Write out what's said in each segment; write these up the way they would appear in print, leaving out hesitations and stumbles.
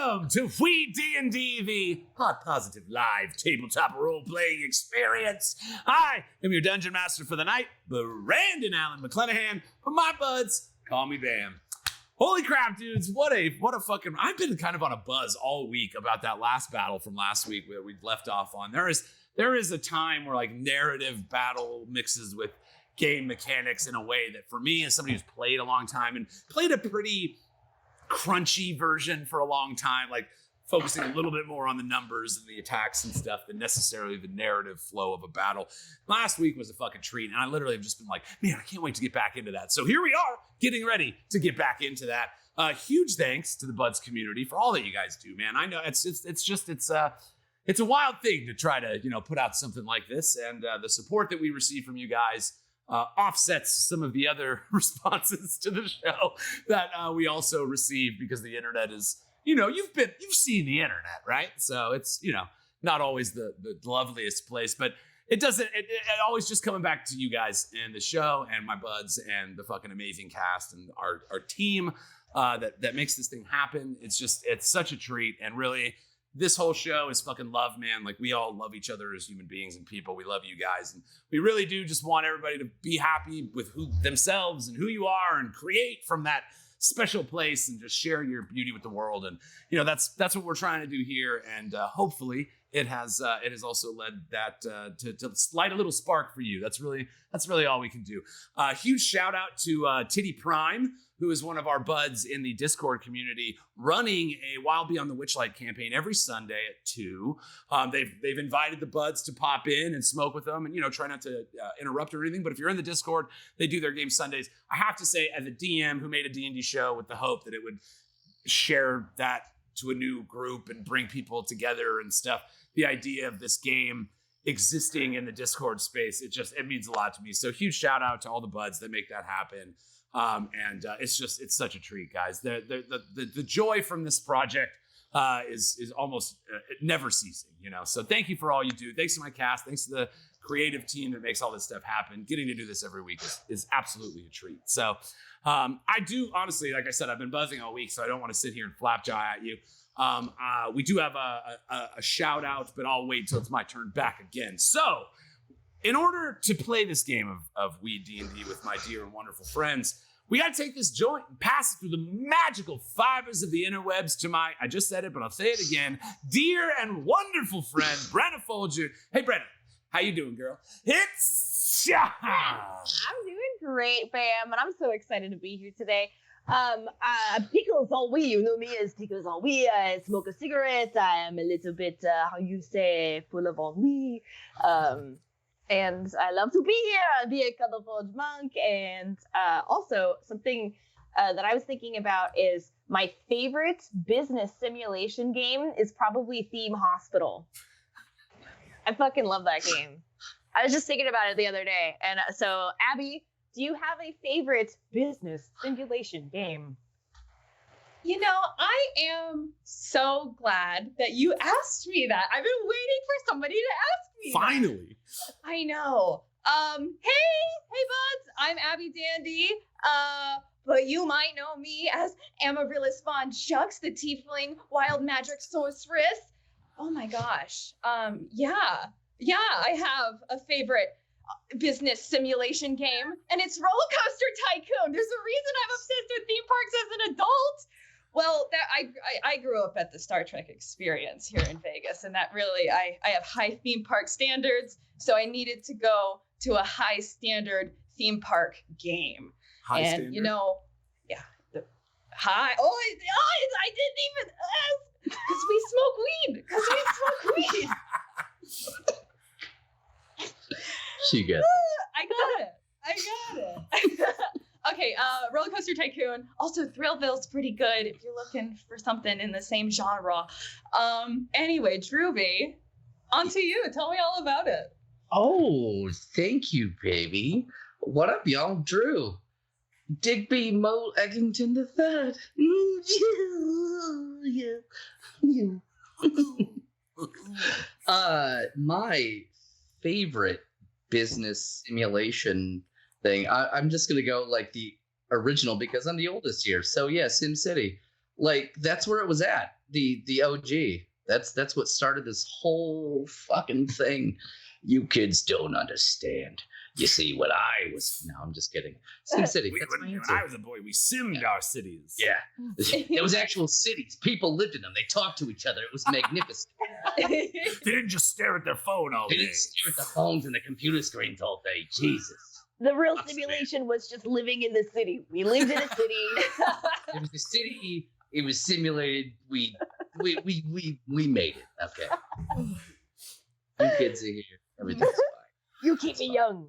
Welcome to WeeDnD, the hot positive live tabletop role-playing experience. I am your dungeon master for the night, Brandon Allen McClenahan, but my buds call me Bam. Holy crap, dudes, what a fucking... I've been kind of on a buzz all week about that last battle from last week where we left off on. There is a time where like narrative battle mixes with game mechanics in a way that for me, as somebody who's played a long time and played a pretty crunchy version for a long time, like focusing a little bit more on the numbers and the attacks and stuff than necessarily the narrative flow of a battle. Last week was a fucking treat, and I literally have just been like, man, I can't wait to get back into that. So here we are, getting ready to get back into that. Huge thanks to the Buds community for all that you guys do, man. I know it's a wild thing to try to, put out something like this, and the support that we receive from you guys offsets some of the other responses to the show that we also receive, because the internet is, you've seen the internet, right? So it's, not always the loveliest place, but it always just coming back to you guys and the show and my buds and the fucking amazing cast and our team that makes this thing happen. It's such a treat. And really, this whole show is fucking love, man. Like, we all love each other as human beings and people. We love you guys. And we really do just want everybody to be happy with themselves and who you are, and create from that special place and just share your beauty with the world. And, that's what we're trying to do here. And hopefully it has also led that to light a little spark for you. That's really all we can do. Huge shout out to Titty Prime, who is one of our buds in the Discord community, running a Wild Beyond the Witchlight campaign every Sunday at 2. They've invited the buds to pop in and smoke with them, and try not to interrupt or anything. But if you're in the Discord, they do their game Sundays. I have to say, as a DM who made a D&D show with the hope that it would share that to a new group and bring people together and stuff, the idea of this game existing in the Discord space, it means a lot to me. So huge shout out to all the buds that make that happen. It's such a treat, guys. The joy from this project is almost never ceasing, So thank you for all you do. Thanks to my cast. Thanks to the creative team that makes all this stuff happen. Getting to do this every week is absolutely a treat. So I do, honestly, like I said, I've been buzzing all week, so I don't want to sit here and flapjaw at you. We do have a shout out, but I'll wait till it's my turn back again. So, in order to play this game of WeeDnD with my dear and wonderful friends, we got to take this joint and pass it through the magical fibers of the interwebs to my, I just said it, but I'll say it again, dear and wonderful friend, Brenna Folger. Hey, Brenna, how you doing, girl? It's I'm doing great, Bam, and I'm so excited to be here today. Pickles all we, you know me as Pickles all we. I smoke a cigarette. I am a little bit, how you say, full of ennui. And I love to be here. I'll be a colorful monk. And also something that I was thinking about is my favorite business simulation game is probably Theme Hospital. I fucking love that game. I was just thinking about it the other day. And so, Abby, do you have a favorite business simulation game? I am so glad that you asked me that. I've been waiting for somebody to ask me finally. That. I know. Hey buds, I'm Abby Dandy. But you might know me as Amaryllis VonCheux, the tiefling wild magic sorceress. Oh my gosh. Yeah, I have a favorite business simulation game, and it's Roller Coaster Tycoon. There's a reason I'm obsessed with theme parks as an adult. Well, I grew up at the Star Trek experience here in Vegas, and that really, I have high theme park standards, so I needed to go to a high standard theme park game. High standard? Yeah, the high. I didn't even ask, because we smoke weed. She gets it. I got it. Okay, Roller Coaster Tycoon. Also, Thrillville's pretty good if you're looking for something in the same genre. Anyway, Drewby, on to you. Tell me all about it. Oh, thank you, baby. What up, y'all? Drew. Digby Mo Eggington the Third. My favorite business simulation thing. I'm just gonna go like the original because I'm the oldest here. So yeah, SimCity. Like that's where it was at. the OG. That's what started this whole fucking thing. You kids don't understand. You see, what I was... No, I'm just kidding. Sim City. When I was a boy, we simmed our cities. Yeah. It was actual cities. People lived in them. They talked to each other. It was magnificent. They didn't just stare at their phone all They day. didn't stare at the phones and the computer screens all day. Jesus. The real simulation was just living in the city. We lived in a city. It was the city. It was simulated. We made it. Okay. You kids are here. Everything's fine. You keep me young.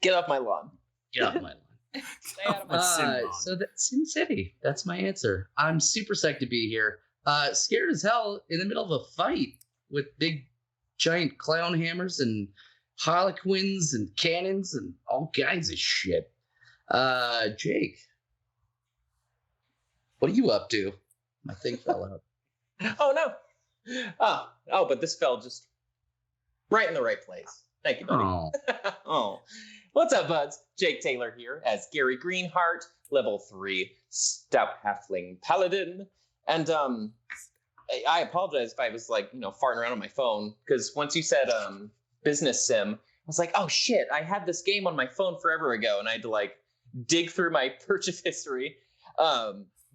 Get off my lawn. Get off my lawn. Stay out of my So that's Sim City. That's my answer. I'm super psyched to be here. Scared as hell in the middle of a fight with big, giant clown hammers and Harlequins and cannons and all kinds of shit. Jake, what are you up to? My thing fell out. Oh no. Oh, but this fell just right in the right place. Thank you, buddy. Oh, Oh. What's up, buds? Jake Taylor here as Gary Greenheart, level 3 stout halfling paladin. And I apologize if I was farting around on my phone, because once you said business sim, I was like, oh shit, I had this game on my phone forever ago, and I had to dig through my purchase history.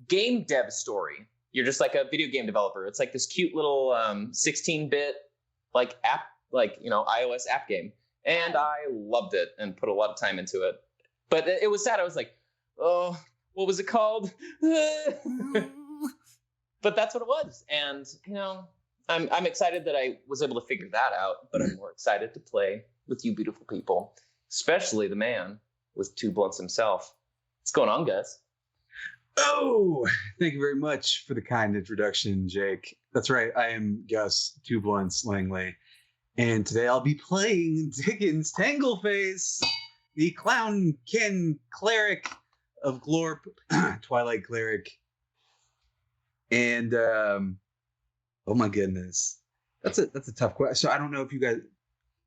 Game dev story. You're just like a video game developer. It's like this cute little 16-bit app, iOS app game. And I loved it and put a lot of time into it. But it was sad. I was like, oh, what was it called? But that's what it was. And, I'm excited that I was able to figure that out. But I'm more excited to play with you beautiful people, especially the man with 2 blunts himself. What's going on, Gus? Oh, thank you very much for the kind introduction, Jake. That's right. I am Gus 2 Blunts Langley. And today I'll be playing Dickens Tangleface, the clown kin cleric of Glorp, Twilight cleric. And oh my goodness, that's a tough question. So I don't know if you guys,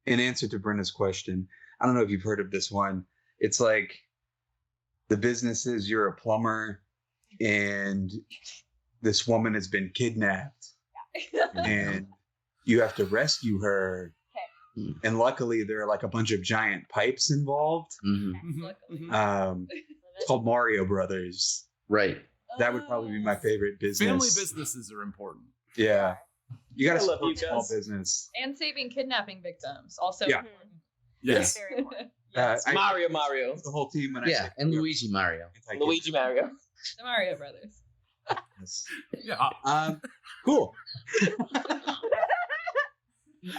in answer to Brenda's question, I don't know if you've heard of this one. It's like the business is you're a plumber, and this woman has been kidnapped, and you have to rescue her. Okay. And luckily there are a bunch of giant pipes involved. mm-hmm. It's called Mario Brothers. Right. That would probably be my favorite business. Family businesses are important. Yeah. You got to I love support you small guys. business. And saving kidnapping victims. Also Yeah. important. Yes. Very important. Mario. The whole team. When I Yeah, say and Luigi Mario. Luigi Mario. The Mario Brothers. Yeah. Cool.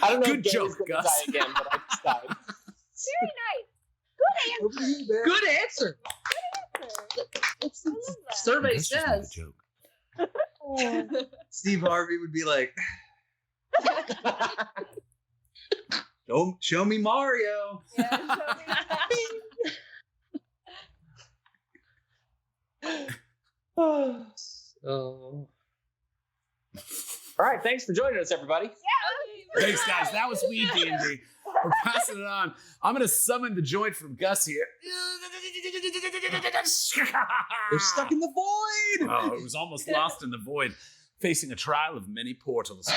I don't know Good if Gary's joke, gonna Gus. die again, but I just died. Very nice. Good answer. Good answer. I love that. Survey That's just not a says. joke. Oh. Steve Harvey would be like, "Don't show me Mario." Yeah, Oh. All right, thanks for joining us, everybody. Thanks, guys. That was Weed&d. We're passing it on. I'm going to summon the joint from Gus here. They're stuck in the void. Oh, it was almost lost in the void, facing a trial of many portals.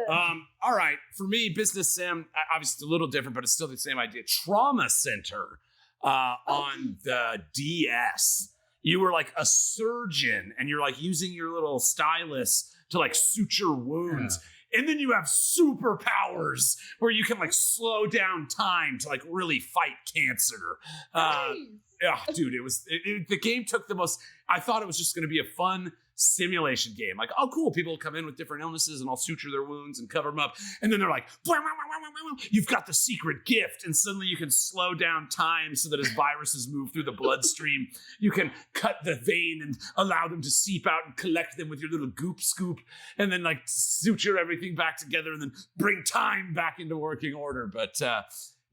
All right, for me, business sim, obviously a little different, but it's still the same idea. Trauma Center on the DS. You were like a surgeon, and you're like using your little stylus to like suture wounds. And then you have superpowers where you can like slow down time to like really fight cancer. Yeah, dude, the game took the most. I thought it was just going to be a fun simulation game. Like, oh, cool, people come in with different illnesses and I'll suture their wounds and cover them up. And then they're like, you've got the secret gift. And suddenly you can slow down time so that as viruses move through the bloodstream, you can cut the vein and allow them to seep out and collect them with your little goop scoop. And then like suture everything back together and then bring time back into working order. But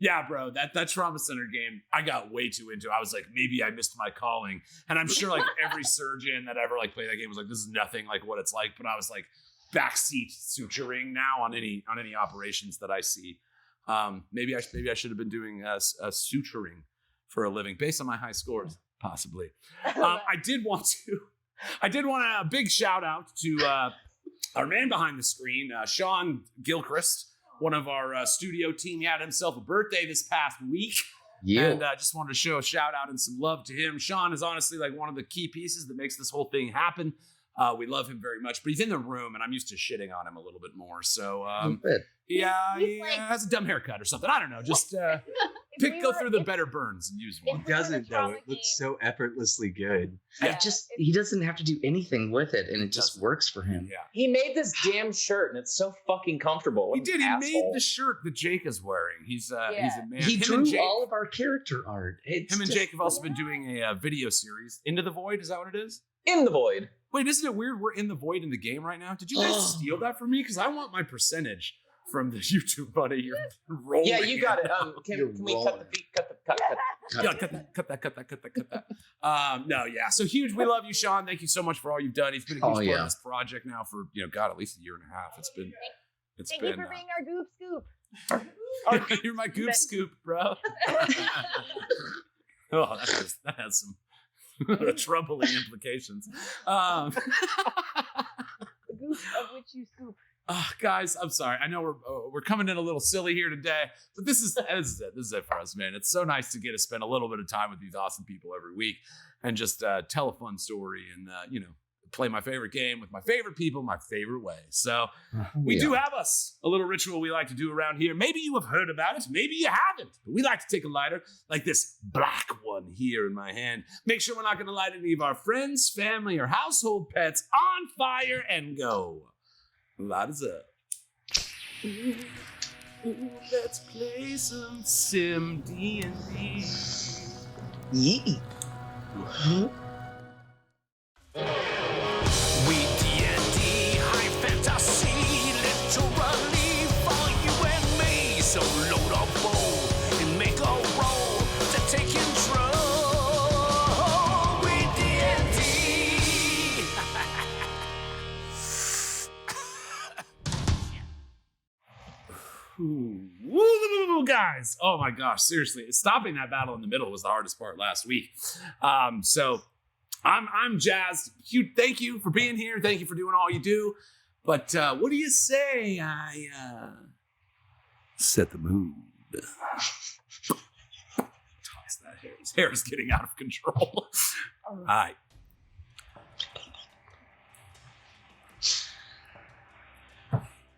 yeah, bro, that Trauma Center game, I got way too into. I was like, maybe I missed my calling. And I'm sure like every surgeon that ever like played that game was like, this is nothing like what it's like. But I was like backseat suturing now on any operations that I see. Maybe I should have been doing suturing for a living based on my high scores, possibly. I did want a big shout out to our man behind the screen, Sean Gilchrist, one of our studio team. He had himself a birthday this past week. Yeah. And I just wanted to show a shout out and some love to him. Sean is honestly like one of the key pieces that makes this whole thing happen. We love him very much, but he's in the room and I'm used to shitting on him a little bit more. So, yeah, he has a dumb haircut or something. I don't know. Just go through the better burns and use one. It doesn't, though. It looks so effortlessly good. Yeah. He doesn't have to do anything with it, and it just works for him. Yeah. He made this damn shirt, and it's so fucking comfortable. He did. He made the shirt that Jake is wearing. He's a man. He Him drew and Jake, all of our character art. him and Jake have also been doing a video series, Into the Void. Is that what it is? In the Void. Wait, isn't it weird we're in the void in the game right now? Did you guys steal that from me? Because I want my percentage from the YouTube money you're rolling. Yeah, you got it. Can we cut the feet? Cut that. Yeah, cut that. No, yeah. So huge. We love you, Sean. Thank you so much for all you've done. He's been a huge part of this project now for, God, at least a year and a half. Thank you for being our goop scoop. You're my goop scoop, bro. Oh, that has some troubling implications. The goop of which you scoop. Guys, I'm sorry. I know we're coming in a little silly here today, but this is it. This is it for us, man. It's so nice to get to spend a little bit of time with these awesome people every week and just tell a fun story and play my favorite game with my favorite people my favorite way. So we do have us a little ritual we like to do around here. Maybe you have heard about it, maybe you haven't, but we like to take a lighter like this black one here in my hand. Make sure we're not going to light any of our friends, family, or household pets on fire and go. Light us up. Ooh, let's play some Sim D&D. Yee. WeeDnD, high fantasy, literally for you and me. So load a bowl and make a roll to take control. WeeDnD. Woo, guys! Oh my gosh, seriously, stopping that battle in the middle was the hardest part last week. So I'm jazzed. Thank you for being here. Thank you for doing all you do. But what do you say I set the mood? Toss that hair. His hair is getting out of control. All right.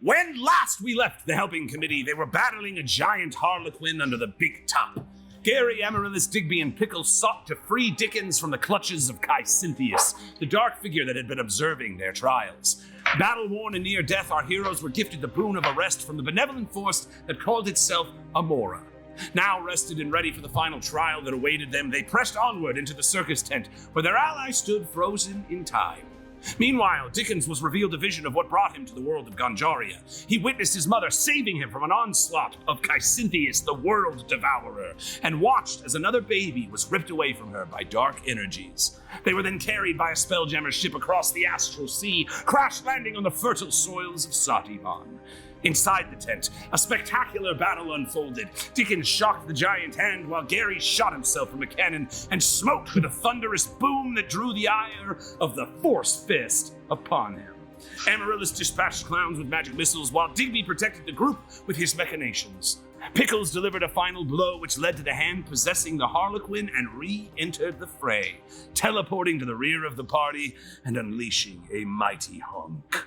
When last we left the helping committee, they were battling a giant Harlequin under the big top. Gary, Amaryllis, Digby, and Pickles sought to free Dickens from the clutches of Kycenthius, the dark figure that had been observing their trials. Battle-worn and near death, our heroes were gifted the boon of a rest from the benevolent force that called itself Amora. Now rested and ready for the final trial that awaited them, they pressed onward into the circus tent, where their ally stood frozen in time. Meanwhile, Dickens was revealed a vision of what brought him to the world of Ganjaria. He witnessed his mother saving him from an onslaught of Kycenthius, the World Devourer, and watched as another baby was ripped away from her by dark energies. They were then carried by a spelljammer ship across the astral sea, crash landing on the fertile soils of Sativan. Inside the tent, a spectacular battle unfolded. Dickens shocked the giant hand while Gary shot himself from a cannon and smote with a thunderous boom that drew the ire of the Force Fist upon him. Amaryllis dispatched clowns with magic missiles while Digby protected the group with his machinations. Pickles delivered a final blow which led to the hand possessing the Harlequin and re-entered the fray, teleporting to the rear of the party and unleashing a mighty hunk.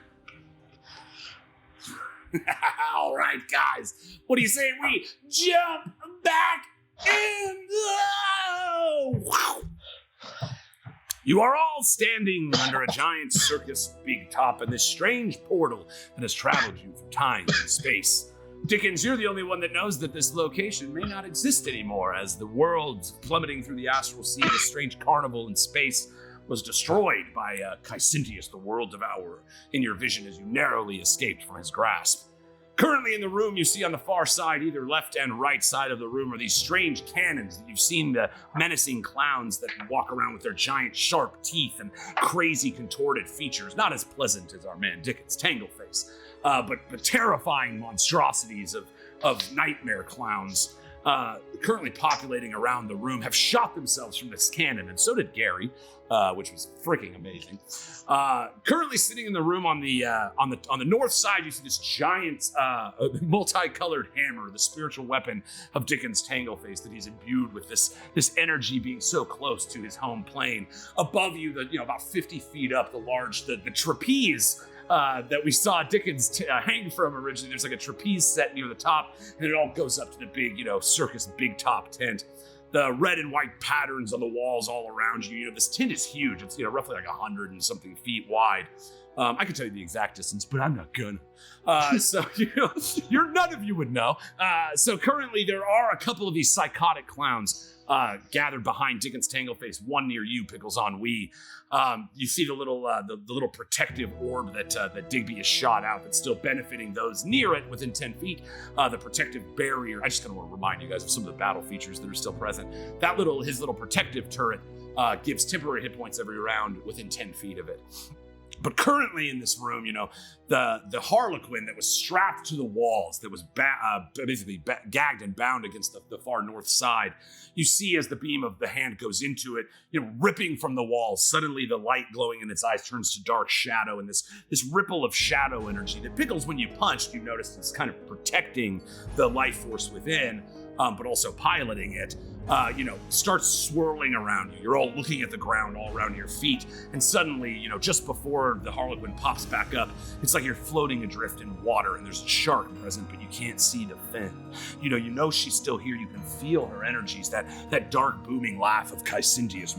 All right, guys. What do you say we jump back in? You are all standing under a giant circus big top in this strange portal that has traveled you through time and space. Dickens, you're the only one that knows that this location may not exist anymore, as the world plummeting through the astral sea, this strange carnival in space, was destroyed by Kycenthius, the World Devourer, in your vision as you narrowly escaped from his grasp. Currently in the room, you see on the far side, either left and right side of the room, are these strange cannons that you've seen the menacing clowns that walk around with their giant sharp teeth and crazy contorted features. Not as pleasant as our man Dickens' Tangleface, but terrifying monstrosities of nightmare clowns. currently populating around the room have shot themselves from this cannon, and so did Gary, which was freaking amazing. Currently sitting in the room on the north side, you see this giant multicolored hammer, the spiritual weapon of Dickens Tangleface that he's imbued with this energy being so close to his home plane. Above you, about 50 feet up, the trapeze that we saw Dickens hang from originally. There's like a trapeze set near the top, and it all goes up to the big, circus big top tent. The red and white patterns on the walls all around you. This tent is huge. It's roughly like 100 and something feet wide. I could tell you the exact distance, but I'm not gonna. So none of you would know. So currently there are a couple of these psychotic clowns gathered behind Dickens Tangleface, one near you, Pickles on Wee. You see the little protective orb that Digby has shot out that's still benefiting those near it within 10 feet. The protective barrier. I just kind of want to remind you guys of some of the battle features that are still present. His little protective turret gives temporary hit points every round within 10 feet of it. But currently in this room, the Harlequin that was strapped to the walls, that was basically gagged and bound against the far north side, you see as the beam of the hand goes into it, ripping from the walls. Suddenly the light glowing in its eyes turns to dark shadow, and this ripple of shadow energy that Pickles, when you punched, you noticed it's kind of protecting the life force within, but also piloting it. Starts swirling around you. You're all looking at the ground all around your feet, and suddenly, just before the Harlequin pops back up, it's like you're floating adrift in water, and there's a shark present, but you can't see the fin. You know she's still here. You can feel her energies, that dark booming laugh of Kycenthius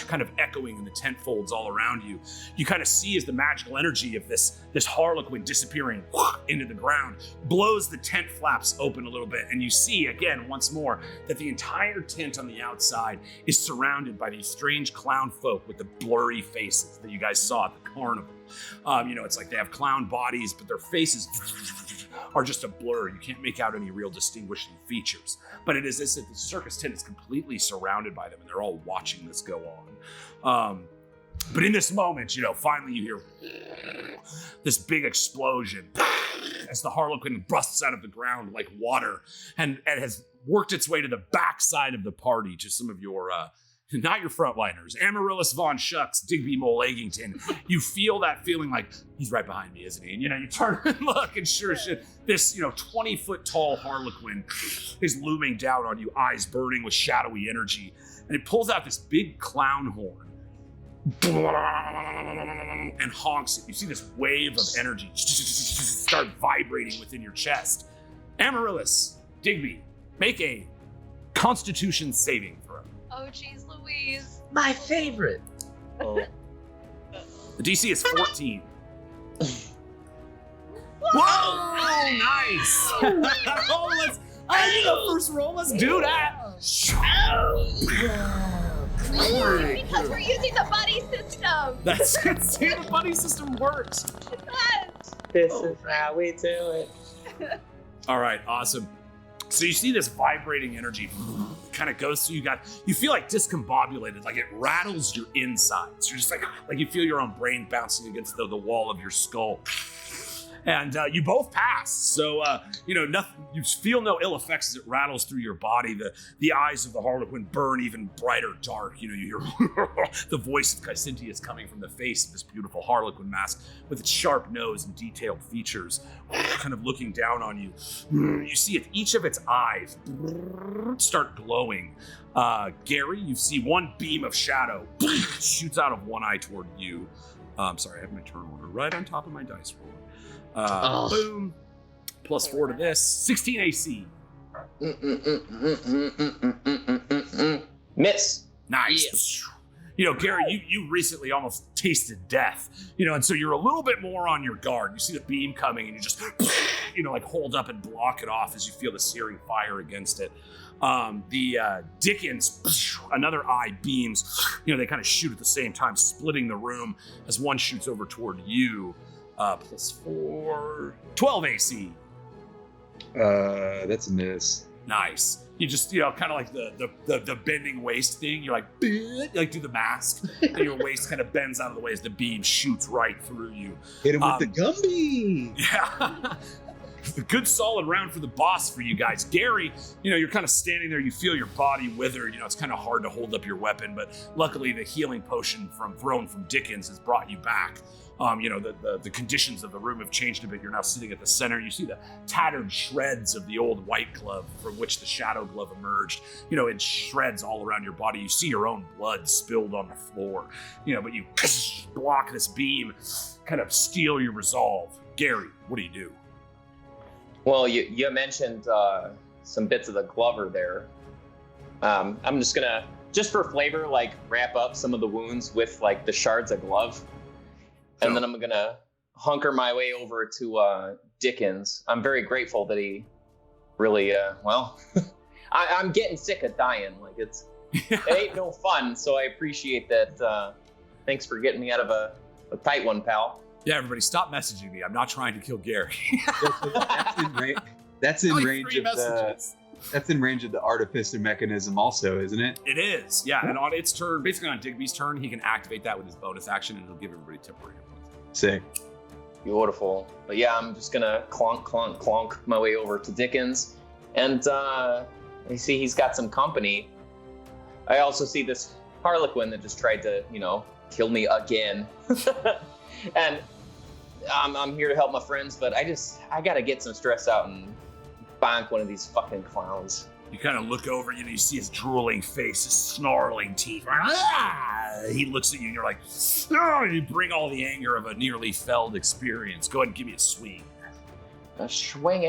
kind of echoing in the tent folds all around you. You kind of see as the magical energy of this Harlequin disappearing into the ground blows the tent flaps open a little bit, and you see again once more that the entire tent on the outside is surrounded by these strange clown folk with the blurry faces that you guys saw at the carnival. It's like they have clown bodies, but their faces are just a blur. You can't make out any real distinguishing features. But it is as if the circus tent is completely surrounded by them, and they're all watching this go on. But in this moment, finally you hear this big explosion as the Harlequin busts out of the ground like water and has worked its way to the backside of the party, to some of your, not your frontliners, Amaryllis, VonCheux, Digby, Mole, Eggington. You feel that feeling like, he's right behind me, isn't he? And, you turn and look, and sure as shit, this, 20-foot tall Harlequin is looming down on you, eyes burning with shadowy energy. And it pulls out this big clown horn and honks it. You see this wave of energy start vibrating within your chest. Amaryllis, Digby, make a Constitution saving throw. Oh, geez, Louise. My favorite. Oh. The DC is 14. Whoa! Nice! First roll, let's do that. Because we're using the buddy system. That's it. See, the buddy system works. This is how we do it. All right, awesome. So you see this vibrating energy kind of goes through you guys. You feel like discombobulated, like it rattles your insides. You're just like you feel your own brain bouncing against the wall of your skull. And you both pass. So, nothing. You feel no ill effects as it rattles through your body. The eyes of the Harlequin burn even brighter dark. You hear the voice of Kycenthius coming from the face of this beautiful Harlequin mask with its sharp nose and detailed features, kind of looking down on you. You see each of its eyes start glowing. Gary, you see one beam of shadow shoots out of one eye toward you. Sorry, I have my turn order right on top of my dice roller. Boom. +4 to this. 16 AC. Miss. Nice. Gary, you recently almost tasted death, and so you're a little bit more on your guard. You see the beam coming and you just, hold up and block it off as you feel the searing fire against it. The Dickens, another eye beams, they kind of shoot at the same time, splitting the room as one shoots over toward you. +4, 12 AC. That's a miss. Nice. You just, kind of like the bending waist thing. You're like, do the mask, and your waist kind of bends out of the way as the beam shoots right through you. Hit him with the Gumby. Yeah. a good solid round for the boss for you guys. Gary, you're kind of standing there. You feel your body wither. It's kind of hard to hold up your weapon, but luckily the healing potion thrown from Dickens has brought you back. The conditions of the room have changed a bit. You're now sitting at the center. You see the tattered shreds of the old white glove from which the shadow glove emerged, in shreds all around your body. You see your own blood spilled on the floor, but you block this beam, kind of steal your resolve. Gary, what do you do? Well, you mentioned some bits of the glover there. I'm just gonna, just for flavor, like wrap up some of the wounds with like the shards of glove. And then I'm gonna hunker my way over to Dickens. I'm very grateful that he really, I'm getting sick of dying. Like it ain't no fun. So I appreciate that. Thanks for getting me out of a tight one, pal. Yeah, everybody, stop messaging me. I'm not trying to kill Gary. That's in range of That's in range of the artificer mechanism also, isn't it? It is, yeah. And on its turn, basically on Digby's turn, he can activate that with his bonus action, and it'll give everybody temporary points. Sick. Beautiful. But yeah, I'm just gonna clonk my way over to Dickens, and I see he's got some company. I also see this Harlequin that just tried to, kill me again, and I'm here to help my friends, but I gotta get some stress out and bonk one of these fucking clowns. You kind of look over, you see his drooling face, his snarling teeth. He looks at you and you're like, you bring all the anger of a nearly felled experience. Go ahead and give me a swing. A swing.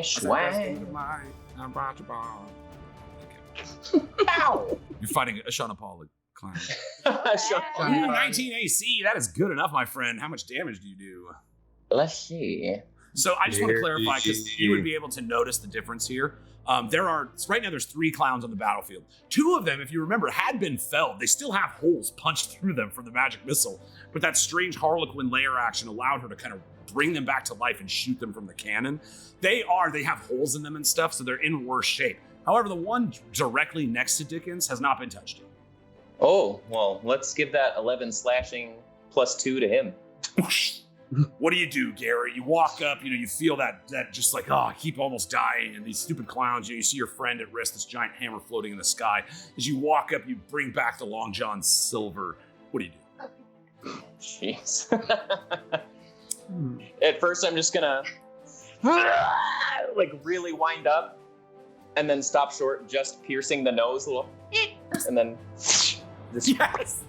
Ow! You're fighting a Shauna Paul clown. Ooh, 19 AC, that is good enough, my friend. How much damage do you do? Let's see. So I just want to clarify, because you would be able to notice the difference here. Right now there's 3 clowns on the battlefield. 2 of them, if you remember, had been felled. They still have holes punched through them from the magic missile, but that strange Harlequin layer action allowed her to kind of bring them back to life and shoot them from the cannon. They have holes in them and stuff, so they're in worse shape. However, the one directly next to Dickens has not been touched yet. Oh, well, let's give that 11 slashing plus 2 to him. What do you do, Gary? You walk up, you feel that just like, I keep almost dying, and these stupid clowns, you see your friend at risk, this giant hammer floating in the sky. As you walk up, you bring back the Long John Silver. What do you do? Jeez. At first, I'm just gonna really wind up, and then stop short, just piercing the nose a little, and then yes.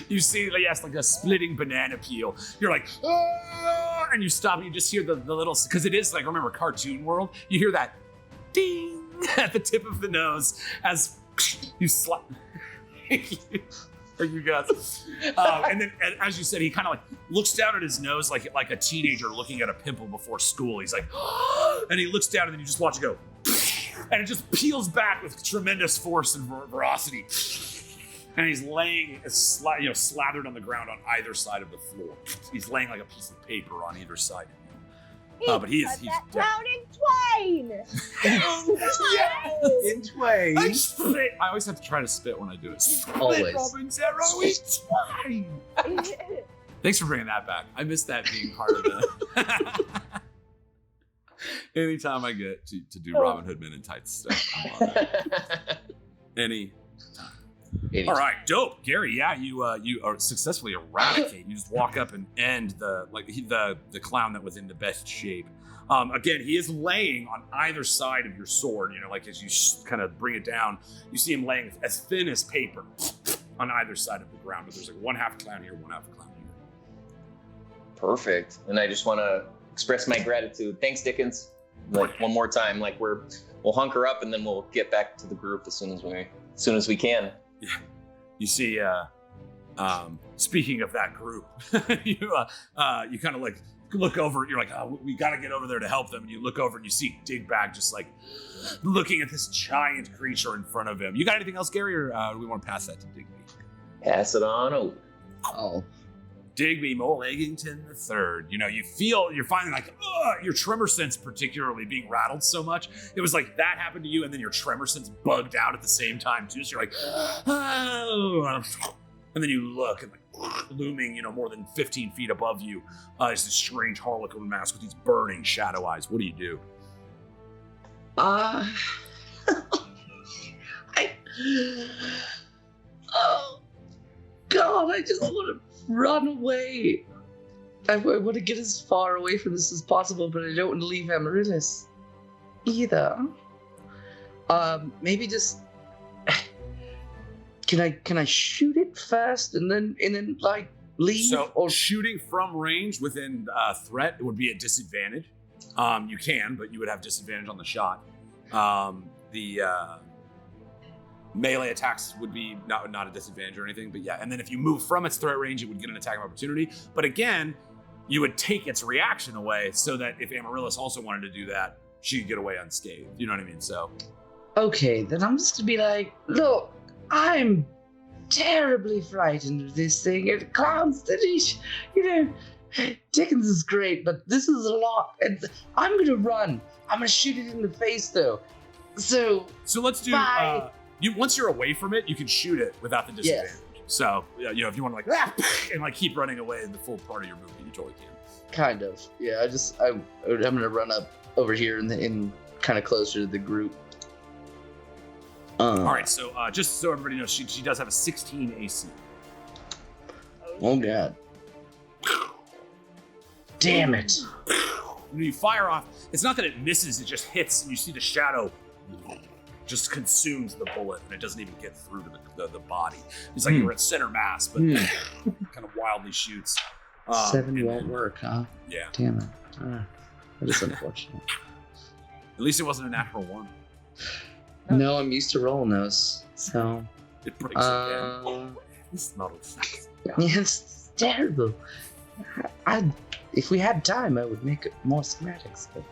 You see, yes, like a splitting banana peel. You're like, and you stop, and you just hear the little, because it is like, remember Cartoon World? You hear that ding at the tip of the nose as you slap. You guys. And then, as you said, he kind of like looks down at his nose like a teenager looking at a pimple before school. He's like, and he looks down, and then you just watch it go, and it just peels back with tremendous force and veracity. And he's laying, slathered on the ground on either side of the floor. He's laying like a piece of paper on either side of you. But he's that down in twain. Yes! In twain. I split. I always have to try to spit when I do it. Split Always. Robin Zero in twain. Thanks for bringing that back. I miss that being part of it. Anytime I get to do Robin Hood Men in Tights stuff, I'm on that. Anytime. All right, dope, Gary. Yeah, you are successfully eradicate. You just walk up and end the clown that was in the best shape. Again, he is laying on either side of your sword. As you kind of bring it down, you see him laying as thin as paper on either side of the ground. But there's like one half clown here, one half clown here. Perfect. And I just want to express my gratitude. Thanks, Dickens. One more time. We'll hunker up and then we'll get back to the group as soon as we can. Yeah. You see, speaking of that group, you kind of like look over, you're like, we got to get over there to help them. And you look over and you see Digbag just like looking at this giant creature in front of him. You got anything else, Gary, or do we want to pass that to Digby? Pass it on over. Oh. Digby Mole Eggington III. You're finally like, your tremor sense particularly being rattled so much. It was like that happened to you, and then your tremor sense bugged out at the same time too. So you're like, And then you look, and like looming, more than 15 feet above you is this strange Harlequin mask with these burning shadow eyes. What do you do? I. Oh, God, I just want to run away. I want to get as far away from this as possible, but I don't want to leave Amaryllis either. Maybe just. Can I shoot it first and then like leave? So, shooting from range within threat would be a disadvantage. You can, but you would have disadvantage on the shot. The melee attacks would be not a disadvantage or anything, but yeah. And then if you move from its threat range, it would get an attack of opportunity. But again, you would take its reaction away so that if Amaryllis also wanted to do that, she could get away unscathed. You know what I mean? So. Okay, then I'm just gonna be like, look, I'm terribly frightened of this thing. And Clown City, Dickens is great, but this is a lot. And I'm gonna run. I'm gonna shoot it in the face, though. So let's do. Once you're away from it, you can shoot it without the disadvantage. Yeah. So if you want to and keep running away in the full part of your movement, you totally can. Kind of. Yeah. I'm gonna run up over here in kind of closer to the group. All right. So just so everybody knows, she does have a 16 AC. Oh God. Damn it. When you fire off, it's not that it misses, it just hits, and you see the shadow just consumes the bullet, and it doesn't even get through to the body. It's like you were at center mass, but kind of wildly shoots. 7 won't work, huh? Yeah. Damn it. That is unfortunate. At least it wasn't a natural 1. No, I'm used to rolling those, so... It breaks again. It's not it's terrible. If we had time, I would make more schematics, but...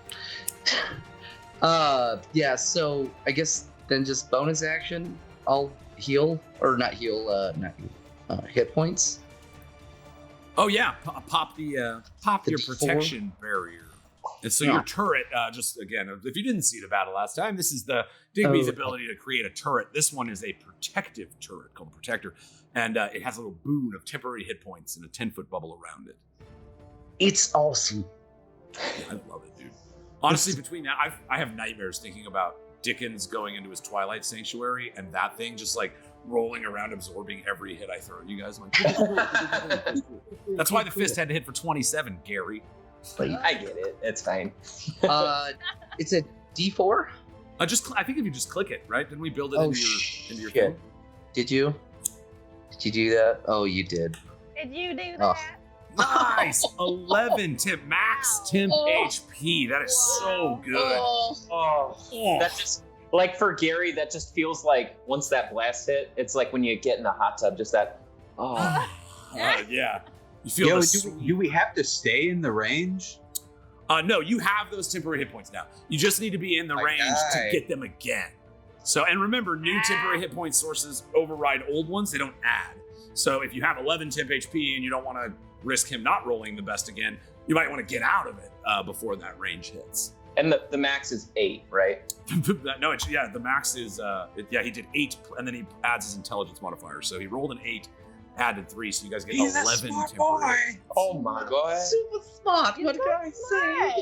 yeah, so I guess then just bonus action, I'll heal, or not heal, hit points. Oh yeah, pop your D4. Protection barrier. And so your turret, just again, if you didn't see the battle last time, this is the Digby's ability to create a turret. This one is a protective turret called Protector, and it has a little boon of temporary hit points and a 10-foot bubble around it. It's awesome. Yeah, I love it, dude. Honestly, between that, I have nightmares thinking about Dickens going into his Twilight Sanctuary and that thing just like rolling around, absorbing every hit I throw at you guys. That's why the fist had to hit for 27, Gary. I get it. It's fine. It's a D4? I think if you just click it, right? Didn't we build it into your phone? Did you? Did you do that? Oh, you did. Did you do that? Nice! 11 temp, max temp HP. That is so good. That just, like for Gary, that just feels like once that blast hit, it's like when you get in the hot tub, just that, yeah. You feel do we have to stay in the range? No, you have those temporary hit points now. You just need to be in the range to get them again. So, and remember, new temporary hit point sources override old ones. They don't add. So if you have 11 temp HP and you don't want to risk him not rolling the best again, you might want to get out of it before that range hits. And the max is 8, right? No, the max is, he did 8, and then he adds his intelligence modifier. So he rolled an 8, added 3, so you guys get 11 temporary. Oh my God. Super smart. What can I say?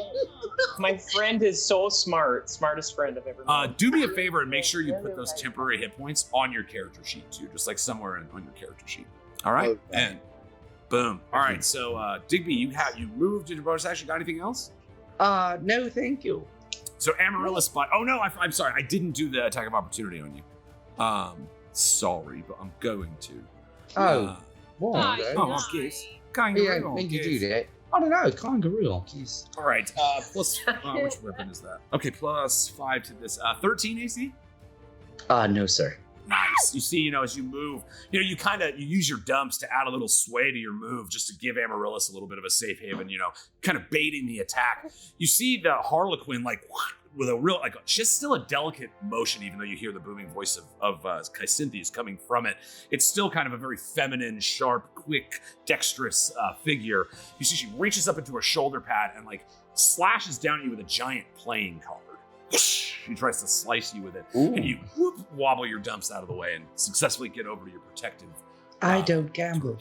My friend is so smart. Smartest friend I've ever known. Do me a favor and make sure you put those temporary hit points on your character sheet too, just like somewhere on your character sheet. All right? Okay. And boom. All right, so Digby, you moved into bonus action. Got anything else? No, thank you. So Amaryllis oh no, I'm sorry. I didn't do the attack of opportunity on you. Sorry, but I'm going to. Geez. Kangaroo. When you do that, I don't know. Kangaroo. Geez. All right. Plus, which weapon is that? Okay, plus 5 to this. 13 AC. No, sir. Nice. You see, as you move, you use your dumps to add a little sway to your move, just to give Amaryllis a little bit of a safe haven. Kind of baiting the attack. You see the Harlequin with a real, she's still a delicate motion, even though you hear the booming voice of Kycenthius coming from it. It's still kind of a very feminine, sharp, quick, dexterous figure. You see she reaches up into her shoulder pad and slashes down at you with a giant playing card. She tries to slice you with it. Ooh. And you wobble your dumps out of the way and successfully get over to your protective I don't gamble.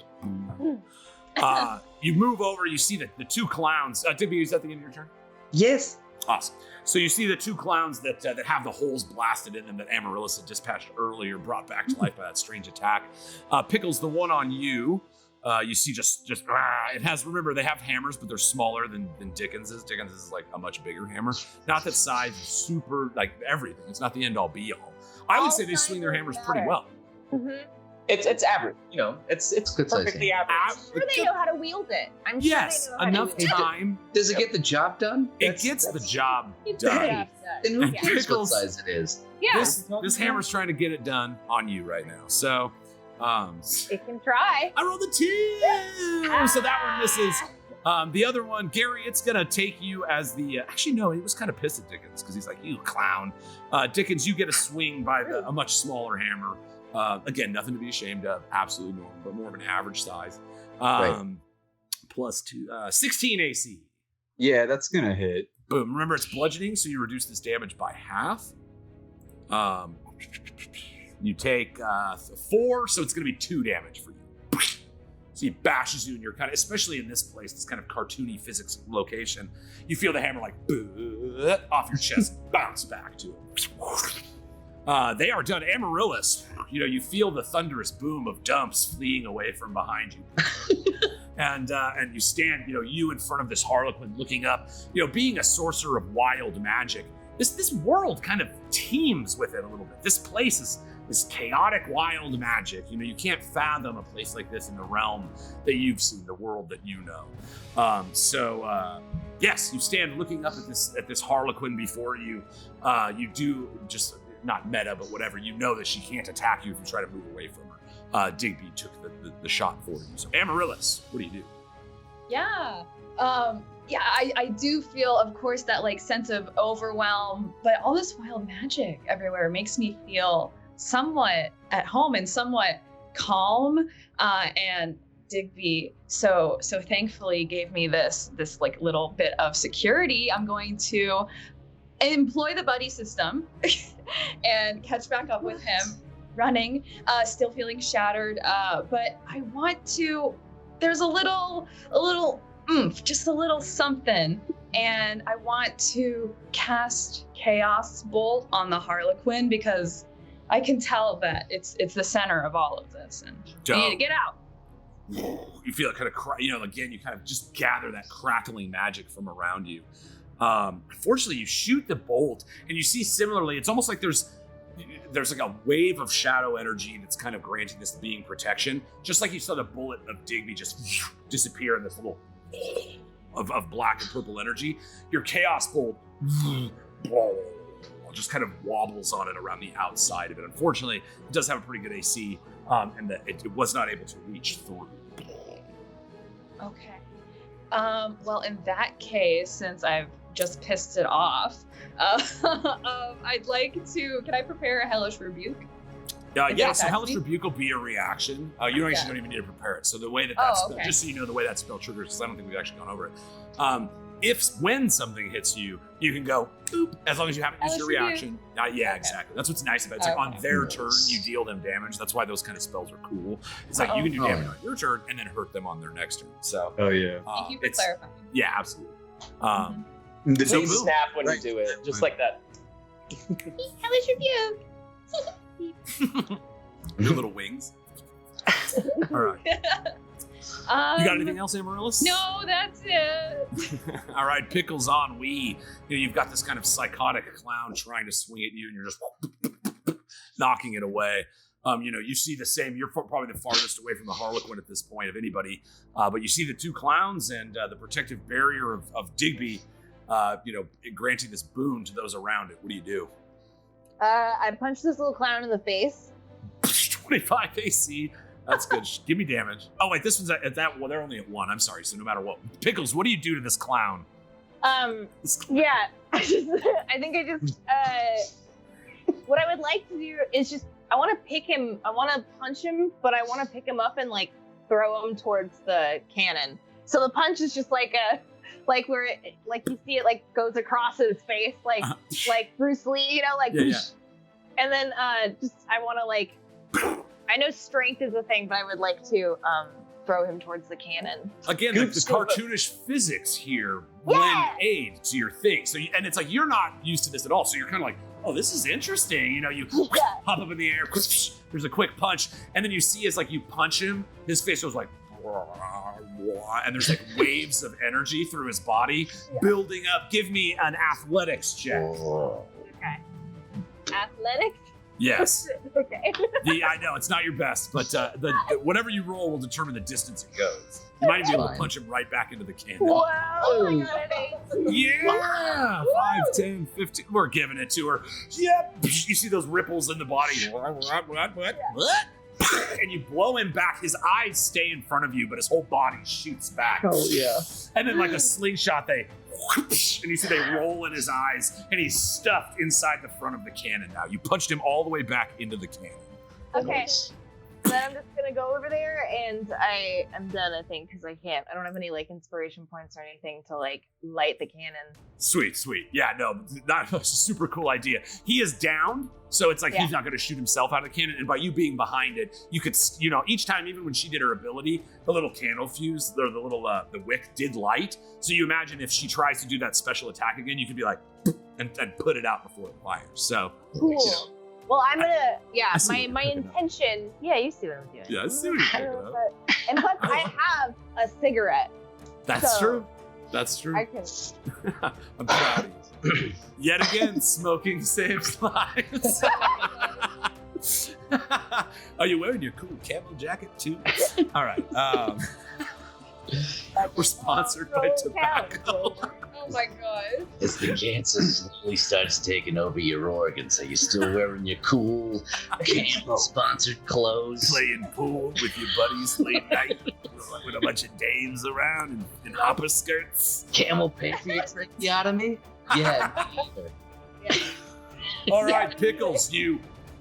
You move over, you see the two clowns. Digby, is that the end of your turn? Yes. Awesome. So you see the two clowns that have the holes blasted in them that Amaryllis had dispatched earlier, brought back to life by that strange attack. Pickles, the one on you, you see just it has, remember, they have hammers, but they're smaller than Dickens's. Dickens is like a much bigger hammer. Not that size is super, like everything. It's not the end all be all. I would say they swing their hammers pretty well. Mm-hmm. It's average, it's Good size perfectly hand. average. I'm sure they know how to wield it. I'm sure Yes, they know how enough to wield time. Does it get the job done? It gets the job it. done. Hey, then who Yeah. cares what Pickles. size it is? Yeah, This hammer's trying to get it done on you right now. So, it can try. I rolled a 2, so that one misses. The other one, Gary, it's gonna take you as the. Actually, no, he was kind of pissed at Dickens because he's like, "You clown." Dickens, you get a swing by a much smaller hammer. Again, nothing to be ashamed of. Absolutely normal, but more of an average size. Right. Plus 2, 16 AC. Yeah, that's gonna hit. Boom. Remember, it's bludgeoning, so you reduce this damage by half. You take 4, so it's going to be 2 damage for you. So he bashes you, and you're kind of, especially in this place, this kind of cartoony physics location, you feel the hammer like off your chest, bounce back to him. They are done. Amaryllis, you feel the thunderous boom of dumps fleeing away from behind you. And you stand, you in front of this Harlequin looking up, being a sorcerer of wild magic. This world kind of teems with it a little bit. This place is this chaotic, wild magic. You can't fathom a place like this in the realm that you've seen, the world that you know. Yes, you stand looking up at this Harlequin before you. You do just not meta, but whatever. You know that she can't attack you if you try to move away from her. Digby took the shot for you. So Amaryllis, what do you do? Yeah. I do feel, of course, that sense of overwhelm, but all this wild magic everywhere makes me feel somewhat at home and somewhat calm. And Digby so thankfully gave me this little bit of security. I'm going to employ the buddy system and catch back up with him, running, still feeling shattered. But I want to. There's a little oomph, just a little something, and I want to cast Chaos Bolt on the Harlequin because I can tell that it's the center of all of this, and I need to get out. You feel it kind of, again, you kind of just gather that crackling magic from around you. Unfortunately, you shoot the bolt, and you see similarly, it's almost like there's like a wave of shadow energy that's kind of granting this being protection, just like you saw the bullet of Digby just disappear in this little of black and purple energy. Your Chaos Bolt just kind of wobbles on it around the outside of it. Unfortunately, it does have a pretty good AC, and that it was not able to reach through. Okay. Well, in that case, since I've just pissed it off, I'd like to. Can I prepare a Hellish Rebuke? Yeah, so Hellish Rebuke will be a reaction. You don't even need to prepare it. So the way that spell, okay. just so you know the way that spell triggers, because I don't think we've actually gone over it. When something hits you, you can go boop, as long as you haven't used your reaction. Yeah, exactly. That's what's nice about it. It's like on their turn, you deal them damage. That's why those kind of spells are cool. It's like you can do damage on your turn and then hurt them on their next turn. So Oh yeah. Thank you for clarifying. Yeah, absolutely. The So You boom. snap when you do it, just like that. Hellish Rebuke. Your little wings. All right. You got anything else, Amaryllis? No, that's it. All right, Pickles on Wee. You've got this kind of psychotic clown trying to swing at you, and you're just knocking it away. You see the same. You're probably the farthest away from the Harlequin at this point of anybody, but you see the two clowns and the protective barrier of Digby. Granting this boon to those around it. What do you do? I punched this little clown in the face. 25 AC. That's good. Give me damage. Oh wait, this one's at that. Well, they're only at 1. I'm sorry. So no matter what, Pickles, what do you do to this clown? Yeah, I think what I would like to do is just, I want to pick him, I want to punch him, but I want to pick him up and throw him towards the cannon. So the punch is just like where it, you see it goes across his face, like Bruce Lee, Yeah. and then I want to I know strength is a thing, but I would like to throw him towards the cannon. Again, Good the stuff. cartoonish physics here Yeah. lend aid to your thing. So, and it's like you're not used to this at all. So you're kind of like, oh, this is interesting. You know, you Yeah. hop up in the air. There's a quick punch, and then you see as like you punch him, his face goes like, and there's like waves of energy through his body building up. Give me an athletics check. Okay. Athletics? Yes. Okay. I know it's not your best, but the whatever you roll will determine the distance it goes. You might be able to Fine. punch him right back into the cannon. Wow. Oh my god, an 8. Yeah, 5, 10, 15. We're giving it to her. Yep. You see those ripples in the body. What? And you blow him back. His eyes stay in front of you, but his whole body shoots back. Oh yeah. And then, like a slingshot, and you see they roll in his eyes, and he's stuffed inside the front of the cannon now. You punched him all the way back into the cannon. Okay. Then I'm just gonna go over there, and I am done, I think, because I don't have any like inspiration points or anything to like light the cannon. Sweet. Yeah, no, not a super cool idea. He is down, so it's like Yeah. he's not going to shoot himself out of the cannon. And by you being behind it, you could, you know, each time, even when she did her ability, the little candle fuse, or the little the wick did light. So you imagine if she tries to do that special attack again, you could be like, and put it out before it fires. So Cool. you know, Well, I'm gonna, I see what my you're picking up. intention. Yeah, you see what I'm doing. yeah, I see what you're I picking don't know, up. but- and plus, I have a cigarette. That's so- true. That's true. I can. I'm proud of you. Yet again, smoking saves lives. Are you wearing your cool camo jacket too? All right. We're sponsored by tobacco. Oh my god. As the cancer slowly starts taking over your organs, are you still wearing your cool sponsored clothes? Playing pool with your buddies late night with a bunch of dames around in hopper skirts. Camel paint for your tracheotomy? Yeah. All right, Pickles, you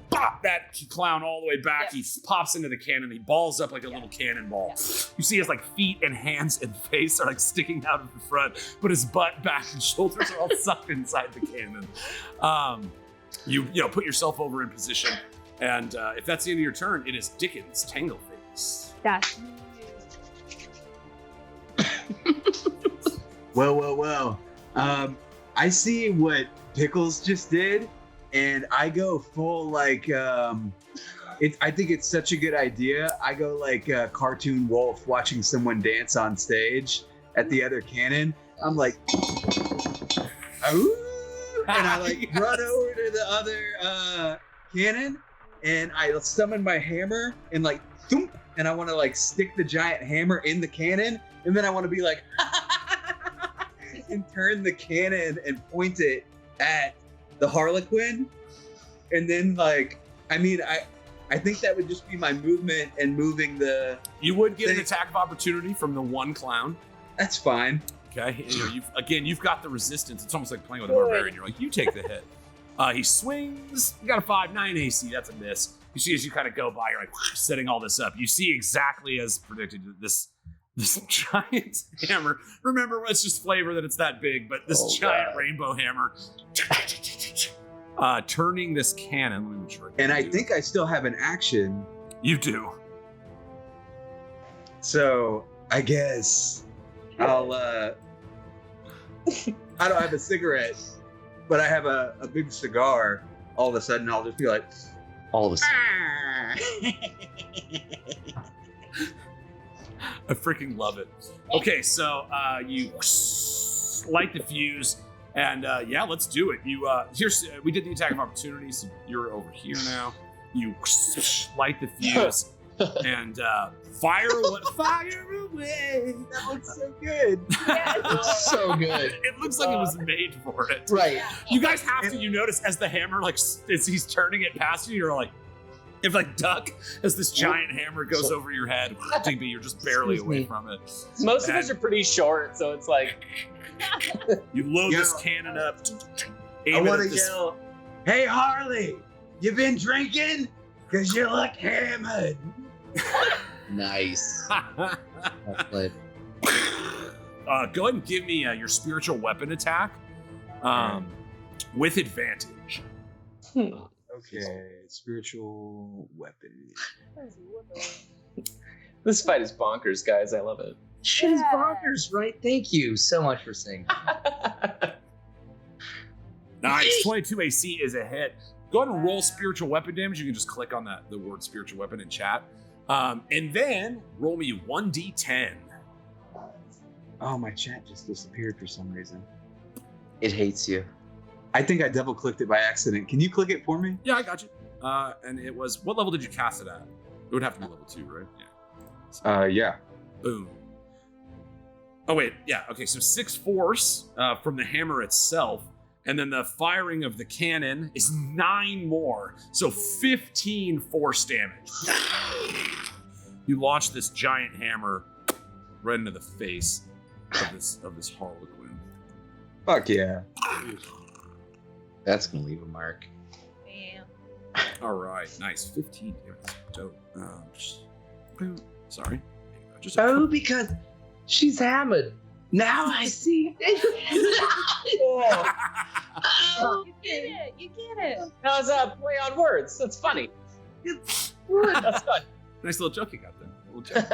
pop that clown all the way back. He pops into the cannon. He balls up like a little cannonball. You see his like feet and hands and face are like sticking out of the front, but his butt, back, and shoulders are all sucked inside the cannon. You know, put yourself over in position, and if that's the end of your turn, it is Dickens Tangleface. That's Well. I see what Pickles just did, and I go full like I think it's such a good idea. I go like a cartoon wolf watching someone dance on stage at the other cannon. I'm like, ooh, and I like run over to the other cannon, and I summon my hammer and like thump, and I want to like stick the giant hammer in the cannon, and then I want to be like and turn the cannon and point it at the Harlequin, and then like I think that would just be my movement and moving the. You would get an attack of opportunity from the one clown. That's fine. Okay, you know, you've got the resistance. It's almost like playing with a barbarian. You're like, you take the hit. He swings. You got a 5/9 AC. That's a miss. You see as you kind of go by, you're like setting all this up. You see exactly as predicted this giant hammer. Remember, it's just flavor that it's that big, but this giant rainbow hammer turning this cannon. Let me make sure And I think I still have an action, you do. so I guess I'll. I don't have a cigarette, but I have a big cigar. All of a sudden, I'll just be like, All of a sudden. I freaking love it. Okay, so you light the fuse, and yeah, let's do it. You we did the attack of opportunity, so you're over here now. You light the fuse and fire away. that looks so good. It's so good. It looks like it was made for it. Right. You guys have to. You notice as the hammer, like as he's turning it past you, you're like. If like duck, as this giant hammer goes over your head, you're just barely Excuse away me. from it. Most of us are pretty short, so it's like You load this Yo. cannon up. I Aim it want at to this. yell, "Hey Harley, you been drinking? Cause you look hammered." Nice. Well played. Go ahead and give me your spiritual weapon attack with advantage. Okay, spiritual weapon. This fight is bonkers, guys. I love it. Shit is Yeah. bonkers, right? Thank you so much for saying that. Nice. 22 AC is a hit. Go ahead and roll spiritual weapon damage. You can just click on the word spiritual weapon in chat. And then roll me 1d10. Oh, my chat just disappeared for some reason. It hates you. I think I double clicked it by accident. Can you click it for me? Yeah, I got you. And it was, what level did you cast it at? It would have to be level 2, right? Yeah. Yeah. Boom. Oh, wait. Yeah. Okay. So 6 force from the hammer itself. And then the firing of the cannon is 9 more. So 15 force damage. You launch this giant hammer right into the face of this Harlequin. Fuck yeah. That's gonna leave a mark. Damn. All right. Nice. 15 damage. Dope. Boom. Sorry. Just a Oh, because she's hammered. Now I see. Oh, you get it. You get it. That was a play on words. That's funny. That's fun. Nice little joke you got there. Little joke.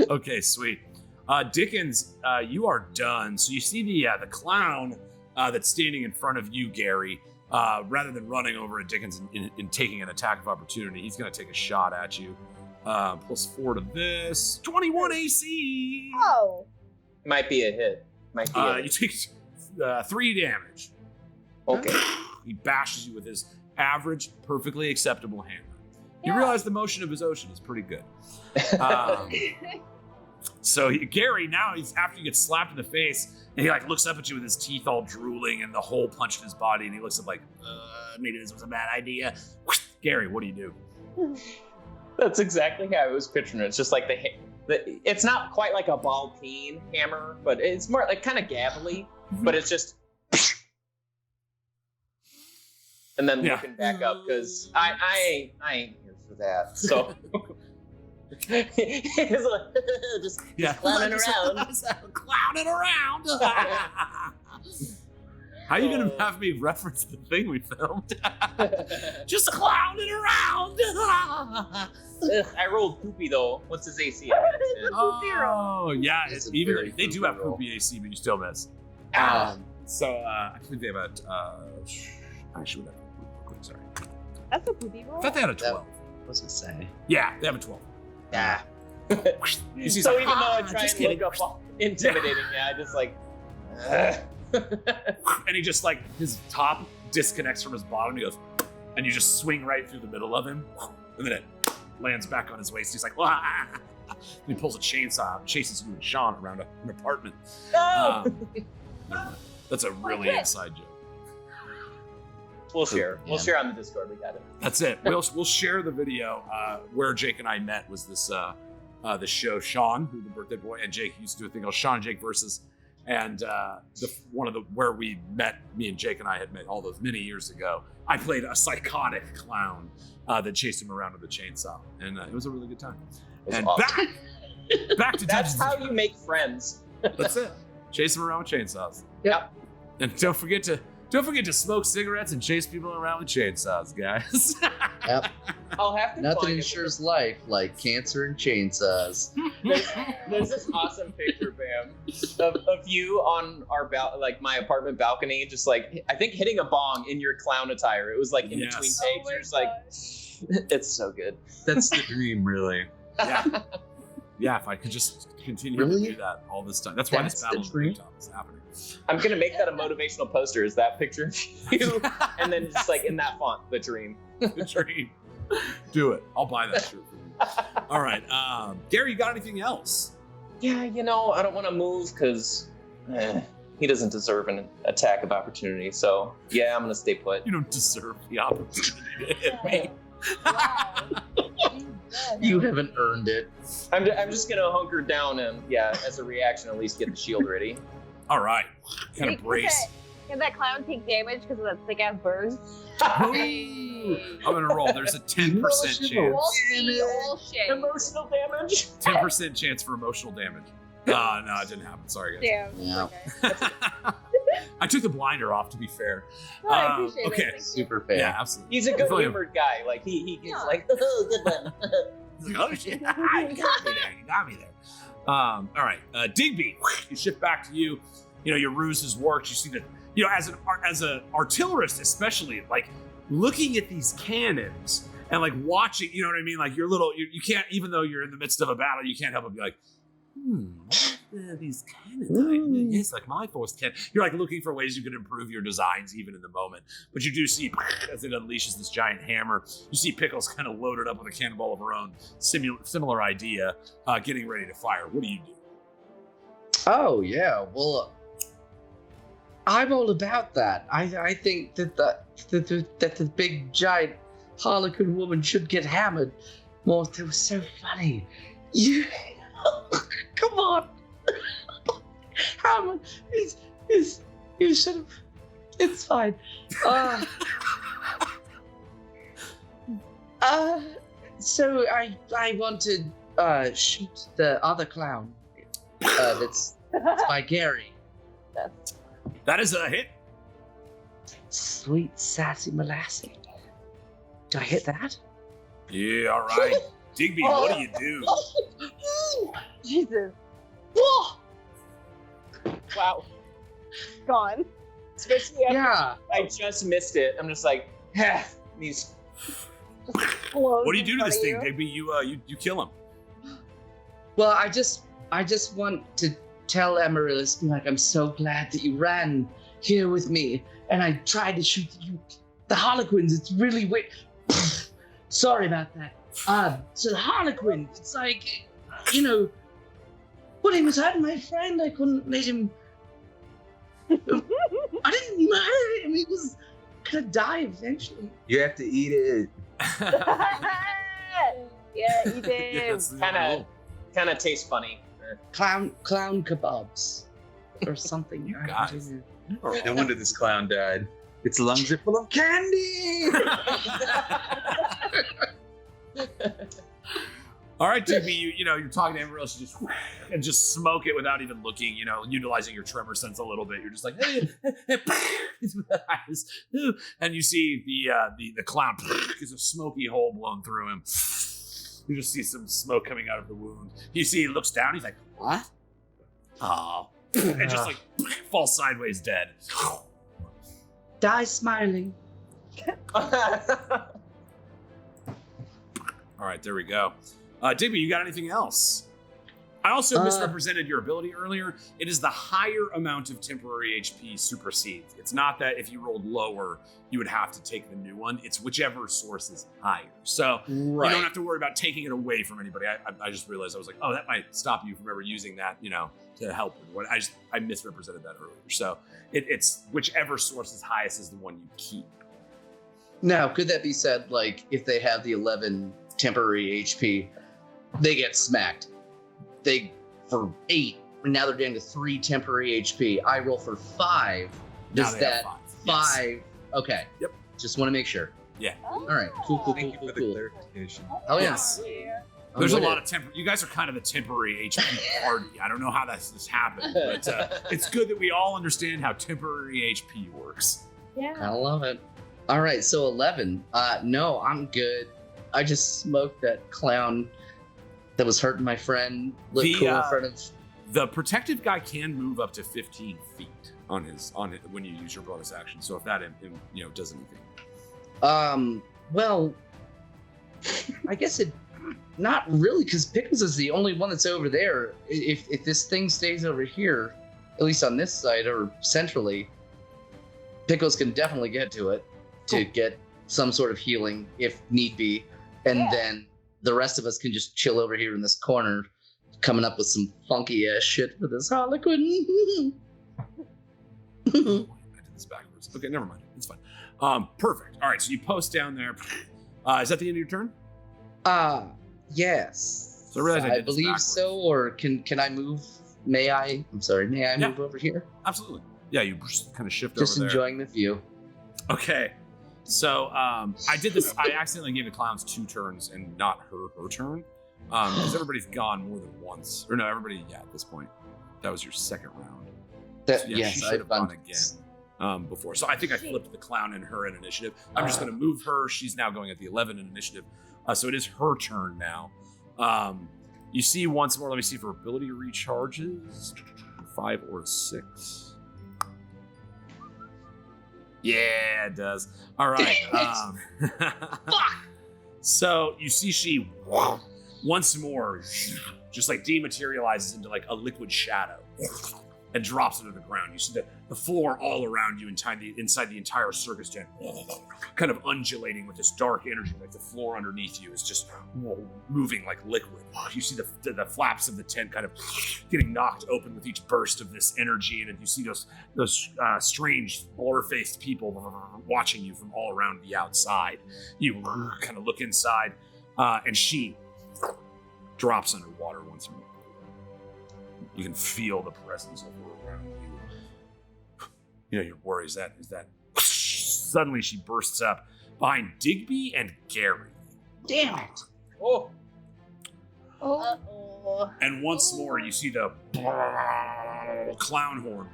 Okay, sweet. Dickens, you are done. So you see the clown that's standing in front of you, Gary. Rather than running over at Dickens and taking an attack of opportunity, he's going to take a shot at you. +4 to this. 21 AC. Oh. Might be a hit. Might be a You hit. take 3 damage. Okay. He bashes you with his average, perfectly acceptable hammer. You Yeah. realize the motion of his ocean is pretty good. So Gary, now he's after you get slapped in the face, and he like looks up at you with his teeth all drooling and the hole punched in his body, and he looks up like, maybe this was a bad idea. Gary, what do you do? That's exactly how I was picturing it. It's just like it's not quite like a ball peen hammer, but it's more like kind of gabbly, but it's just. And then Yeah. looking back up because I ain't here for that. So he's like, just clowning around. Clowning around. How are you gonna have me reference the thing we filmed? Just clowning around. Ugh, I rolled poopy though. What's his AC? Oh, yeah. It's a Even very they do poopy have roll. poopy AC, but you still miss. Ah. So I think they have a. Actually, sorry. That's a poopy roll. I thought they had a 12. What's it say? Yeah, they have a 12. Yeah. He's So like, even though I try just and kidding. look up intimidating, I just like. ugh. And he just like his top disconnects from his bottom. He goes, and you just swing right through the middle of him, and then it lands back on his waist. He's like, wah! And he pulls a chainsaw out, chases you and Sean around an apartment. No! Never mind. That's a really good. inside joke. We'll share. We'll Yeah. share on the Discord. We got it. That's it. We'll share the video where Jake and I met. Was this the show Sean, who the birthday boy, and Jake used to do a thing called Sean and Jake versus. And one of the where we met, me and Jake and I had met all those many years ago. I played a psychotic clown that chased him around with a chainsaw, and it was a really good time. It was And awesome. back to That's Dungeons how and you make friends. That's it. Chase them around with chainsaws. Yep. And don't forget to smoke cigarettes and chase people around with chainsaws, guys. Yep. I'll have to Nothing find it. ensures life like cancer and chainsaws. There's this awesome picture, Bam, of you on our my apartment balcony, just like I think hitting a bong in your clown attire. It was like in Yes. between Oh takes. my You're just like, it's so good. That's the dream, really. Yeah. Yeah, if I could just continue to Really? do that all this time. That's why this That's the battle of dream? Big is happening. I'm gonna make that a motivational poster. Is that picture of you, and then just like in that font, the dream. The dream. Do it. I'll buy that shirt for you. All right. Gary, you got anything else? Yeah, I don't want to move because he doesn't deserve an attack of opportunity. So yeah, I'm gonna stay put. You don't deserve the opportunity to hit me. You haven't earned it. I'm just gonna hunker down and as a reaction, at least get the shield ready. All right. Kind of brace. Can that clown take damage because of that thick ass bird? Ooh. I'm gonna roll. There's a 10% chance. Bullshit. Emotional damage. 10% chance for emotional damage. No, it didn't happen. Sorry, guys. Damn. Yeah. I took the blinder off, to be fair. No, I appreciate it. okay. Thank you. Super fair. Yeah, absolutely. He's a Fully- good humored guy. Like he gets Yeah. like, oh, good one. He's like, oh shit! You got me there. All right, Digby, you shift back to you. You know your ruse has worked. You see that. You know, as an artillerist, especially, like looking at these cannons and like watching. You know what I mean? Like you're little. You can't, even though you're in the midst of a battle, you can't help but be like, these cannons. Yes, like my force can. You're like looking for ways you can improve your designs even in the moment. But you do see as it unleashes this giant hammer, you see Pickles kind of loaded up with a cannonball of her own, similar idea, getting ready to fire. What do you do? Oh yeah, well, I'm all about that. I think that the big giant Harlequin woman should get hammered more. It was so funny. You come on, hammered. You should have. It's fine. So I want to shoot the other clown. That's by Gary. That is a hit. Sweet sassy molasses. Do I hit that? Yeah, all right. Digby, what do you do? Jesus, Wow. gone. Especially after Yeah. I just missed it. I'm just like, these. Blows What do you do in to this front thing, of you. Digby? You kill him. Well, I just want to tell Amaryllis, be like, I'm so glad that you ran here with me, and I tried to shoot the Harlequins. It's really weird. Sorry about that. So the Harlequin, it's like, you know, when he was hurting my friend, I couldn't let him. I didn't murder him. He was gonna die eventually. You have to eat it. Yeah, he did. Yeah, that's the Kinda- Kind of tastes funny. Clown kebabs or something. You I guys. don't know. No wonder this clown died. Its lungs are full of candy. All right, Digby, you're talking to Amaryllis, you just smoke it without even looking, utilizing your tremor sense a little bit. You're just like, hey, and you see the clown is a smoky hole blown through him. You just see some smoke coming out of the wound. You see he looks down, he's like, what? Oh. And just like falls sideways dead. Die smiling. All right, there we go. Digby, you got anything else? I also misrepresented your ability earlier. It is the higher amount of temporary HP supersedes. It's not that if you rolled lower, you would have to take the new one. It's whichever source is higher. So you don't have to worry about taking it away from anybody. I just realized, I was like, oh, that might stop you from ever using that, to help. I misrepresented that earlier. So it's whichever source is highest is the one you keep. Now, could that be said, like, if they have the 11 temporary HP, they get smacked? They for 8, and now they're down to 3 temporary HP. I roll for 5. Now Does they have that 5? Yes. 5? Okay. Yep. Just want to make sure. Yeah. All right. Cool. Thank you for the clarification. Oh yeah. Yes. There's a lot of you guys are kind of a temporary HP party. I don't know how this happened, but it's good that we all understand how temporary HP works. Yeah. I love it. All right, so 11. No, I'm good. I just smoked that clown that was hurting my friend. Look cool in front of. The protective guy can move up to 15 feet on it when you use your bonus action. So if that does anything. Well, I guess it. Not really, because Pickles is the only one that's over there. If this thing stays over here, at least on this side or centrally, Pickles can definitely get to it to get some sort of healing if need be, and then the rest of us can just chill over here in this corner, coming up with some funky ass shit for this Harlequin. I did this backwards. Okay, never mind. It's fine. Perfect. All right, so you post down there. Is that the end of your turn? Yes. So I realize I did this believe backwards. so. Or can I move? May I? I'm sorry. May I move over here? Absolutely. Yeah, you just kind of shift Just over there. enjoying the view. Okay. So I did this. I accidentally gave the clowns 2 turns and not her turn. Because everybody's gone more than once. Or no, everybody, at this point. That was your second round. That So, yeah, yes, she should have I've gone gone again. before. So I think I flipped the clown and her in initiative. I'm just going to move her. She's now going at the 11 in initiative. So it is her turn now. You see once more, let me see if her ability recharges. 5 or 6. Yeah, it does. All right. So you see she once more just like dematerializes into like a liquid shadow and drops into the ground. You see the floor all around you inside the entire circus tent kind of undulating with this dark energy, like the floor underneath you is just moving like liquid. You see the flaps of the tent kind of getting knocked open with each burst of this energy, and you see those strange blur-faced people watching you from all around the outside. You kind of look inside, and she drops underwater once more. You can feel the presence of her around you. You know, your worry is that suddenly she bursts up behind Digby and Gary. Damn it! Oh. Uh-oh. And once more, you see the clown horn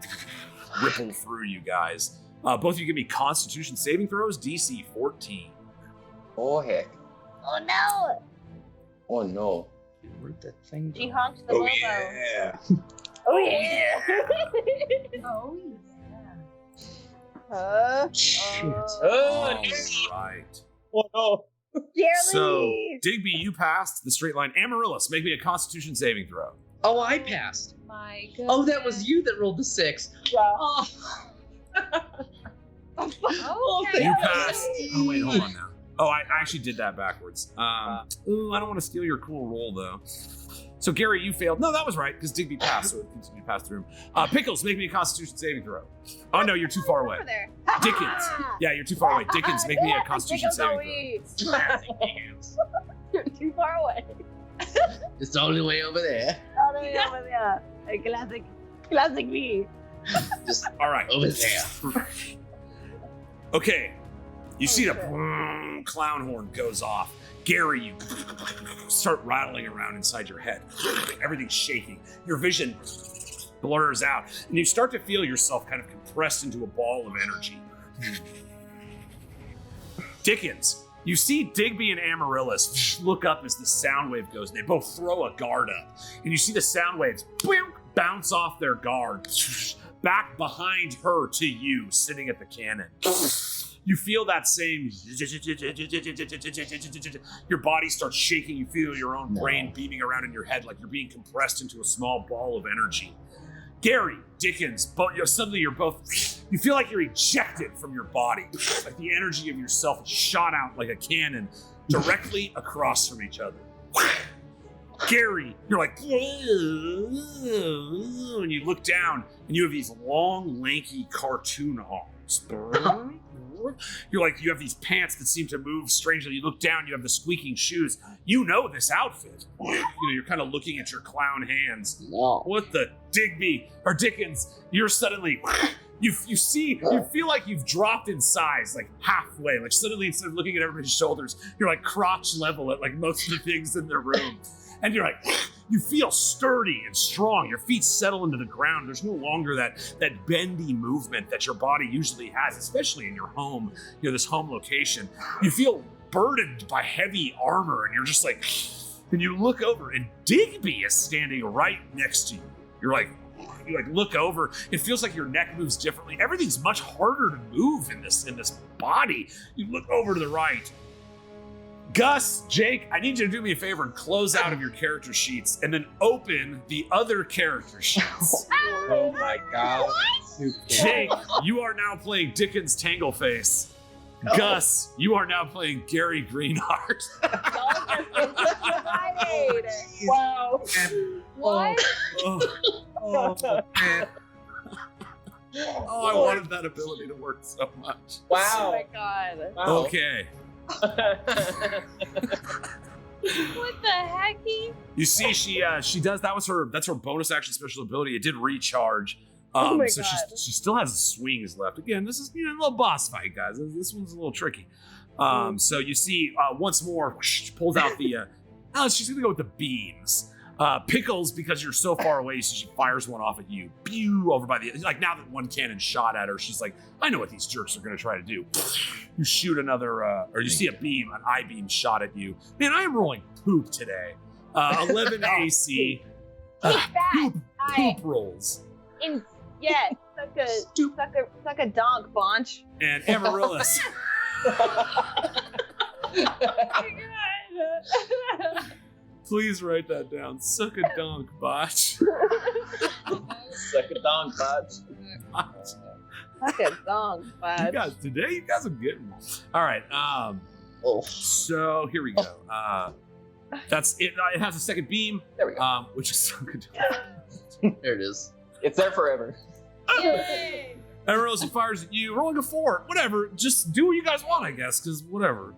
ripple through you guys. Both of you give me Constitution saving throws, DC 14. Oh, heck. Oh no! Oh, no. Where'd that thing She go? honked the Oh Bobo. yeah. Oh yeah! Oh, Shit. Oh, Right. no. Dearly! So, Digby, you passed the straight line. Amaryllis, make me a Constitution saving throw. Oh, I passed. my goodness. Oh, that was you that rolled the 6. Yeah. Oh, Okay. You passed. Oh, wait, hold on now. Oh, I actually did that backwards. Ooh, I don't want to steal your cool roll, though. So, Gary, you failed. No, that was right, because Digby passed, so it continued to pass through him. Pickles, make me a Constitution saving throw. Oh, no, you're too far away. Over there. Dickens. Yeah, you're too far away. Dickens, make me a Constitution saving throw. You're too far away. It's the only way over there. Oh, no, yeah. A classic me. Just All right. over there. Okay. You see the Okay. clown horn goes off. Gary, you start rattling around inside your head. Everything's shaking. Your vision blurs out. And you start to feel yourself kind of compressed into a ball of energy. Dickens, you see Digby and Amaryllis look up as the sound wave goes. They both throw a guard up. And you see the sound waves bounce off their guard back behind her to you, sitting at the cannon. You feel that same, your body starts shaking. You feel your own brain beaming around in your head like you're being compressed into a small ball of energy. Gary, Dickens, suddenly you're both, you feel like you're ejected from your body. Like the energy of yourself is shot out like a cannon directly across from each other. Gary, you're like, and you look down and you have these long, lanky cartoon arms. You're like, you have these pants that seem to move strangely. You look down, you have the squeaking shoes. You know this outfit. You know, you're kind of looking at your clown hands. No. What the Digby or Dickens? You're suddenly, you feel like you've dropped in size, like halfway. Like suddenly, instead of looking at everybody's shoulders, you're like crotch level at like most of the things in the room. And you're like, you feel sturdy and strong. Your feet settle into the ground. There's no longer that bendy movement that your body usually has, especially in your home, you know, this home location. You feel burdened by heavy armor, and you're just like, and you look over, and Digby is standing right next to you. You look over. It feels like your neck moves differently. Everything's much harder to move in this body. You look over to the right. Gus, Jake, I need you to do me a favor and close out of your character sheets and then open the other character sheets. Oh, my God. Jake, you are now playing Dickens Tangleface. Gus, you are now playing Gary Greenheart. Wow. What? Oh, man. Oh, I wanted that ability to work so much. Oh Wow. my god. Wow. Okay. What the hecky? You see, she does. That's her bonus action special ability. It did recharge. Oh my so God. she still has swings left. Again, this is a little boss fight, guys. This one's a little tricky. So you see once more, she pulls out the. She's gonna go with the beams. Pickles, because you're so far away, so she fires one off at you. Pew, over by the, like, now that one cannon shot at her, she's like, I know what these jerks are going to try to do. You shoot another, or you see a beam, an eye beam shot at you. Man, I am rolling poop today. 11 AC. Take that. Poop rolls. Yeah, suck a donk, BONCH. And Amaryllis. Please write that down. Suck a donk, botch. Suck a donk, botch. Suck a donk, BONCH. You guys are getting. All right. So here we go. That's it. It has a second beam. There we go. Which is suck a donk. There it is. It's there forever. Yay! Amaryllis fires at you. Rolling a 4. Whatever. Just do what you guys want, I guess, because whatever.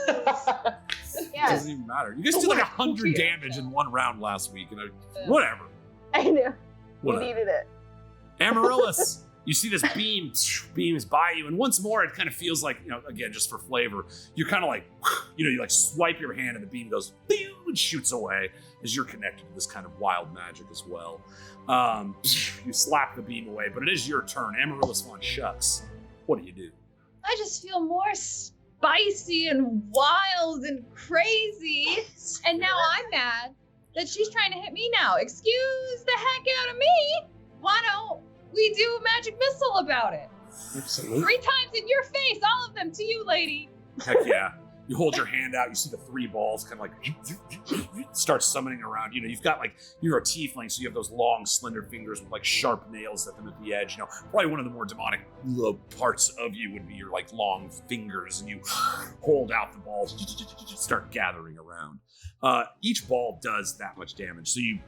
Yes, Doesn't even matter. You guys did like 100 damage in one round last week. And whatever. I know. We Whatever. needed it. Amaryllis, you see this beam is by you, and once more it kind of feels like, again, just for flavor, you're kind of like, you like swipe your hand and the beam goes and shoots away as you're connected to this kind of wild magic as well. You slap the beam away, but it is your turn. Amaryllis VonCheux, what do you do? I just feel more spicy and wild and crazy. And now I'm mad that she's trying to hit me now. Excuse the heck out of me. Why don't we do a magic missile about it? Absolutely. 3 times in your face, all of them to you, lady. Heck yeah. You hold your hand out, you see the 3 balls kind of like start summoning around. You've got you're a tiefling, so you have those long, slender fingers with sharp nails at them at the edge. Probably one of the more demonic parts of you would be your long fingers, and you hold out the balls, start gathering around. Each ball does that much damage, so you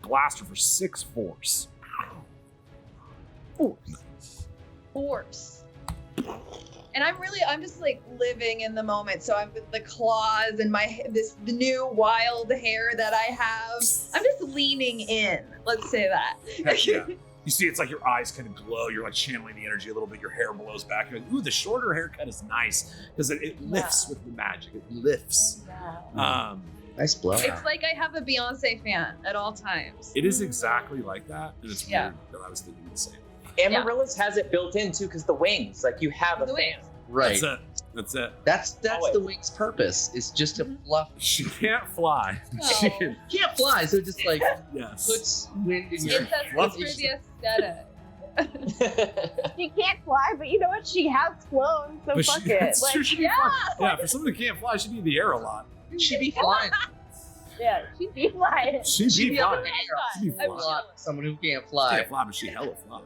blast her for 6 force. Force. And I'm just living in the moment. So I'm with the claws and the new wild hair that I have. I'm just leaning in. Let's say that. Heck yeah. You see, it's like your eyes kind of glow. You're channeling the energy a little bit. Your hair blows back. You're like, ooh, the shorter haircut is nice because it lifts with the magic. It lifts. Nice blowout. It's like I have a Beyonce fan at all times. It is exactly like that, and it's weird that I was thinking the same. Amaryllis has it built in too, because the wings, you have a The fan. Right. That's it. That's Always. the wing's purpose. Is just to fluff. She can't fly. Oh. She can, Can't fly, so it just yes. puts wind in your. It's for the aesthetic. She can't fly, but you know what? She has flown, so But fuck she, it. that's true, she'd be flying. Yeah, for someone who can't fly, she'd be in the air a lot. Should be flying. Yeah, she'd be flying. She'd be flying. flying. She'd be I'm flying. jealous. Someone who can't She fly. can't fly, but she hella fly.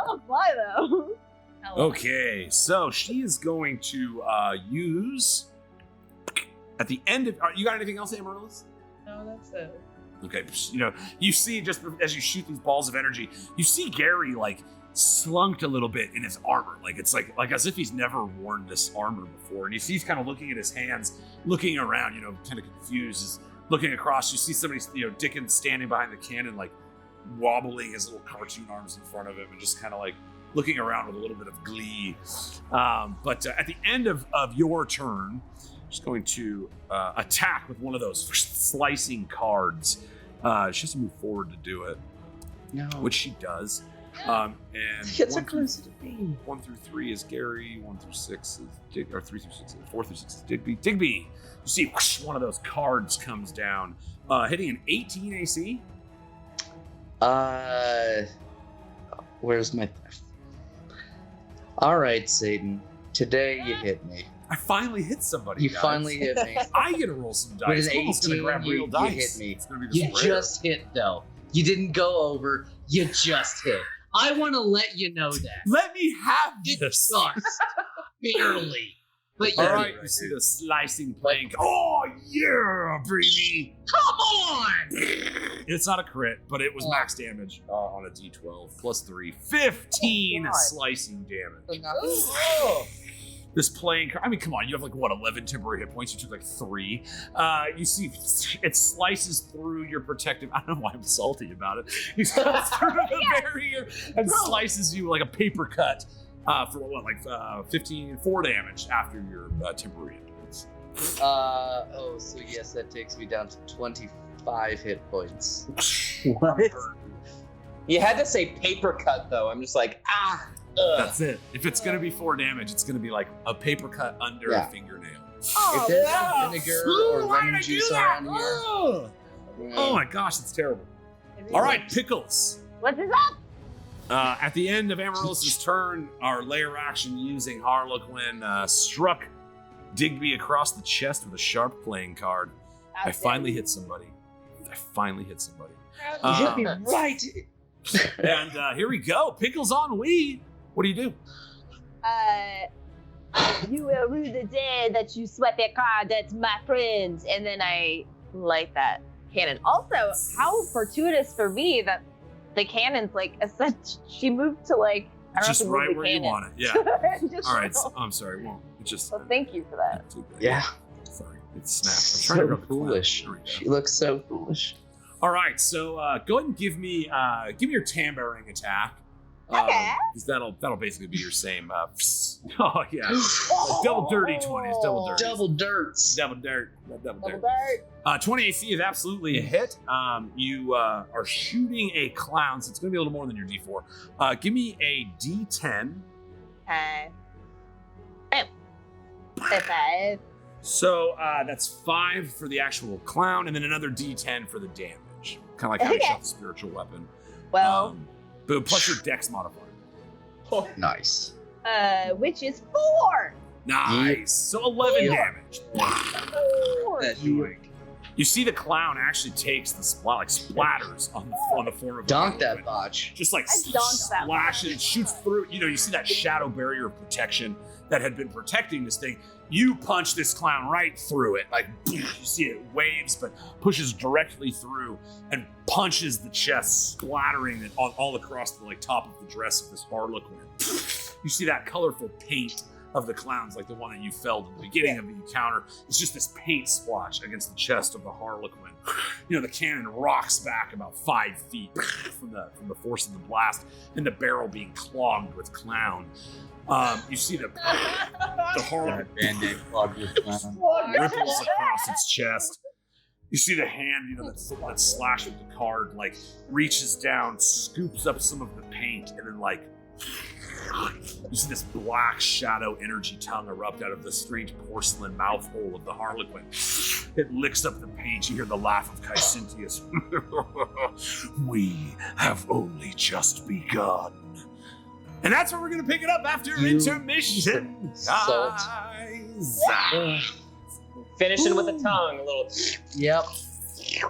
I'll fly though. Hello. Okay, so she is going to use at the end of. You got anything else, Amaryllis? No, that's it. Okay, you see just as you shoot these balls of energy, you see Gary slunked a little bit in his armor. It's like as if he's never worn this armor before. And you see he's kind of looking at his hands, looking around, kind of confused, is looking across. You see somebody, Dickens standing behind the cannon, wobbling his little cartoon arms in front of him and just kind of looking around with a little bit of glee. But at the end of your turn, she's going to attack with one of those slicing cards. She has to move forward to do it, No. which she does. And Get so 1 through, close to me. 1 through 3 is Gary. 1 through 6 is or 3 through 6. 4 through 6 is Digby. Digby, you see whoosh, one of those cards comes down, hitting an 18 AC. Where's my? All right, Satan. Today you hit me. I finally hit somebody. You guys. finally hit me. I get to roll some dice. With an I'm almost gonna 18, grab real you dice. hit me. It's gonna be You just rare. just hit though. You didn't go over. You just hit. I want to let you know that. Let me have You this. just barely. But you All did. right, you see the slicing plank. Oh yeah, baby! Come on. It's not a crit, but it was max damage on a D12 plus 3, 15 God. slicing damage. Ooh. This plank. I mean, come on, you have 11 temporary hit points. You took 3. You see, it slices through your protective. I don't know why I'm salty about it. It goes through the barrier and slices you like a paper cut for 4 damage after your temporary hit points. So yes, that takes me down to 25 hit points. What? You had to say paper cut though. I'm just like, ugh. That's it. If it's gonna be 4 damage, it's gonna be like a paper cut under a fingernail. If there's some vinegar or lemon juice around here. Oh my gosh, that's terrible. All right, Pickles. What's this up? At the end of Amaryllis' turn, our layer action using Harlequin struck Digby across the chest with a sharp playing card. I finally hit somebody. You hit me right. And here we go. Pickles on weed. What do you do? You will rue the day that you swept a card that's my friend. And then I light that cannon. Also, how fortuitous for me that the cannon's like, she moved to like, I don't Just know if right it where you cannon. want it. Yeah. Just All right. So, I'm sorry. Well, it just. Well, thank you for that. Yeah. Sorry. It snapped. I'm trying to So grab the clown. foolish. There we go. She looks so foolish. All right. So go ahead and give me your tambourine attack. Okay. Because that'll basically be your same. Oh yeah. Double dirty 20s. Double dirty. Double dirts. Double dirt. Double Double dirt. dart. 20 AC is absolutely a hit. You are shooting a clown, so it's going to be a little more than your D4. Give me a D10. Okay. 5. So that's 5 for the actual clown, and then another D10 for the damage. Kind of like how you Okay. shot the spiritual weapon. Well, But plus your dex modifier. Nice. which is 4. Nice. So 11 Yeah. damage. 4. That yoink. You see the clown actually takes the splatters on the form of Donk the that botch. just like I donked that splashes, shoots through. You see that shadow barrier of protection that had been protecting this thing. You punch this clown right through it. Like, you see it waves, but pushes directly through and punches the chest, splattering it all across the top of the dress of this Harlequin. You see that colorful paint of the clowns, like the one that you felled at the beginning of the encounter. It's just this paint splotch against the chest of the Harlequin. The cannon rocks back about 5 feet from the force of the blast, and the barrel being clogged with clown. You see the Harlequin Band-Aid clogged with clown. ripples across its chest. You see the hand, that slashed with the card, reaches down, scoops up some of the paint, and then you see this black shadow energy tongue erupt out of the strange porcelain mouth hole of the Harlequin. It licks up the paint. You hear the laugh of Kycenthius. We have only just begun. And that's where we're going to pick it up after intermission. Salt. Guys. Finishing with the tongue, a little. Yep.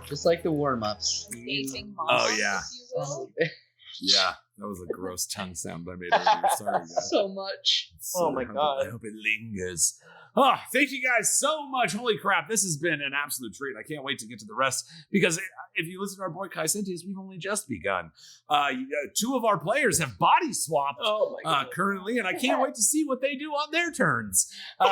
Just like the warm-ups. Escaping Oh, monsters, yeah. if you will. Yeah, that was a gross tongue sound I made earlier. Sorry, guys. So much. Oh my God. I hope it lingers. Oh, thank you guys so much. Holy crap, this has been an absolute treat. I can't wait to get to the rest, because if you listen to our boy Kycenthius, we've only just begun. 2 of our players have body swapped Oh my God. currently, and I can't wait to see what they do on their turns.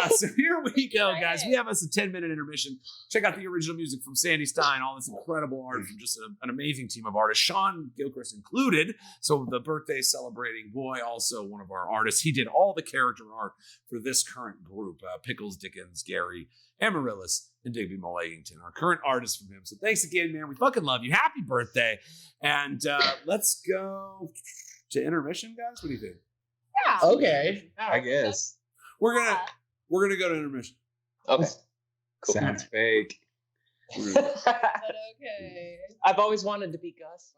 So here we go, guys. We have us a 10-minute intermission. Check out the original music from Sandy Stein, all this incredible art from just an amazing team of artists, Sean Gilchrist included. So the birthday celebrating boy, also one of our artists. He did all the character art for this current group. Pickles, Dickens, Gary, Amaryllis, and Digby Mullegington, our current artists from him. So thanks again, man. We fucking love you. Happy birthday. And let's go to intermission, guys. What do you think? Yeah. Okay. I guess. We're gonna go to intermission. Okay. Cool. Sounds fake. But okay. I've always wanted to be Gus.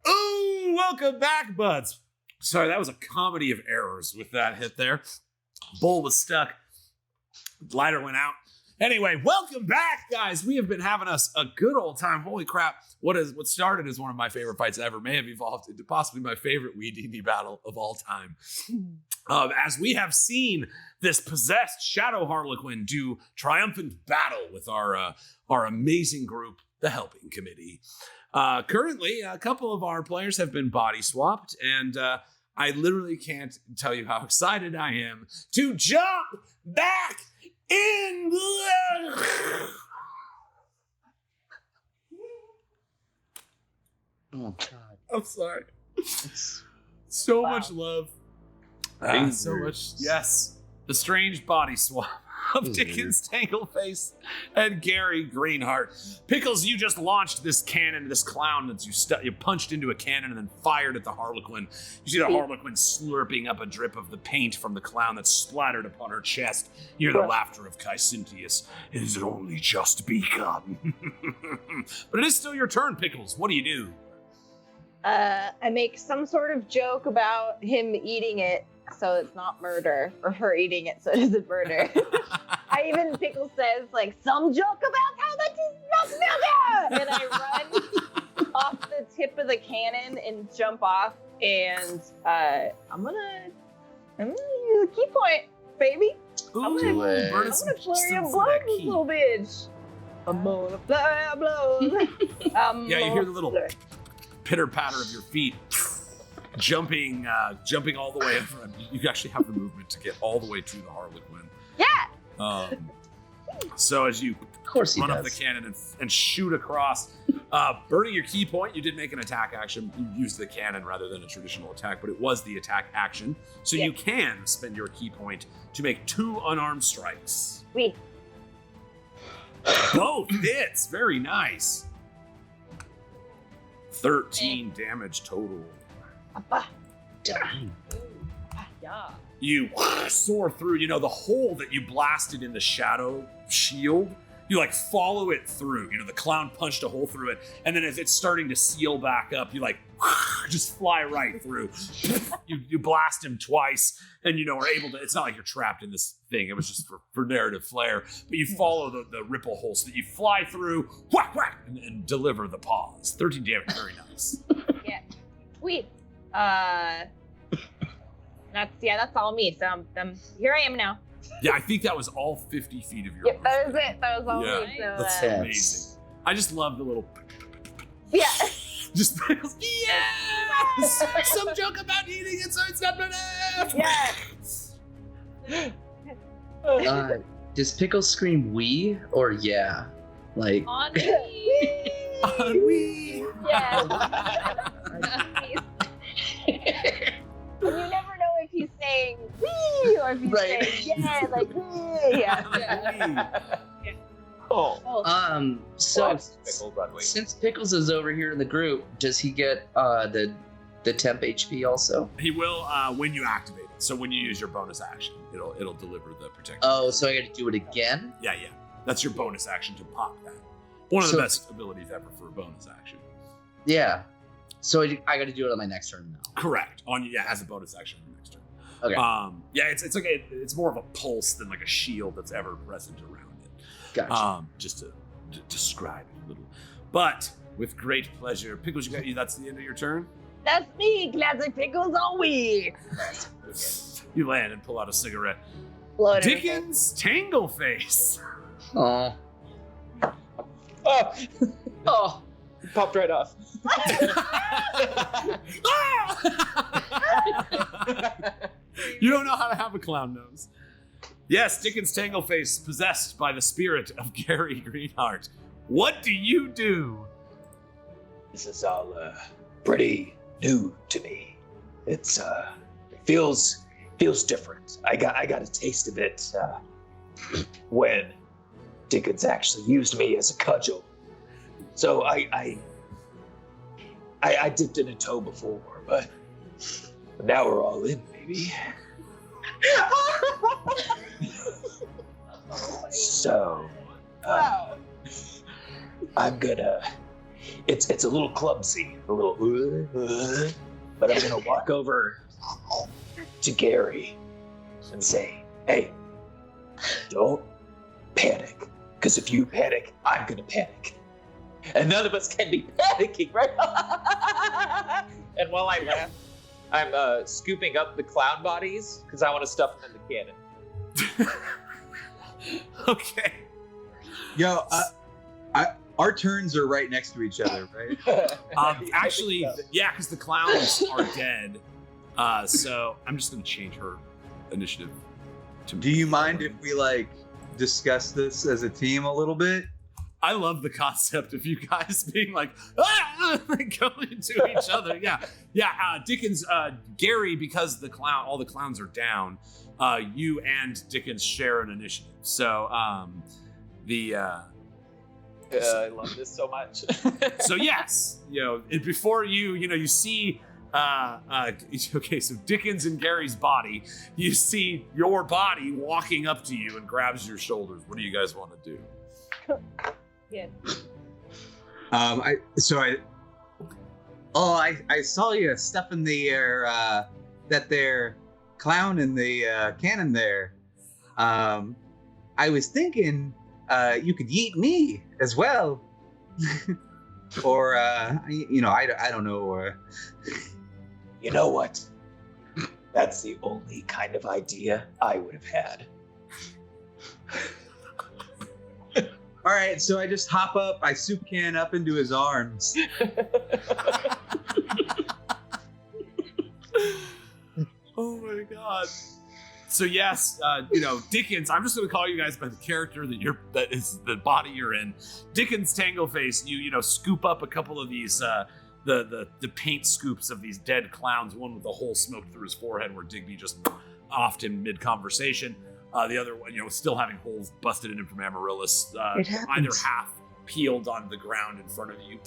Oh, welcome back, buds. Sorry, that was a comedy of errors with that hit there. Bull was stuck. Lighter went out. Anyway, welcome back, guys. We have been having us a good old time. Holy crap. What started as one of my favorite fights ever may have evolved into possibly my favorite WeeDnD battle of all time. As we have seen this possessed Shadow Harlequin do triumphant battle with our amazing group, the Helping Committee. Currently, a couple of our players have been body swapped, and I literally can't tell you how excited I am to jump back in. Oh God. I'm sorry. So much love. So much. Yes. The strange body swap of Dickens Tangleface and Gary Greenheart. Pickles, you just launched this cannon, this clown that you punched into a cannon and then fired at the Harlequin. You see the Harlequin slurping up a drip of the paint from the clown that splattered upon her chest. You hear the laughter of Kycenthius. It has only just begun. But it is still your turn, Pickles. What do you do? I make some sort of joke about him eating it, so it's not murder, or her eating it, so it isn't murder. Pickle says, like, some joke about how that is not murder! And I run off the tip of the cannon and jump off, and I'm gonna use a key point, baby. I'm gonna flurry of blows this little bitch. I'm gonna fly blows. Yeah, you hear the little pitter patter of your feet jumping all the way over. You actually have the movement to get all the way to the Harlequin. Yeah. So as you run up the cannon and shoot across, burning your key point, you did make an attack action. You used the cannon rather than a traditional attack, but it was the attack action. So you can spend your key point to make 2 unarmed strikes. Wait. Both hits. Very nice. 13 damage total. Dang. Yeah. You soar through, the hole that you blasted in the shadow shield. You like follow it through. The clown punched a hole through it, and then as it's starting to seal back up, you like just fly right through. You blast him twice, and are able to. It's not like you're trapped in this thing. It was just for narrative flair. But you follow the ripple hole so that you fly through, whack whack, and deliver the pause. 13 damage, very nice. Yeah. Sweet. That's all me. So here I am now. Yeah, I think that was all 50 feet of your Yep, that was it. That was all me. So, that's amazing. I just love the little. Yeah. Just yes. Some joke about eating it, so it's not enough. Yeah. Does Pickles scream "wee" or "yeah"? Like On me. On we. Yeah. And you never know if he's saying "wee" or if he's saying "yeah," like "wee." Yeah. Oh. So since Pickles is over here in the group, does he get the temp HP also? He will when you activate it. So when you use your bonus action, it'll deliver the protection. Oh, so I got to do it again? Yeah. That's your bonus action to pop that. One of the best abilities ever for a bonus action. Yeah. So I got to do it on my next turn now. Correct. As a bonus action on the next turn. Okay. It's like it's more of a pulse than like a shield that's ever present around it. Gotcha. Just to describe it a little. But with great pleasure, Pickles, that's the end of your turn. That's me, classic Pickles all week. You land and pull out a cigarette. Blood Dickens Tangleface. Oh. Oh. Popped right off. You don't know how to have a clown nose. Yes, Dickens Tangleface, possessed by the spirit of Gary Greenheart. What do you do? This is all pretty new to me. It feels different. I got a taste of it when Dickens actually used me as a cudgel. So I dipped in a toe before, but now we're all in, baby. So I'm gonna it's a little clumsy, a little, but I'm gonna walk over to Gary and say, "Hey, don't panic, because if you panic, I'm gonna panic, and none of us can be panicking, right?" And while I laugh, I'm scooping up the clown bodies because I want to stuff them in the cannon. Okay. Yo, our turns are right next to each other, right? Actually, yeah, because the clowns are dead. So I'm just gonna change her initiative. Do you mind if we like discuss this as a team a little bit? I love the concept of you guys being like, going into each other. Yeah. Dickens, Gary, because all the clowns are down. You and Dickens share an initiative. So I love this so much. So yes, before you see. Okay, so Dickens and Gary's body, you see your body walking up to you and grabs your shoulders. What do you guys want to do? Yeah. I saw you stuffing the that there clown in the cannon there. I was thinking you could yeet me as well, or I don't know. You know what? That's the only kind of idea I would have had. All right, so I just hop up, I soup can up into his arms. Oh my god. So yes, Dickens, I'm just gonna call you guys by the character that is the body you're in. Dickens Tangleface, you scoop up a couple of these the paint scoops of these dead clowns, one with a hole smoked through his forehead where Digby just offed him mid-conversation. The other one, still having holes busted in him from Amaryllis, either half peeled on the ground in front of you.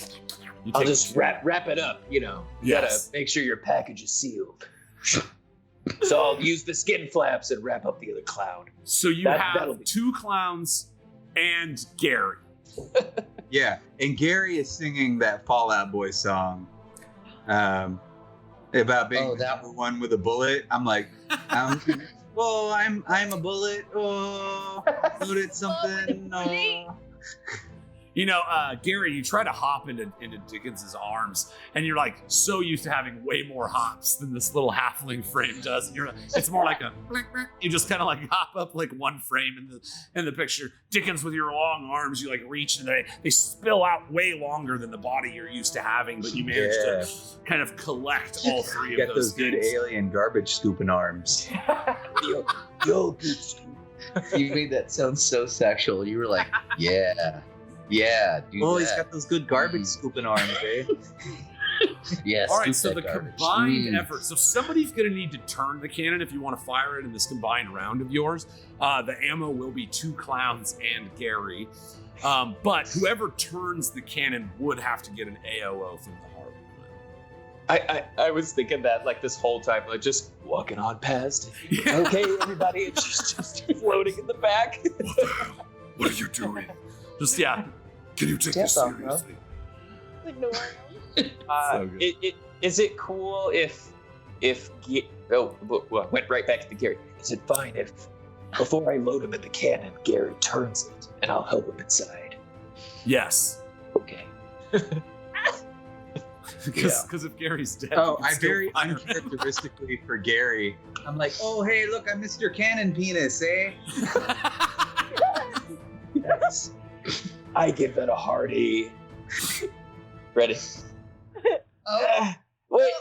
I'll just wrap it up, You gotta make sure your package is sealed. So I'll use the skin flaps and wrap up the other clown. So you have two clowns and Gary. Yeah, and Gary is singing that Fallout Boy song about being the one with a bullet. I'm like, oh, I'm a bullet. Oh, loaded something. Oh. Gary, you try to hop into Dickens's arms, and you're like so used to having way more hops than this little halfling frame does. And it's more like you just kind of like hop up like one frame in the picture. Dickens, with your long arms, you like reach and they spill out way longer than the body you're used to having, but you manage to kind of collect all three of those good alien garbage scooping arms. Yo, good scoop. You made that sound so sexual. You were like, yeah. Yeah, dude. Oh, he's got those good garbage scooping arms, eh? Yes. All right, so the combined effort. So somebody's going to need to turn the cannon if you want to fire it in this combined round of yours. The ammo will be 2 clowns and Gary. But whoever turns the cannon would have to get an AOO from the Harlequin. I was thinking that like this whole time, like just walking on past. Yeah. Okay, everybody, it's just floating in the back. What are you doing? Just, can you take this seriously? Ignore him. Is it cool if went right back to Gary. Is it fine if, before I load him in the cannon, Gary turns it and I'll help him inside? Yes. Okay. Because if Gary's dead. Oh, I very uncharacteristically for Gary, I'm like, oh, hey, look, I missed your cannon penis, eh? Yes. I give it a hearty. Ready? Oh. Wait.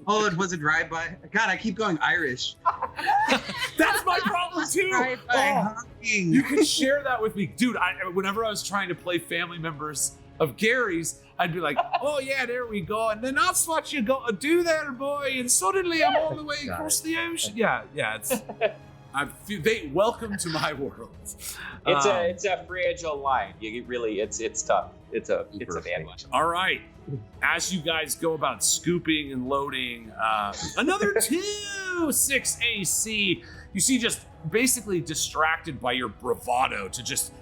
Oh, it was a drive-by. God, I keep going Irish. That's my problem too. Honking. You can share that with me, dude. Whenever I was trying to play family members of Gary's, I'd be like, "Oh yeah, there we go," and then that's what you got to do there, boy. And suddenly I'm all the way across the ocean. Yeah. It's. Welcome to my world. It's a fragile line. It's tough. It's a bad one. All right. As you guys go about scooping and loading, another 2 6 AC. You see just basically distracted by your bravado to just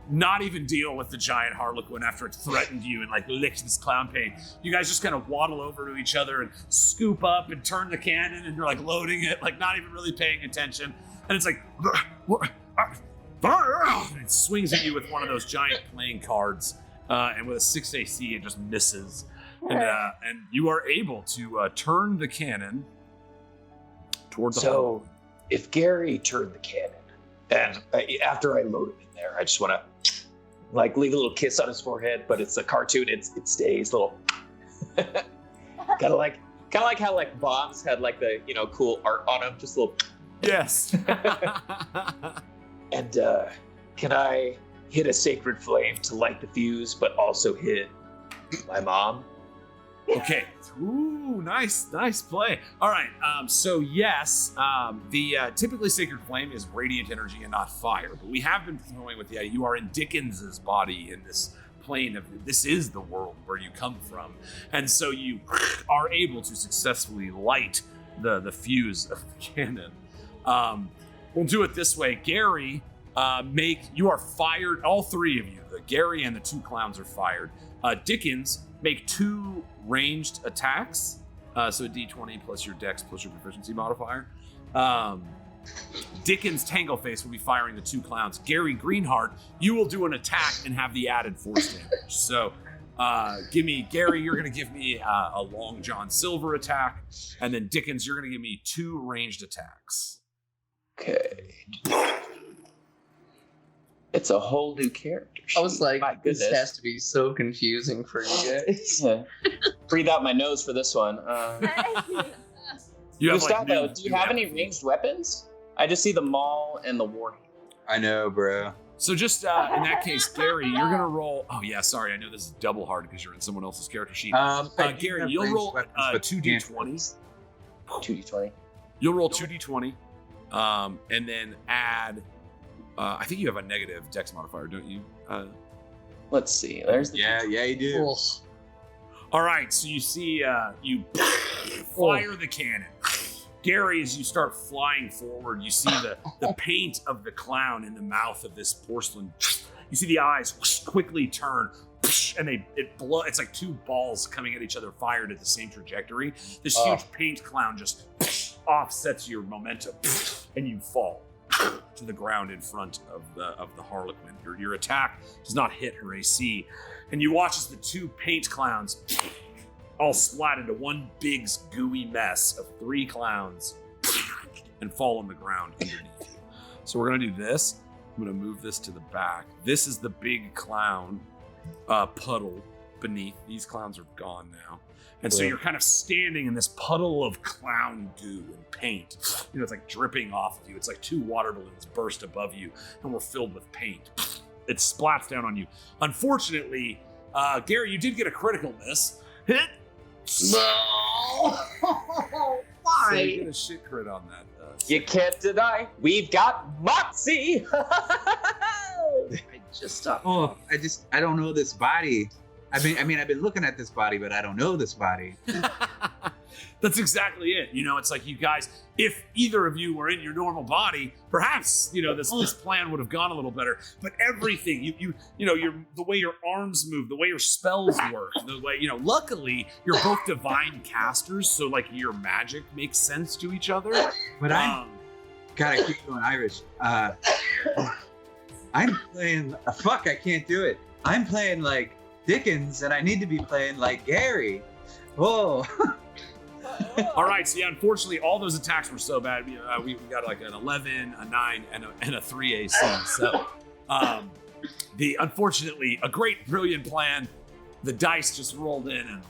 not even deal with the giant Harlequin after it threatened you and like licked this clown paint. You guys just kind of waddle over to each other and scoop up and turn the cannon, and you're like loading it, like not even really paying attention. And it's like, and it swings at you with one of those giant playing cards, and with a 6 AC, it just misses. And you are able to turn the cannon toward the So, if Gary turned the cannon, and after I load it in there, I just want to like leave a little kiss on his forehead, but it's a cartoon. It stays little, kind of like how like bombs had like the cool art on them, just a little. Yes. And can I hit a sacred flame to light the fuse, but also hit my mom? Okay. Ooh, nice play. All right. So yes, the typically sacred flame is radiant energy and not fire, but we have been throwing with the idea you are in Dickens's body in this plane of this is the world where you come from, and so you are able to successfully light the fuse of the cannon. We'll do it this way, Gary. You are fired. All three of you, Gary and the two clowns, are fired. Dickens, make 2 ranged attacks. So a D20 plus your dex plus your proficiency modifier. Dickens Tangleface will be firing the 2 clowns. Gary Greenheart, you will do an attack and have the added force damage. So Gary, you're going to give me a Long John Silver attack. And then Dickens, you're going to give me 2 ranged attacks. Okay. It's a whole new character sheet. I was like, My this goodness. has to be so confusing for you guys. Breathe out my nose for this one. You have Gustavo, do you have any ranged weapons? I just see the maul and the warhammer. I know, bro. So just in that case, Gary, you're gonna roll. Oh yeah, sorry, I know this is double hard because you're in someone else's character sheet. Gary, you'll roll 2d20. 2d20. You'll roll 2d20, and then add. I think you have a negative dex modifier, don't you? Let's see. There's the Yeah, you do. Cool. All right, so you see, you fire the cannon. Gary, as you start flying forward, you see the paint of the clown in the mouth of this porcelain. You see the eyes quickly turn, and it's like 2 balls coming at each other, fired at the same trajectory. This huge paint clown just offsets your momentum, and you fall to the ground in front of the Harlequin. Your attack does not hit her AC, and you watch as the 2 paint clowns all splat into one big gooey mess of 3 clowns and fall on the ground underneath you. So we're gonna do this. I'm gonna move this to the back. This is the big clown puddle beneath. These clowns are gone now. And so you're kind of standing in this puddle of clown goo and paint. It's like dripping off of you. It's like 2 water balloons burst above you and we're filled with paint. It splats down on you. Unfortunately, Gary, you did get a critical miss. Hit. No! So you get a shit crit on that. You can't deny we've got Moxie. I just stopped. Oh, I don't know this body. I've been looking at this body, but I don't know this body. That's exactly it. It's like you guys, if either of you were in your normal body, perhaps, this plan would have gone a little better. But everything, the way your arms move, the way your spells work, the way, luckily you're both divine casters, so like your magic makes sense to each other. But God, I keep going Irish. I'm playing, fuck, I can't do it. I'm playing like Dickens, and I need to be playing like Gary. Whoa. All right, so yeah, unfortunately, all those attacks were so bad. We got like an 11, a 9, and a 3 AC. So, unfortunately, a great, brilliant plan. The dice just rolled in and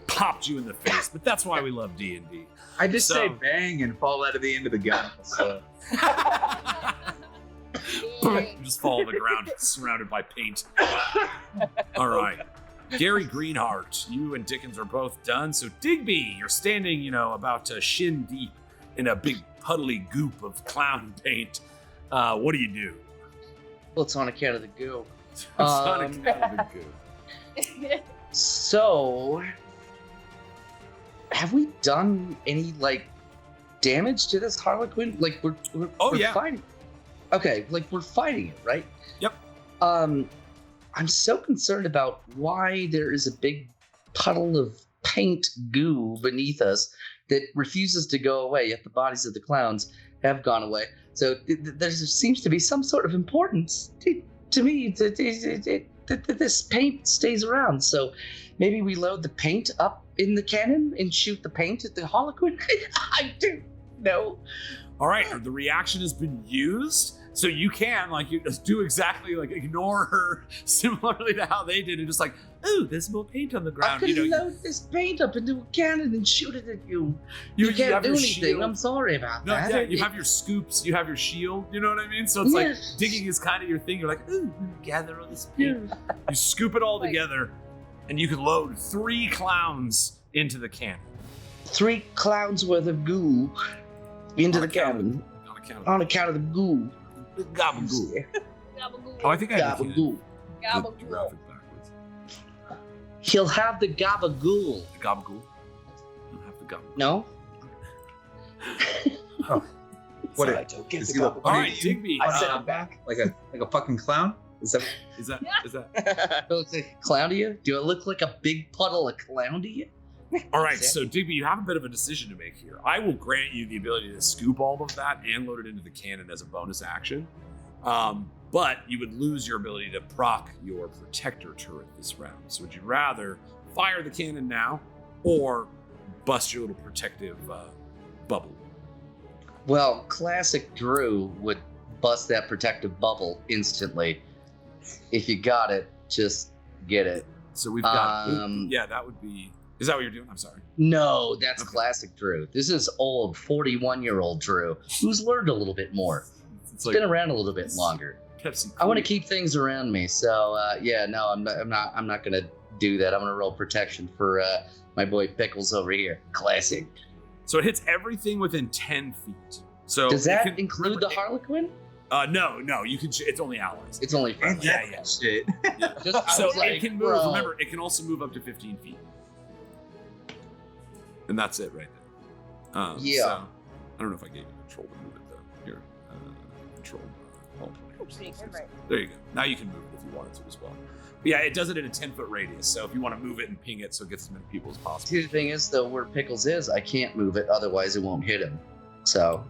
popped you in the face. But that's why we love D&D. I just say bang and fall out of the end of the gun. So. You just fall on the ground, surrounded by paint. All right. Gary Greenheart, you and Dickens are both done. So Digby, you're standing, about shin deep in a big puddly goop of clown paint. What do you do? Well, it's on account of the goo. It's on account of the goop. So, have we done any damage to this Harlequin? We're yeah. fighting. Okay, like we're fighting it, right? Yep. I'm so concerned about why there is a big puddle of paint goo beneath us that refuses to go away, yet the bodies of the clowns have gone away. So there seems to be some sort of importance to me that this paint stays around. So maybe we load the paint up in the cannon and shoot the paint at the Harlequin? I don't know. All right, the reaction has been used, so you can you just do exactly ignore her, similarly to how they did, and just ooh, there's more paint on the I ground. could load this paint up into a cannon and shoot it at you. You You can't have do your anything. shield. I'm sorry about No, that. yeah, you have your scoops, you have your shield. You know what I mean? So it's Yes. digging is kind of your thing. You're like, ooh, gather all this paint. You scoop it all together, and you can load 3 clowns into the cannon. 3 clowns worth of goo into On the account of- cannon On account on account of the goo. of gabagool. Gabagool. Oh, I think I have Gabagool. the Gabagool. graphic backwards. He'll have the gabagool. The gabagool. I don't have the gabagool. No? What So it- I don't get is the he like- gabagool. All right, Digby. I sent him back. Like a fucking clown? Is that Is that? Oh, it's a clown to you? Do I look like a big puddle of clown to you? All right, so Digby, you have a bit of a decision to make here. I will grant you the ability to scoop all of that and load it into the cannon as a bonus action, but you would lose your ability to proc your protector turret this round. So would you rather fire the cannon now or bust your little protective bubble? Well, classic Drew would bust that protective bubble instantly. If you got it, just get it. So we've got, Um, that would be, is that what you're doing? I'm sorry. No, that's Okay. classic Drew. This is old 41-year-old Drew who's learned a little bit more. It's Been around a little bit longer. Pepsi. I want to keep things around me, so I'm not gonna do that. I'm gonna roll protection for my boy Pickles over here. Classic. So it hits everything within 10 feet. So Does it that can- include remember, the Harlequin? No. You can. It's only allies. It's only friendly. Yeah. shit? Just, I So was like, it can move. bro. Remember, it can also move up to 15 feet, and that's it right there. Yeah. So, I don't know if I gave you control to move it though. Here, control. Pretty good, right? There you go. Now you can move it if you wanted to as well. But yeah, it does it in a 10-foot radius. So if you want to move it and ping it, so it gets as many people as possible. See, the thing is, though, where Pickles is, I can't move it, otherwise it won't hit him. So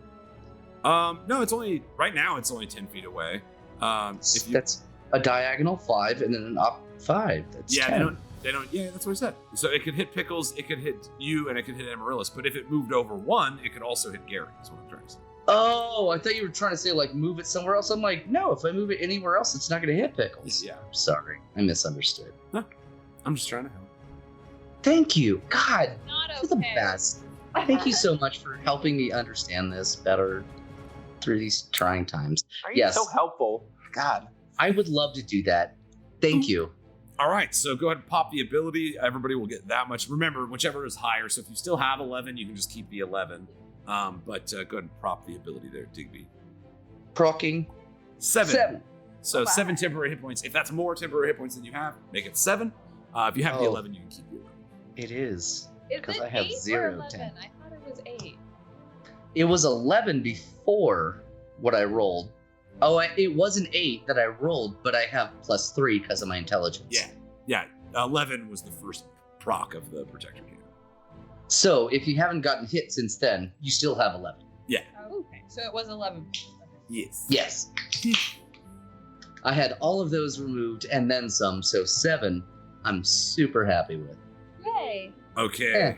No, it's only right now. It's only 10 feet away. If you, that's a diagonal 5 and then an up 5. That's yeah, 10. they don't. Yeah, that's what I said. So it could hit Pickles, it could hit you, and it could hit Amaryllis. But if it moved over 1, it could also hit Gary. Is what I'm trying to say. Oh, I thought you were trying to say like move it somewhere else. I'm like, no, if I move it anywhere else, it's not going to hit Pickles. Yeah. Sorry, I misunderstood. I'm just trying to help. Thank you. God, Not you're the okay. best. Thank you so much for helping me understand this better through these trying times. Are you Yes. so helpful? God. I would love to do that. Thank you. All right, so go ahead and pop the ability. Everybody will get that much. Remember, whichever is higher. So if you still have 11, you can just keep the 11. But go ahead and prop the ability there, Digby. Procking 7. So Wow. 7 temporary hit points. If that's more temporary hit points than you have, make it 7. If you have the Oh. 11, you can keep the 11. It is. Is Because it I have 8 0 or 11? temp. I thought it was 8. It was 11 before what I rolled. Oh, it was an 8 that I rolled, but I have +3 because of my intelligence. Yeah. 11 was the first proc of the protector cannon. So if you haven't gotten hit since then, you still have 11. Oh, okay. So it was 11. Yes. Yes. I had all of those removed and then some, so 7 I'm super happy with. Yay. Okay. Eh.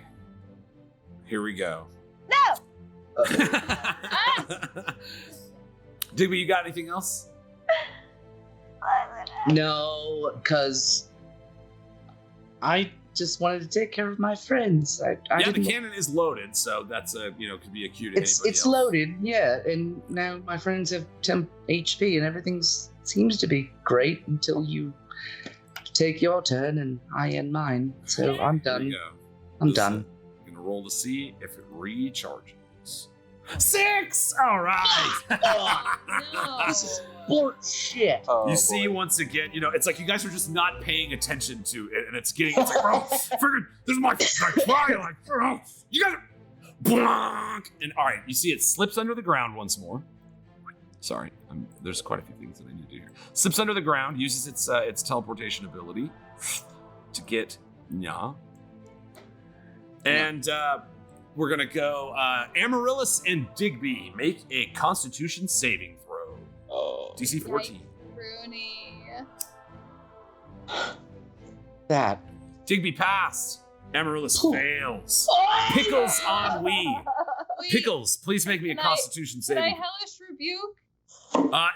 Here we go. No. Digby, you got anything else? No, because I just wanted to take care of my friends. I Yeah, the didn't. cannon is loaded, so that's could be acute. It's loaded, yeah, and now my friends have 10 HP and everything seems to be great until you take your turn and I end mine. So I'm done. Go. I'm done. Gonna roll to see if it recharges. 6. All right. No. This is bullshit. Oh, You see, boy. once again, it's like you guys are just not paying attention to it, and it's like, bro, friggin', this is my trial. Like, bro, you guys are. Blank. And all right, you see it slips under the ground once more. Sorry, there's quite a few things that I need to do here. Slips under the ground, uses its teleportation ability to get Nya. And we're gonna go Amaryllis and Digby. Make a Constitution saving throw. Oh. DC 14. Rooney. That. Digby passed. Amaryllis fails. Pickles on Wee. Wait, Pickles, please make me a Can Constitution Did I saving. hellish rebuke?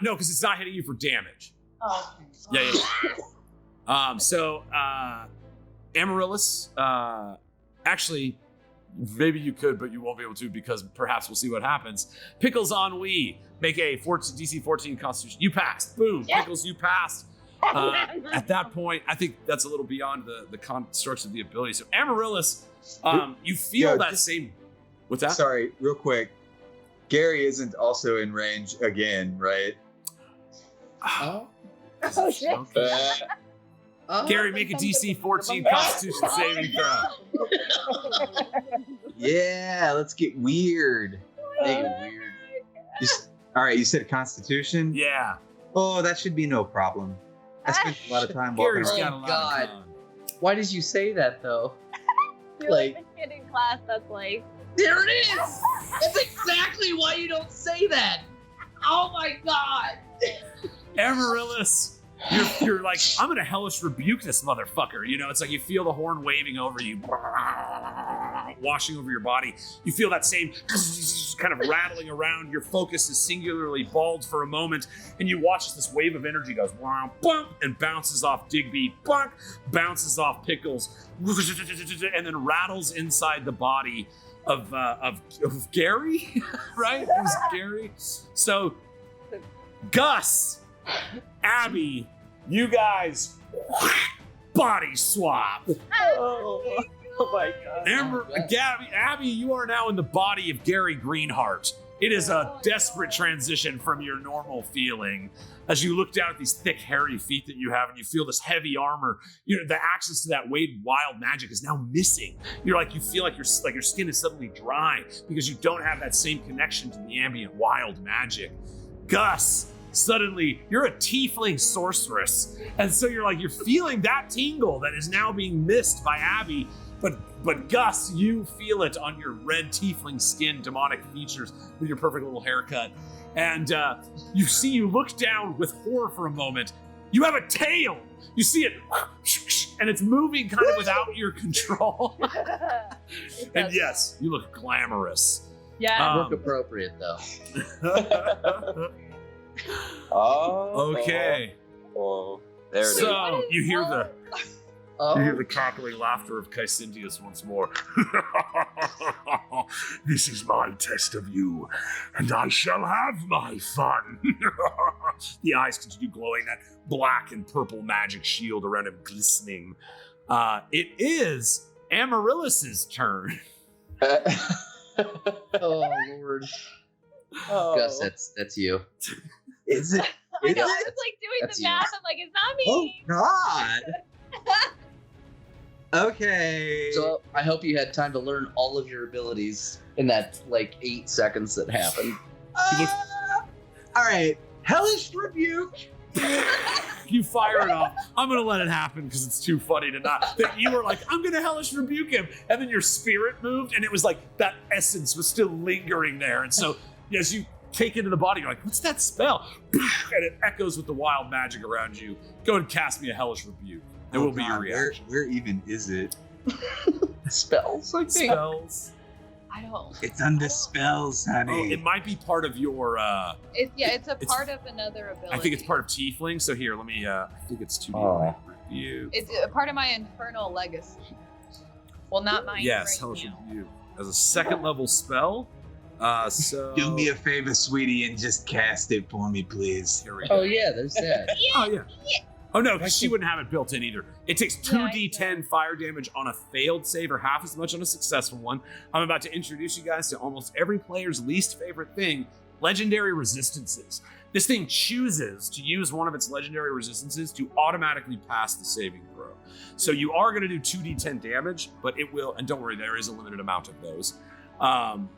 No, because it's not hitting you for damage. Oh. Yeah. So Amaryllis, actually, maybe you could, but you won't be able to because perhaps we'll see what happens. Pickles on Wee, make a DC 14 Constitution. You passed. Boom. Yeah. Pickles, you passed. At that point, I think that's a little beyond the constructs of the ability. So Amaryllis, you feel Yeah, that just- same. What's that? Sorry, real quick. Gary isn't also in range again, right? Oh. Oh, shit. Okay. Oh. Gary, make a DC 14 Constitution saving throw. Yeah, let's get weird. Make it weird. All right, you said Constitution? Yeah. Oh, that should be no problem. I spent a lot of time walking Gary's around. got a Oh, lot God. of con. Why did you say that though? You're like the kid in class that's like, There it is! That's exactly why you don't say that! Oh my god! Amaryllis, you're like, I'm gonna hellish rebuke this motherfucker. You know, it's like you feel the horn waving over you, washing over your body. You feel that same kind of rattling around. Your focus is singularly balled for a moment, and you watch as this wave of energy goes bump and bounces off Digby, bump, bounces off Pickles, and then rattles inside the body of Gary, right? It was Gary. So, Gus, Abby, you guys body swap. Oh my god. Abby, you are now in the body of Gary Greenheart. It is a desperate transition from your normal feeling as you look down at these thick, hairy feet that you have, and you feel this heavy armor. You know, the access to that wild magic is now missing. You feel like your skin is suddenly dry because you don't have that same connection to the ambient wild magic. Gus, suddenly you're a tiefling sorceress, and so you're feeling that tingle that is now being missed by Abby. But Gus, you feel it on your red tiefling skin, demonic features with your perfect little haircut. And you look down with horror for a moment. You have a tail. You see it, and it's moving kind of without your control. And yes, you look glamorous. yeah. Look appropriate though. Oh. Okay. Oh. There it is. So you hear Oh. you hear the cackling laughter of Kycenthius once more. This is my test of you, and I shall have my fun. The eyes continue glowing, that black and purple magic shield around him glistening. It is Amaryllis's turn. Oh Lord. Oh. Gus, that's you. Is it? I Is know, I it? was like doing That's the you. math. I'm like, it's not Oh me. God. Okay. So I hope you had time to learn all of your abilities in that 8 seconds that happened. All right. Hellish rebuke. You fire it off. I'm gonna let it happen because it's too funny to not. That you were like, I'm gonna hellish rebuke him, and then your spirit moved, and it was like that essence was still lingering there, and so as you take it into the body, you're like, what's that spell? And it echoes with the wild magic around you. Go and cast me a hellish rebuke. It will be your reaction. Where even is it? Spells, I think. Spells. I don't. It's under spells, Oh, honey. it might be part of your. It's a It's- part of another ability. I think it's part of Tiefling. So here, let me. I think it's 2D Oh. review. It's a part of my infernal legacy. Well, not mine. Yes, right hellish now. rebuke as a second level spell. So Do me a favor, sweetie, and just cast it for me, please. Here we go. Oh yeah, there's that. Oh yeah. Oh no, because she wouldn't have it built in either. It takes Yeah, I 2d10 fire damage on a failed save or half as much on a successful one. I'm about to introduce you guys to almost every player's least favorite thing, legendary resistances. This thing chooses to use one of its legendary resistances to automatically pass the saving throw. So you are going to do 2d10 damage, but it will, and don't worry, there is a limited amount of those.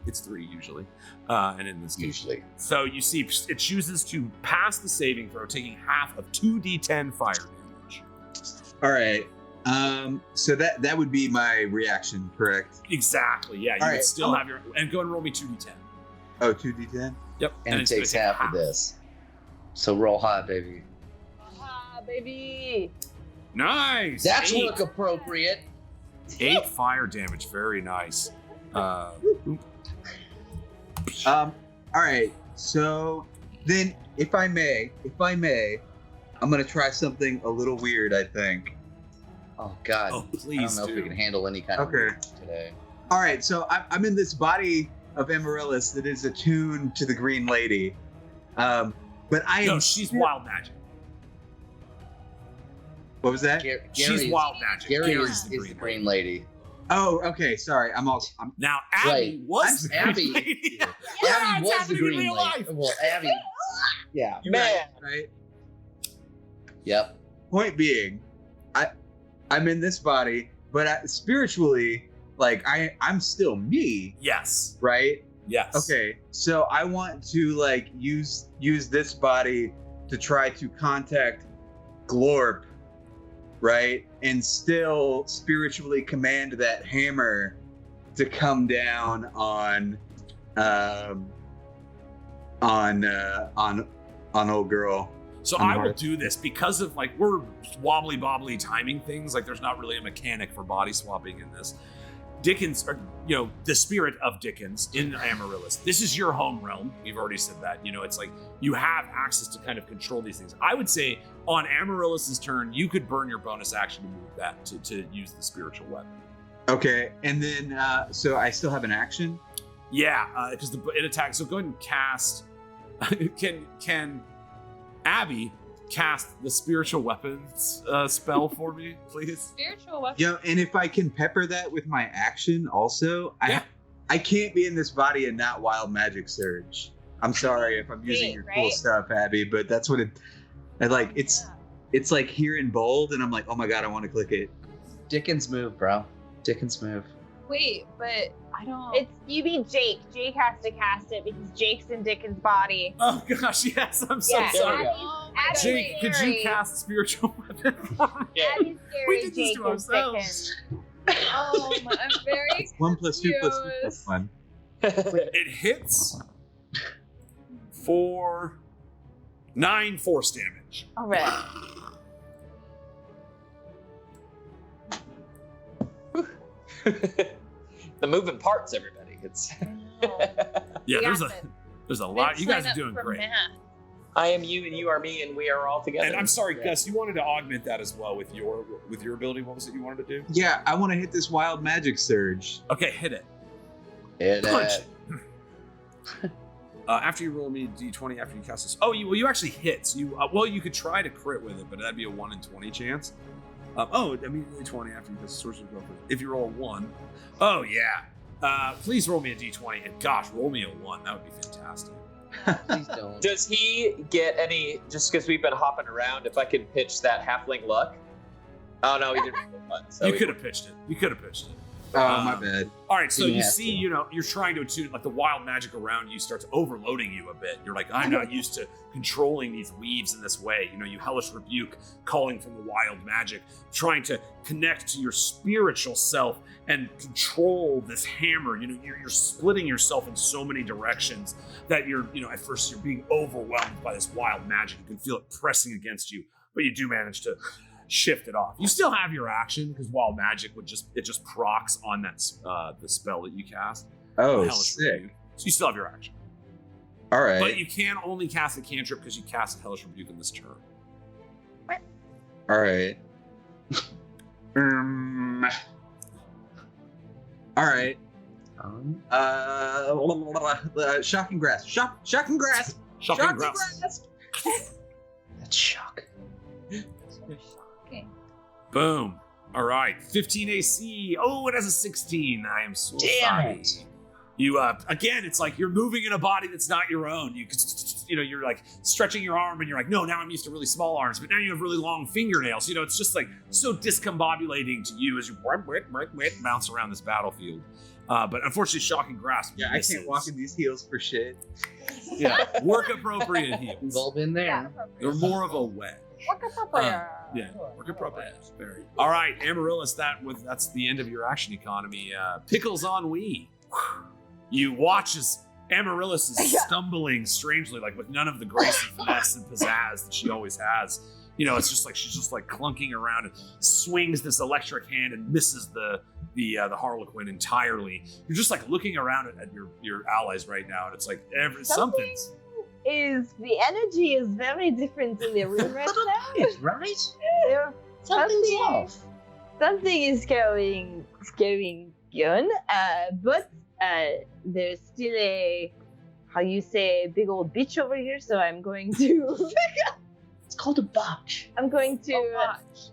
It's 3 usually, and in this case, Usually. so you see it chooses to pass the saving throw, taking half of 2d10 fire damage. All right. So that would be my reaction, correct? Exactly. Yeah, you All would right, still have your and go and roll me 2d10. Oh, 2d10? Yep, And it it's gonna takes take half of this. So roll high, baby. Ah, baby. Nice. That's 8. work appropriate. 8 fire damage. Very nice. All right. So then, if I may, I'm gonna try something a little weird. I think. Oh God. Oh, I don't please know if we do. can handle any kind of Okay. weird today. All right. So I'm in this body of Amaryllis that is attuned to the Green Lady. But I am. No, she's wild magic. What was that? She's wild magic. Gary Gary's is the green lady. Oh, okay. Sorry. I'm Now, Abby Right. was the Abby. green lady. Yeah. Yeah, Abby it's was the happening in green real lady. life. Well, Abby. Yeah. Man. right. Yep. Point being, I'm in this body, but spiritually, like I'm still me, Yes. right? Yes. Okay, so I want to like use this body to try to contact Glorp, right? And still spiritually command that hammer to come down on old girl. So I'm I will hard. do this because of like we're wobbly bobbly timing things. Like there's not really a mechanic for body swapping in this. Dickens, or the spirit of Dickens in Amaryllis. This is your home realm. We've already said that. It's like you have access to kind of control these things. I would say on Amaryllis's turn, you could burn your bonus action to move that to use the spiritual weapon. Okay, and then so I still have an action. Yeah, because it attacks. So go ahead and cast. Can Abby cast the spiritual weapons spell for me, please? Spiritual weapon. Yeah, and if I can pepper that with my action also, Yeah. I can't be in this body and not wild magic surge. I'm sorry if I'm using your cool right? stuff, Abby, but that's what it's like here in bold, and I'm like, oh my god, I want to click it. Dickens move, bro. Dickens move. Wait, but I don't. It's you mean Jake. Jake has to cast it because Jake's in Dickens' body. Oh gosh, yes. I'm so Yeah, sorry. Oh my Abby's God. Jake, could scary. you cast spiritual weapon for me? Yeah. Abby's We scary. did this Jake to is ourselves. Dickens. Oh my, I'm very 1 + 2 + 2 + 1. It hits for 9 force damage. All right. The moving parts, everybody. It's Yeah, We there's got a it. there's a lot. You guys Sign are up doing for great. math. I am you and you are me and we are all together. And I'm sorry, Yeah. Gus, you wanted to augment that as well with your ability. What was it you wanted to do? Yeah, I want to hit this wild magic surge. Okay, hit it. It, Punch it. After you roll me a d20 after you cast this. Oh, you actually hit. So you could try to crit with it, but that'd be a 1 in 20 chance. Immediately 20 after you cast the sorcerer's weapon. If you roll a 1. Oh yeah. Please roll me a d20, and gosh, roll me a 1. That would be fantastic. Please don't. Does he get any? Just because we've been hopping around, if I could pitch that halfling luck. Oh no, he didn't. roll one, so You he- could have pitched it. You could have pitched it. Oh, my bad. All right, so You you have see, to. you're trying to attune, like the wild magic around you starts overloading you a bit. You're like, I'm not used to controlling these weaves in this way. You hellish rebuke, calling from the wild magic, trying to connect to your spiritual self and control this hammer. You're splitting yourself in so many directions that at first you're being overwhelmed by this wild magic. You can feel it pressing against you, but you do manage to shift it off. You still have your action because wild magic it just procs on that the spell that you cast. Oh, Hellish sick. Rebuke. So you still have your action, All right. but you can only cast a cantrip because you cast a Hellish Rebuke in this turn. All right. All right. Shocking grass. Shocking grass. Shocking grass. That's shocking. Okay. Boom. All right. 15 AC. Oh, it has a 16. I am so Damn sorry. it. You again, it's like you're moving in a body that's not your own. You're like stretching your arm, and you're like, no, now I'm used to really small arms, but now you have really long fingernails. It's just like so discombobulating to you as you bounce around this battlefield. But unfortunately, shocking grasp. Yeah, I can't walk in these heels for shit. Yeah, work appropriate heels. We've all been there. They're more of a wedge. Work appropriate. Yeah, work appropriate. Very. All right, Amaryllis. That's the end of your action economy. Pickles on Wii. You watch as Amaryllis is stumbling strangely, like with none of the grace and finesse and pizzazz that she always has. You know, it's just like she's just like clunking around and swings this electric hand and misses the Harlequin entirely. You're just like looking around at your allies right now, and it's like something's. The energy is very different in the room right now. Right? Something's off. Something is going on, but there's still a, how you say, big old bitch over here. So I'm going to. It's called a botch. I'm going to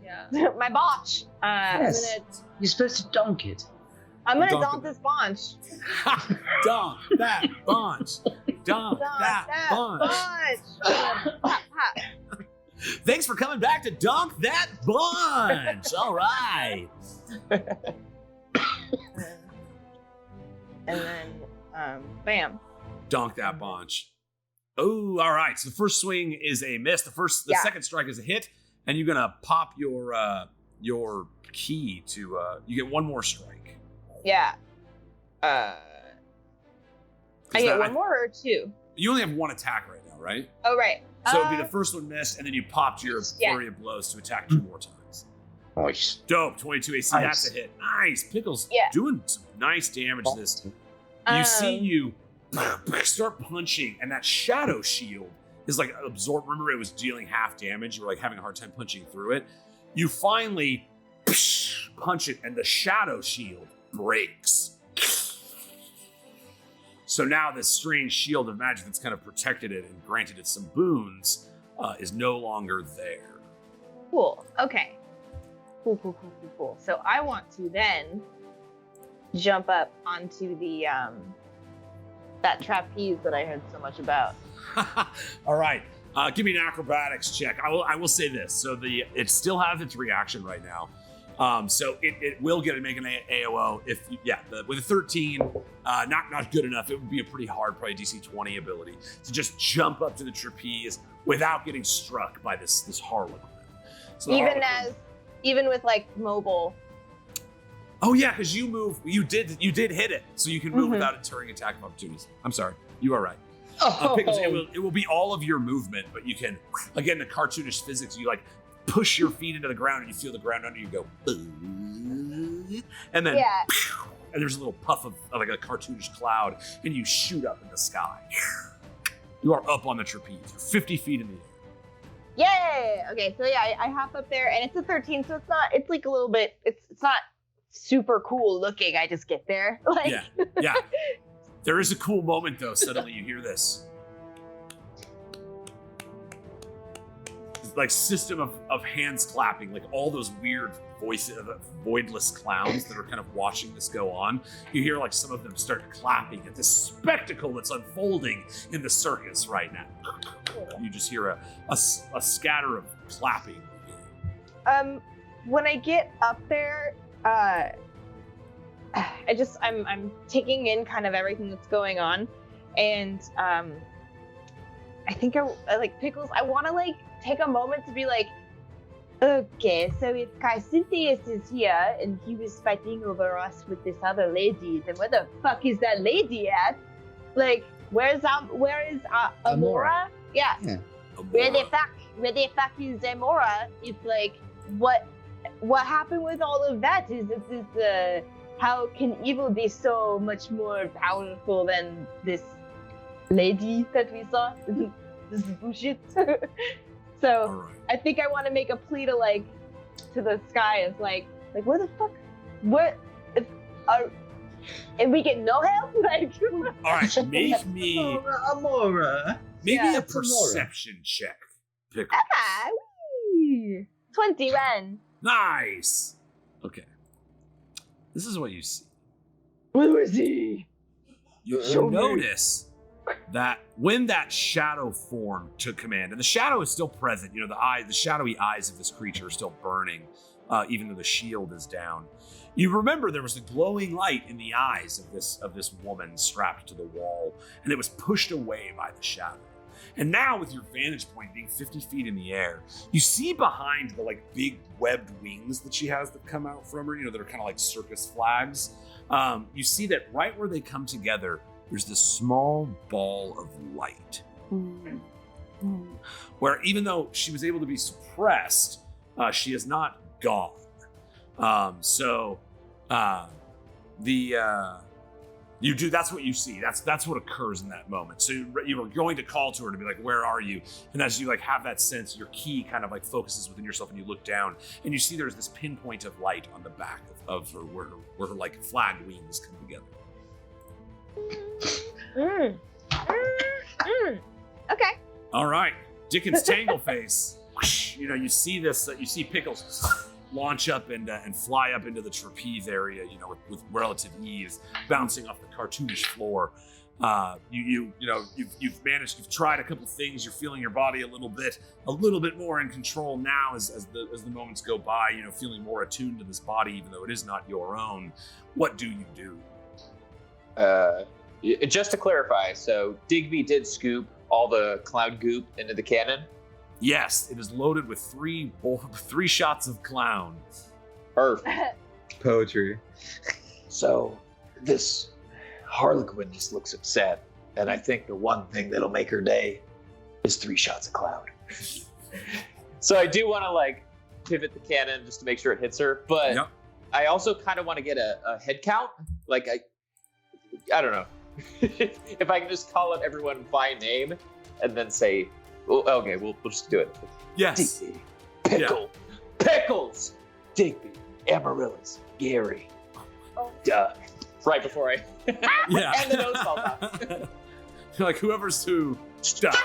Yeah. my botch. Yes. You're supposed to donk it. I'm gonna Donk donk this bonch. Donk that bunch. Donk that bunch. Pop. Thanks for coming back to Donk That Bunch. All right. And then, bam. Donk that bunch. Oh, all right. So the first swing is a miss. The second strike is a hit, and you're gonna pop your key to. You get one more strike. Yeah. I get one more or two? You only have one attack right now, right? Oh, right. So it'd be the first one missed, and then you popped your flurry of blows to attack 2 more times. Nice. Dope. 22 AC. Nice. That's a hit. Nice. Pickles Yeah. doing some nice damage to this. You see you start punching, and that shadow shield is like absorbed. Remember, it was dealing half damage. You were like having a hard time punching through it. You finally punch it, and the shadow shield breaks. So now this strange shield of magic that's kind of protected it and granted it some boons is no longer there. Cool. Okay. Cool. So I want to then jump up onto the that trapeze that I heard so much about. All right. Give me an acrobatics check. I will say this. So it still has its reaction right now. So it will make an AOO with a 13, not good enough. It would be a pretty hard, probably DC 20 ability to just jump up to the trapeze without getting struck by this Harlequin. So even with like mobile. Oh yeah, because you did hit it, so you can move without deterring attack of opportunities. I'm sorry, you are right. Pickles, it will be all of your movement, but you can, again, the cartoonish physics. You like push your feet into the ground, and you feel the ground under you go, and then and there's a little puff of like a cartoonish cloud, and you shoot up in the sky. You are up on the trapeze. You're 50 feet in the air. Yay! Okay, so I hop up there, and it's a 13, so it's like a little bit, it's not super cool looking. I just get there. Like, yeah. There is a cool moment though. Suddenly you hear this. It's like system of hands clapping, like all those weird voices, voidless clowns that are kind of watching this go on. You hear like some of them start clapping at this spectacle that's unfolding in the circus right now. You just hear a scatter of clapping. When I get up there, I'm taking in kind of everything that's going on, and I think I like Pickles. I want to like take a moment to be like, okay, so if Kycenthius is here and he was fighting over us with this other lady, then where the fuck is that lady at? Like, where is Amora? Yeah. Where the fuck is Amora? It's like, what happened with all of that? Is this how can evil be so much more powerful than this lady that we saw? This is bullshit. So Right. I think I want to make a plea to the sky of like where the fuck, and we get no help? Like, All right, make me Amora. a perception check. Pickles. 21. Nice. Okay. This is what you see. Where is he? You notice that when that shadow form took command, and the shadow is still present, the shadowy eyes of this creature are still burning, even though the shield is down. You remember there was a glowing light in the eyes of this woman strapped to the wall, and it was pushed away by the shadow. And now, with your vantage point being 50 feet in the air, you see behind the like big webbed wings that she has that come out from her, that are kind of like circus flags. You see that right where they come together, there's this small ball of light. Where even though she was able to be suppressed, she is not gone. That's what you see. That's what occurs in that moment. So you were going to call to her to be like, where are you? And as you like have that sense, your key kind of like focuses within yourself, and you look down and you see there's this pinpoint of light on the back of her where her like flag wings come together. Okay. All right, Dickens Tangleface. You see this. You see Pickles launch up and fly up into the trapeze area, with relative ease, bouncing off the cartoonish floor. You've tried a couple things. You're feeling your body a little bit more in control now as the moments go by. Feeling more attuned to this body, even though it is not your own. What do you do? Just to clarify, so Digby did scoop all the cloud goop into the cannon? Yes, it is loaded with three shots of clown. Perfect. Poetry. So this Harlequin just looks upset, and I think the one thing that'll make her day is 3 shots of cloud. So I do want to like pivot the cannon just to make sure it hits her, but Yep. I also kind of want to get a head count. Like I don't know if I can just call out everyone by name and then say, okay, we'll just do it. Yes. Digby, Pickles, Digby, Amaryllis, Gary, Duck. Right before I Yeah. and the nose falls off. You're like, whoever's who, stop.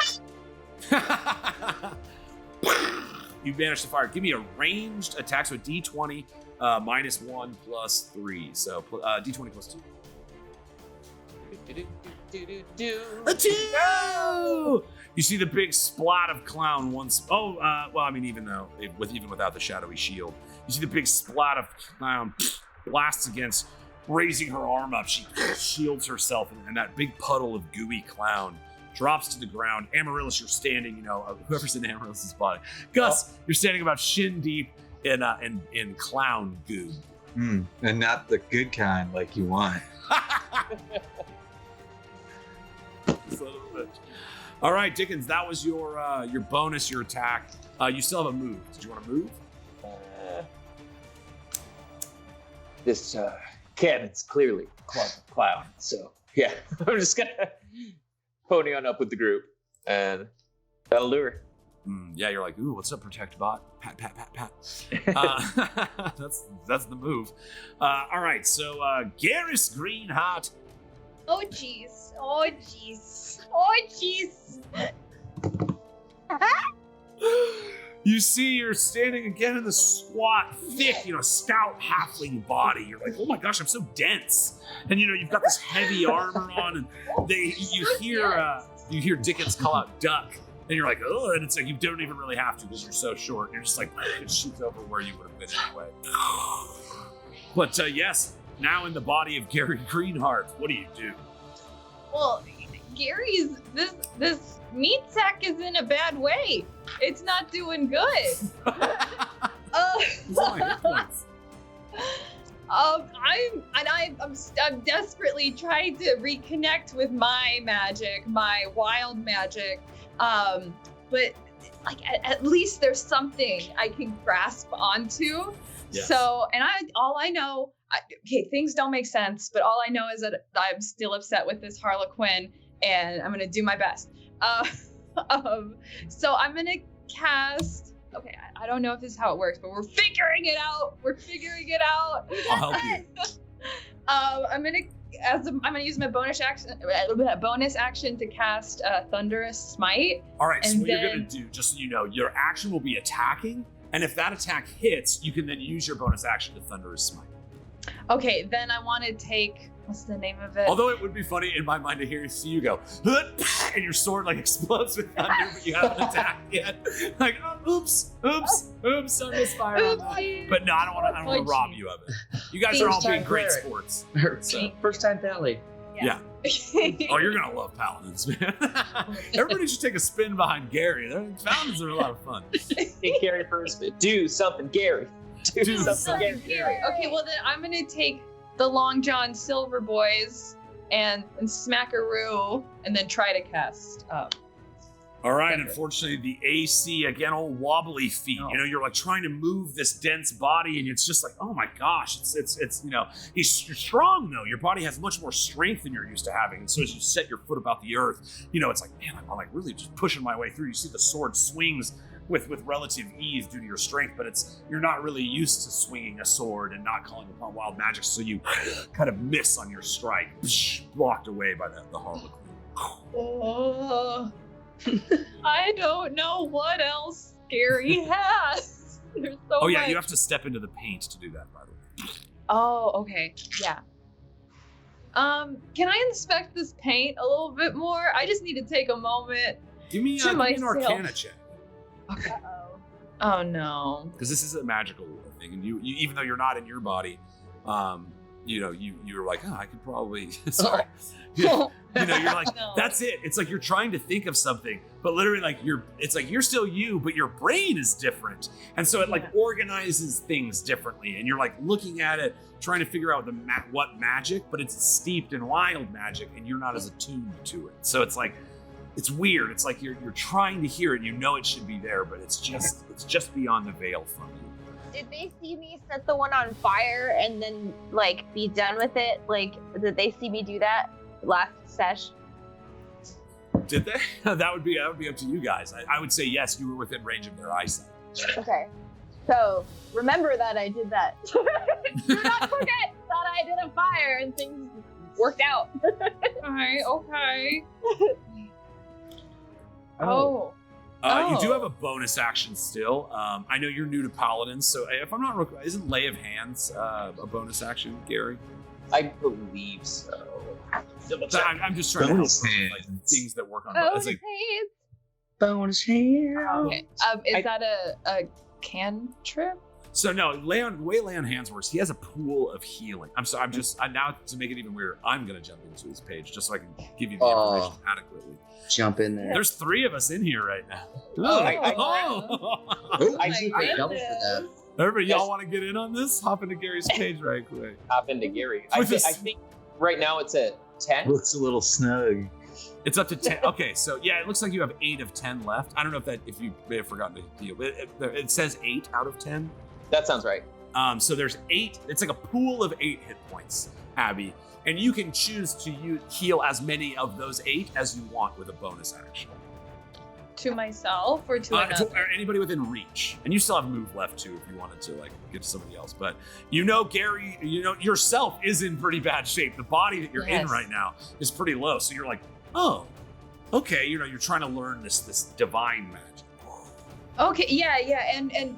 You managed to fire. Give me a ranged attack, so a D20 -1 + 3. So D20 + 2. A 2! You see the big splat of clown once. Even without the shadowy shield, you see the big splat of clown blasts against, raising her arm up. She shields herself, and that big puddle of gooey clown drops to the ground. Amaryllis, you're standing. Whoever's in Amaryllis's body. Gus, you're standing about shin deep in clown goo. And not the good kind like you want. Son of a bitch. All right, Dickens, that was your bonus, your attack. You still have a move. Did you want to move? This cannon's clearly clown, so Yeah, I'm just gonna pony on up with the group, and that'll do her. Yeah, you're like, ooh, what's up, protect bot? Pat, pat, pat, pat. That's the move. All right, so Garrus Greenheart. Oh jeez. Oh jeez. Oh jeez. You see, you're standing again in the squat, thick, stout halfling body. You're like, oh my gosh, I'm so dense. And you've got this heavy armor on, and you hear Dickens call out duck, and you're like, oh, and it's like you don't even really have to because you're so short. You're just like, it shoots over where you would have been anyway. But yes, now in the body of Gary Greenheart, what do you do? Well, Gary's this meat sack is in a bad way. It's not doing good. I'm desperately trying to reconnect with my magic, my wild magic. But like at least there's something I can grasp onto. Yes. So, and all I know, things don't make sense, but all I know is that I'm still upset with this Harlequin, and I'm gonna do my best. So I'm gonna cast. Okay, I don't know if this is how it works, but we're figuring it out. I'll help you. I'm gonna use my bonus action to cast Thunderous Smite. All right, so what you're gonna do, just so you know, your action will be attacking, and if that attack hits, you can then use your bonus action to Thunderous Smite. Okay, then I want to take, what's the name of it? Although it would be funny in my mind to see you go, and your sword like explodes with thunder, but you haven't attacked yet. Like, oh, oops, I misfired on that. But no, I don't want to rob you of it. You guys are all being great sports. So. First time Pally. Yeah. Oh, you're gonna love paladins, man. Everybody should take a spin behind Gary. Paladins are a lot of fun. Take Gary for a spin. Do something, Gary. Do something, Gary. Okay, well then I'm gonna take the Long John Silver Boys and Smackaroo and then try to cast. All right, unfortunately, the AC, again, old wobbly feet. You know, you're like trying to move this dense body, and it's just like, oh my gosh, it's you know, you're strong though. Your body has much more strength than you're used to having. And so as you set your foot about the earth, you know, it's like, man, I'm like really just pushing my way through. You see the sword swings with relative ease due to your strength, but you're not really used to swinging a sword and not calling upon wild magic, so you kind of miss on your strike, blocked away by the Harlequin. Oh. I don't know what else Gary has. There's so yeah, much. you have to step into the paint to do that, by the way. Oh, okay. Yeah. Can I inspect this paint a little bit more? I just need to take a moment. Give me an Arcana check. Okay. Oh no. Because this is a magical thing, and you even though you're not in your body, you know, you're like, I could probably. Sorry. You know, you're like, that's it. It's like you're trying to think of something, but literally, like it's like you're still you, but your brain is different, and so it like organizes things differently, and you're like looking at it, trying to figure out what magic, but it's steeped in wild magic, and you're not as attuned to it. So it's like, it's weird. It's like you're trying to hear it, you know it should be there, but it's just beyond the veil from you. Did they see me set the one on fire and then like be done with it? Like, did they see me do that last sesh? Did they? That would be up to you guys. I would say yes, you were within range of their eyesight. Okay. So remember that I did that. Do not forget that I did a fire and things worked out. Okay. You do have a bonus action still. I know you're new to Paladins, so if I'm not wrong, isn't Lay of Hands a bonus action, Gary? I believe so. I'm just trying to help like, things that work on bonus hands. Bonus hand. Okay. Is that a cantrip? So no, Lay on Hands works. He has a pool of healing. I'm now to make it even weirder, I'm gonna jump into his page just so I can give you the information adequately. Jump in there. There's 3 of us in here right now. Everybody, y'all want to get in on this? Hop into Gary's page right quick. Hop into Gary. I think right now it's at 10. Looks a little snug. It's up to 10. Okay, so yeah, it looks like you have 8 of 10 left. I don't know if you may have forgotten to deal, but it says 8 out of 10. That sounds right. So there's 8. It's like a pool of 8 hit points, Abby, and you can choose to heal as many of those 8 as you want with a bonus action. To myself or to another? Or anybody within reach, and you still have move left too if you wanted to like give to somebody else. But you know, Gary, you know yourself is in pretty bad shape. The body that you're in right now is pretty low, so you're like, oh, okay. You know, you're trying to learn this divine magic. Okay, yeah, and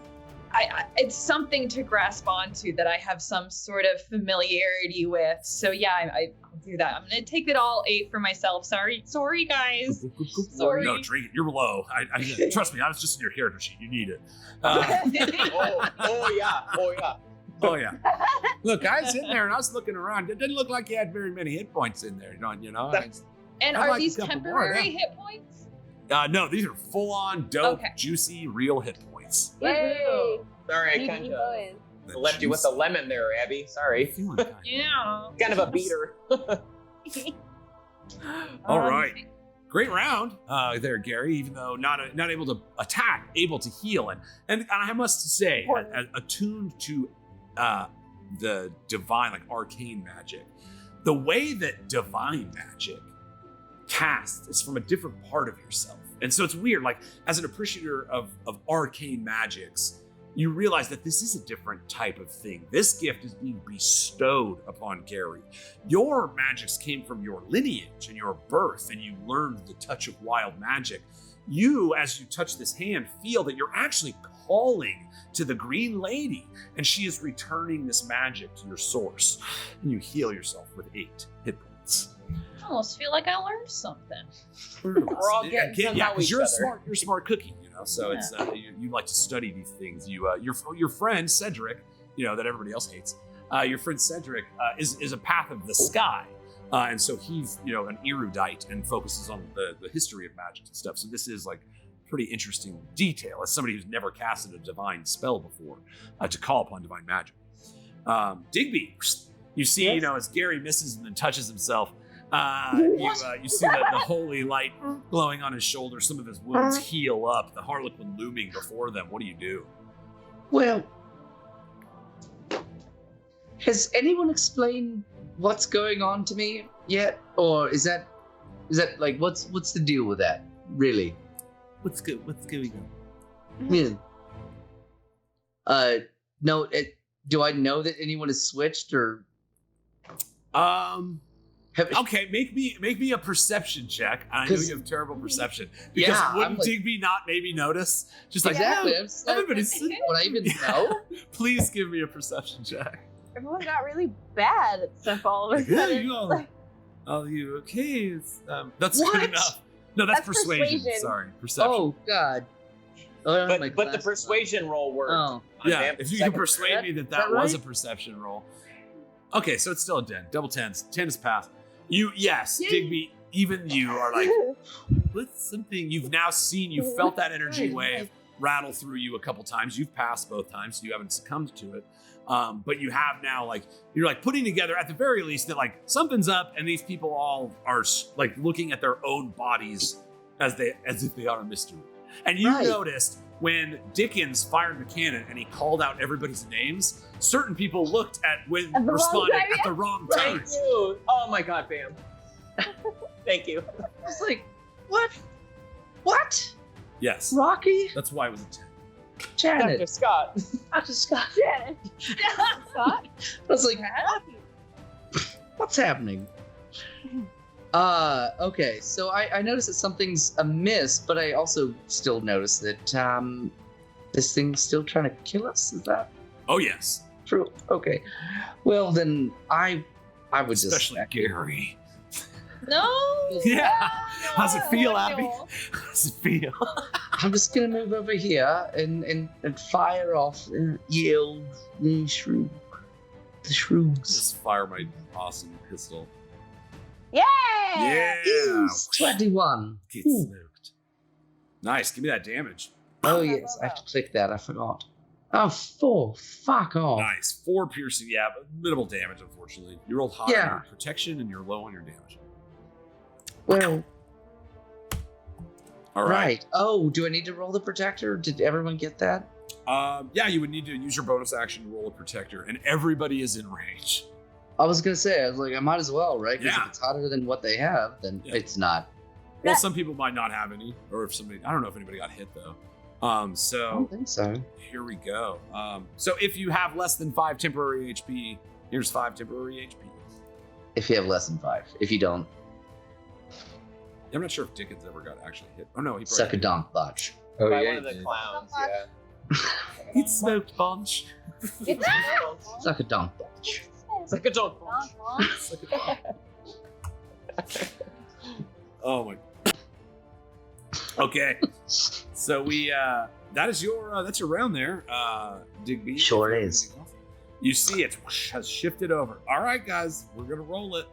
I it's something to grasp onto that I have some sort of familiarity with. So yeah, I'll do that. I'm gonna take it all 8 for myself. Sorry, guys. Sorry. No, drink it. You're low. I trust me. I was just in your character sheet. You need it. Oh yeah. Look, I was in there and I was looking around. It didn't look like you had very many hit points in there. You know. And are these temporary hit points? No, these are full-on, dope, juicy, real hit points. Yay! Sorry, I kind of left you with a lemon there, Abby. Sorry. Yeah. Kind of a beater. All right. Great round there, Gary, even though not able to attack, able to heal. And I must say, attuned to the divine, like arcane magic, the way that divine magic casts is from a different part of yourself. And so it's weird, like as an appreciator of arcane magics, you realize that this is a different type of thing. This gift is being bestowed upon Gary. Your magics came from your lineage and your birth, and you learned the touch of wild magic you, as you touch this hand, feel that you're actually calling to the green lady, and she is returning this magic to your source. And you heal yourself with 8 hit points. I almost feel like I learned something. We're all getting to know because each you're other. you're a smart cookie, So Yeah. it's you like to study these things. Your friend Cedric, that everybody else hates. Your friend Cedric is a path of the sky, and so he's an erudite and focuses on the history of magic and stuff. So this is like pretty interesting detail as somebody who's never casted a divine spell before to call upon divine magic. Digby, you see, as Gary misses and then touches himself. You see the holy light glowing on his shoulder. Some of his wounds heal up. The Harlequin looming before them. What do you do? Well, has anyone explained what's going on to me yet, or is that like what's the deal with that? Really? What's good? What's going on? Yeah. No. Do I know that anyone has switched or? Okay, make me a perception check. I know you have terrible perception because wouldn't Digby not maybe notice? Just like exactly. everybody's. Would I even know? Please give me a perception check. Everyone got really bad at stuff all of a sudden. Are you okay? That's What? good enough. No, that's That's persuasion. persuasion. Sorry, perception. Oh God. Oh, my But the glasses persuasion roll worked. Oh. on Yeah, Vamp if you can second. persuade me that Is that was a right? perception roll. Okay, so it's still a 10. Double 10s. 10 is passed. Yes, Yay. Digby, even you are like, what's something you've now seen? You felt that energy wave rattle through you a couple times. You've passed both times, so you haven't succumbed to it. But you have now, you're putting together at the very least that something's up, and these people all are looking at their own bodies as if they are a mystery. And you noticed when Dickens fired the cannon and he called out everybody's names, certain people looked at when At the wrong responded time, at the wrong time. Thank you. Oh my God, Bam. Thank you. I was like, what? What? Yes, Rocky? that's why it was a 10. Dr. Janet. Scott. Dr. Scott. Janet. Scott? I was like, what's happening? Okay, so I noticed that something's amiss, but I also still notice that this thing's still trying to kill us. Is that Oh yes, true? Okay. Well then I would especially just Gary. No. Yeah. How's it feel, no. Abby? How's it feel? I'm just gonna move over here and fire off yield the shrew. The shrews. Just fire my awesome pistol. Yay! Yeah. Yes, 21. Get Ooh. smoked. Nice. Give me that damage. Oh yes, I have to click that. I forgot. Oh, 4. Fuck off. Nice. 4 piercing. Yeah, but minimal damage, unfortunately. You rolled high on Yeah. your protection and you're low on your damage. Well, All right. right. Oh, do I need to roll the protector? Did everyone get that? Yeah, you would need to use your bonus action to roll a protector, and everybody is in range. I was gonna say, I was like, I might as well, right? Because Yeah. if it's hotter than what they have, then Yeah. it's not. Well, That- some people might not have any, or if somebody, I don't know if anybody got hit though. I don't So think so. here we go. So if you have less than 5 temporary HP, here's 5 temporary HP. If you have less than 5. If you don't, I'm not sure if Dickens ever got actually hit. Oh no, he probably suck a did. donk botch. Oh By yeah. one of the you did. clowns, yeah. He smoked BONCH. Suck a donk botch. It's like a dog. Oh my. Okay, so that's your round there, Digby. Sure is. You see it has shifted over. All right, guys, we're gonna roll it.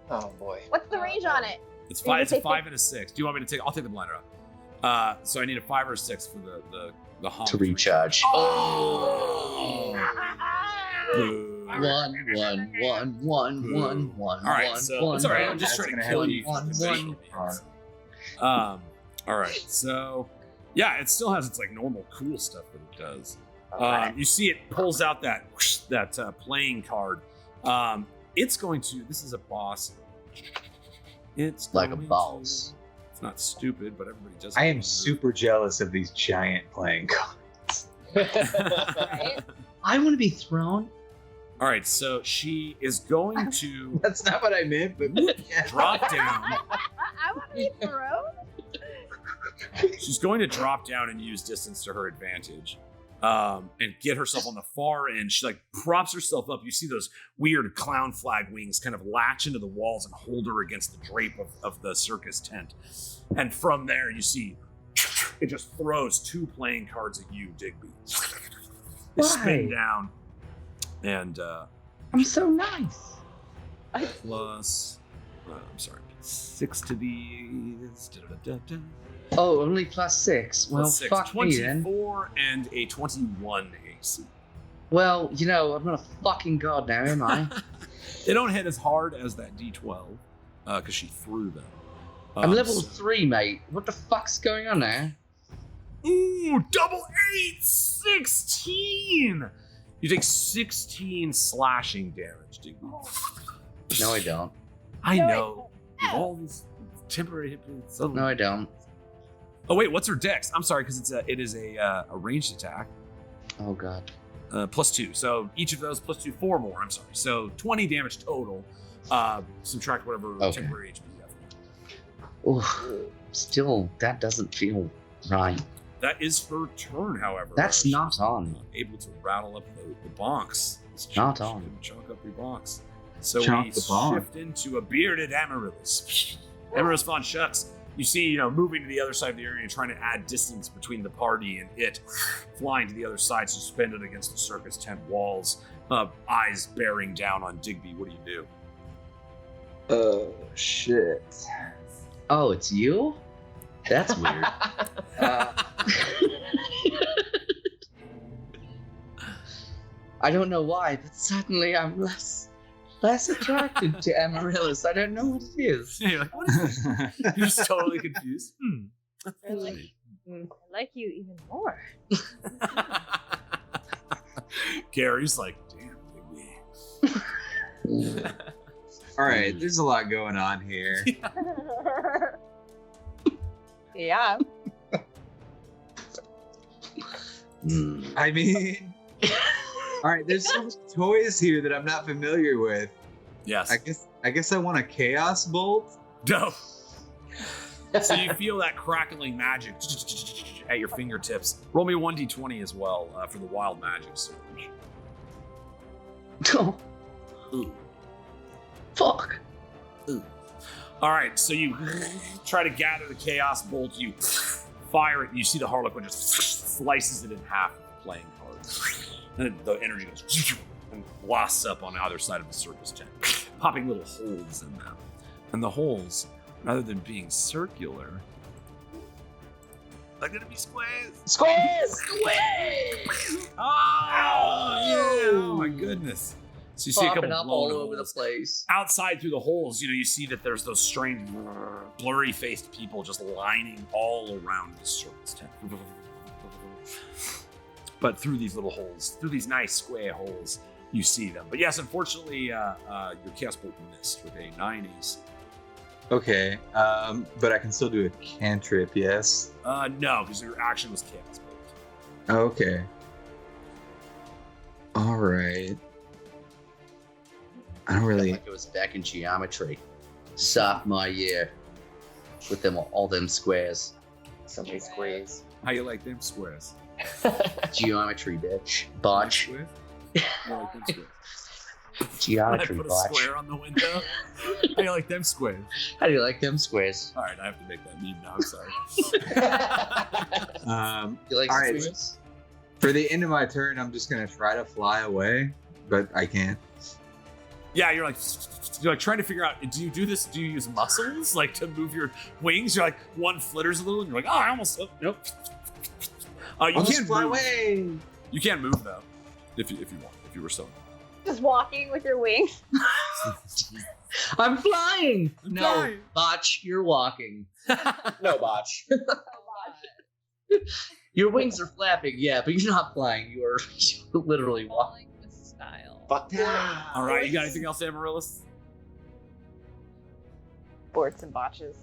Oh boy. What's the range on it? It's Did you 5. It's a say 5 and a 6. Do you want me to take? I'll take the blinder up. So I need a 5 or a 6 for the honk To recharge. Oh. Boo. 1, 1, 1, 1, 1, 1. All right, so sorry, I'm just That's trying to gonna kill help you. you. for the visual One. means. All right, so yeah, it still has its normal cool stuff that it does. You see, it pulls out that playing card. It's going to. This is a boss. It's Like a going boss. to- it's not stupid, but everybody does. I am super jealous of these giant playing cards. Right? I want to be thrown. All right, so she is going to That's not what I meant, but drop down. I want to be thrown. She's going to drop down and use distance to her advantage. And get herself on the far end. She like props herself up. You see those weird clown flag wings kind of latch into the walls and hold her against the drape of the circus tent. And from there, you see it just throws 2 playing cards at you, Digby. They spin down, and I'm so nice. plus, I'm sorry, 6 to these. Da-da-da-da-da. Oh, only +6. Well, Plus 6, fuck me then. 24 and a 21 AC. Well, you know, I'm not a fucking god now, am I? They don't hit as hard as that D12 because she threw them. I'm level so- 3, mate. What the fuck's going on now? Ooh, double 8, 16. You take 16 slashing damage, Digby. No, I don't. I No, know. You have all these temporary hit points. No, I don't. Oh wait, what's her dex? I'm sorry, because it is a ranged attack. Oh god. +2. So each of those +2, 4 more. I'm sorry. So 20 damage total. Subtract whatever Okay. temporary HP you have. Oh, still, that doesn't feel right. That is her turn, however. That's She's not on. able to rattle up the bonks. Not on. Chunk up your bonks. So Chunk we the bonk. shift into a bearded Amaryllis. Amaryllis VonCheux. You see, moving to the other side of the area and trying to add distance between the party and it, flying to the other side, suspended against the circus tent walls, eyes bearing down on Digby. What do you do? Oh, shit. Oh, it's you? That's weird. I don't know why, but suddenly I'm less attracted to Amaryllis. I don't know what it is. You're like, what is this? You're just totally confused. I like you even more. Gary's like, damn, Digby. All right, there's a lot going on here. Yeah. I mean, all right, there's so much toys here that I'm not familiar with. Yes. I guess I want a Chaos Bolt. No. So you feel that crackling magic at your fingertips. Roll me 1d20 as well for the wild magic surge. Oh, Ooh. fuck. All right, so you try to gather the chaos bolt. You fire it, and you see the Harlequin just slices it in half with the playing card. And the energy goes and blasts up on either side of the circus tent, popping little holes in them. And the holes, rather than being circular, are gonna be squares. Squares! Oh, yeah! Oh my goodness! So you see a Popping couple up all blown over the holes. place. Outside through the holes, you see that there's those strange, blurry-faced people just lining all around the circus tent. But through these little holes, through these nice square holes, you see them. But yes, unfortunately, your chaos bolt missed with a 9 AC. Okay, but I can still do a cantrip, yes? No, because your action was chaos bolt. Okay. All right. I don't really. Like it was back in geometry. Sophomore year. With them all them squares. So many squares. How you like them squares? Geometry, bitch. Botch. Squares? I like them squares. When I Geometry, put a botch. square on the window. How you like them squares? How do you like them squares? All right, I have to make that meme now. I'm sorry. You like All right. squares? For the end of my turn, I'm just gonna try to fly away, but I can't. Yeah, you're like trying to figure out, do you do this? Do you use muscles like to move your wings? You're like one flitters a little, and you're like, oh, I almost nope. You I'll just can't fly move. away. You can't move though, if you want, if you were so. Just walking with your wings. I'm flying! No, flying. Botch, you're walking. No botch. Your wings are flapping, yeah, but you're not flying. You're literally walking. Falling with style. Fuck yeah. All right, you got anything else, Amaryllis? Sports and botches.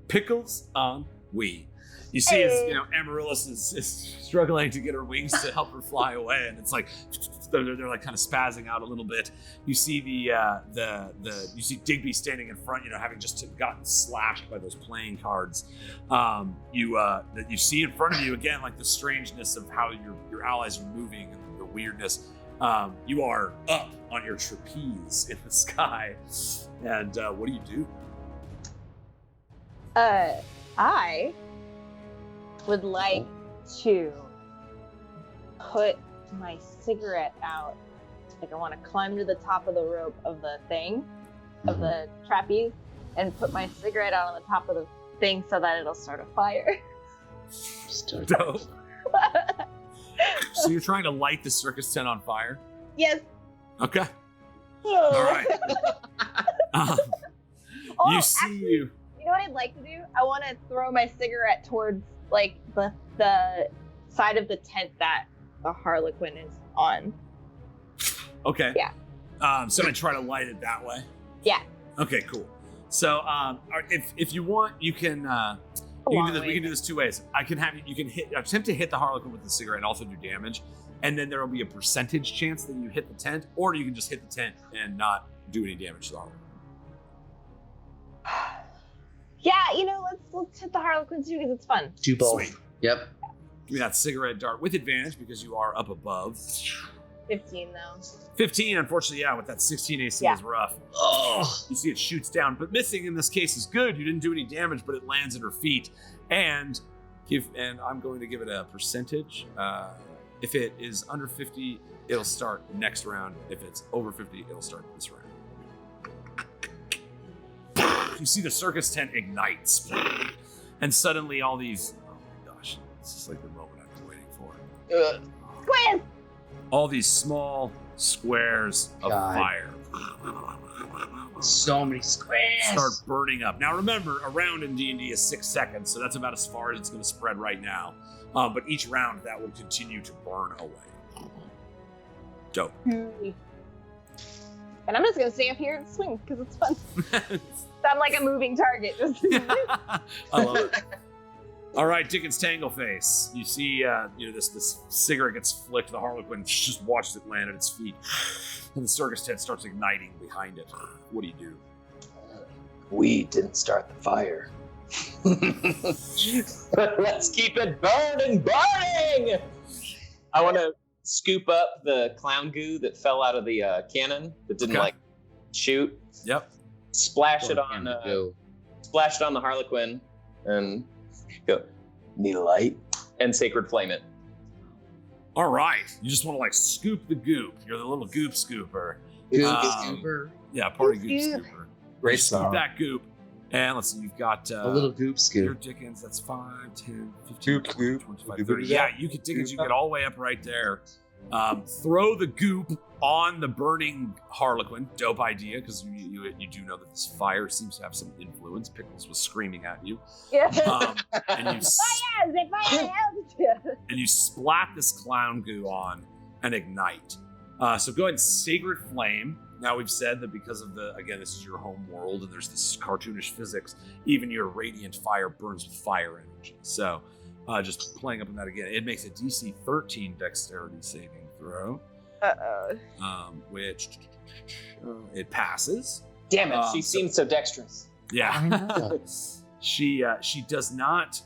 Pickles on Wii. You see, as Amaryllis is struggling to get her wings to help her fly away, and it's like they're like kind of spazzing out a little bit. You see you see Digby standing in front, having just gotten slashed by those playing cards. You see in front of you again, like the strangeness of how your allies are moving and the weirdness. You are up on your trapeze in the sky, and what do you do? I would like to put my cigarette out. Like I want to climb to the top of the rope of the thing, of the trapeze, and put my cigarette out on the top of the thing so that it'll start a fire. Dope. So you're trying to light the circus tent on fire? Yes. Okay. All right. You see. You know what I'd like to do? I want to throw my cigarette towards like the side of the tent that the Harlequin is on. Okay. Yeah. So I try to light it that way. Yeah. Okay, cool. So if you want, you can we can do this two ways. You can attempt to hit the Harlequin with the cigarette and also do damage, and then there will be a percentage chance that you hit the tent, or you can just hit the tent and not do any damage to the Harlequin. Yeah, let's hit the Harlequin too because it's fun. Do both. Sweet. Yep. Give me that cigarette dart with advantage because you are up above. 15 though. 15, unfortunately, yeah, with that 16 AC is rough. Oh, you see it shoots down, but missing in this case is good. You didn't do any damage, but it lands at her feet. And I'm going to give it a percentage. If it is under 50, it'll start next round. If it's over 50, it'll start this round. You see the circus tent ignites, and suddenly all these. Oh my gosh, this is like the moment I've been waiting for. Squares! All these small squares of fire So many squares start burning up. Now remember, a round in D&D is 6 seconds, so that's about as far as it's going to spread right now. But each round that will continue to burn away. Dope. And I'm just going to stay up here and swing because it's fun. I'm like a moving target. I love it. All right, Dickens Tangleface. You see, this cigarette gets flicked. The Harlequin just watches it land at its feet, and the circus tent starts igniting behind it. What do you do? We didn't start the fire. Let's keep it burning. I want to scoop up the clown goo that fell out of the cannon that didn't shoot. Yep. Splash it on the Harlequin and go. Need a light? And sacred flame it. All right. You just want to scoop the goop. You're the little goop scooper. Scooper. Yeah, party goop scooper. Great Scoop song. that goop. And let's see, you've got A little goop your scoop. Dickens. That's 5, 10, 15, Goop, 20, goop. 25, 30. Yeah, you get Dickens. You get all the way up right there. Throw the goop on the burning Harlequin. Dope idea, because you do know that this fire seems to have some influence. Pickles was screaming at you. Yeah. And you splat this clown goo on and ignite. So go ahead and Sacred Flame. Now we've said that because of this is your home world and there's this cartoonish physics, even your radiant fire burns with fire energy. So just playing up on that again, it makes a DC 13 dexterity saving throw. Which it passes. Damn it, she seems so dexterous. Yeah. She does not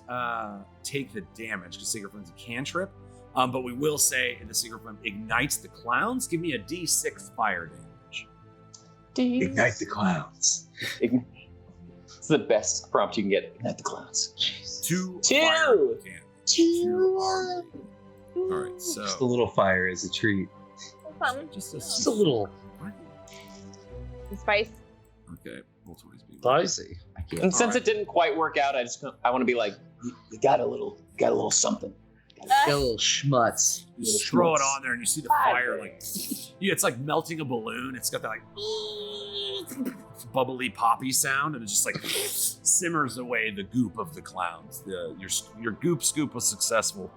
take the damage because Sacred Flame's a cantrip. But we will say the Sacred Flame ignites the clowns. Give me a D6 fire damage. Ignite the clowns. It's the best prompt you can get. Ignite the clowns. Two. Fire damage. Two. All right, so Just a little fire is a treat. just Just a little Spice. Okay, roll 20's be spicy. And since it didn't quite work out, I want to be like, You got a little something. A little schmutz. You just throw it on there and you see the fire it's like melting a balloon. It's got that bubbly poppy sound, and it just simmers away the goop of the clowns. Your goop scoop was successful,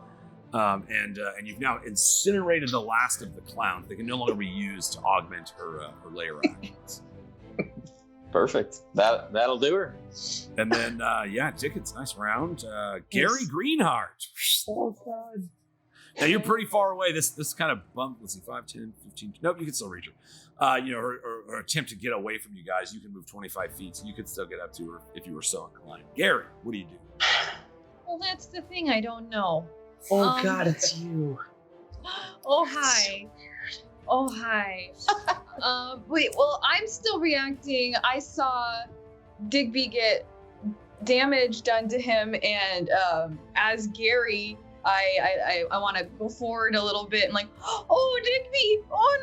and you've now incinerated the last of the clowns. They can no longer be used to augment her layer actions. perfect. That'll do her. And then Dickens, nice round. Gary Greenheart. Now you're pretty far away. This kind of bump, let's see, 5, 10, 15. Nope, you can still reach her. Or attempt to get away from you guys. You can move 25 feet, so you could still get up to her if you were so inclined. Gary, what do you do? Well, that's the thing. I don't know. Oh God, it's you. Oh hi. Oh hi. Wait, well, I'm still reacting. I saw Digby get damage done to him, and as Gary, I want to go forward a little bit and like, oh, Digby, oh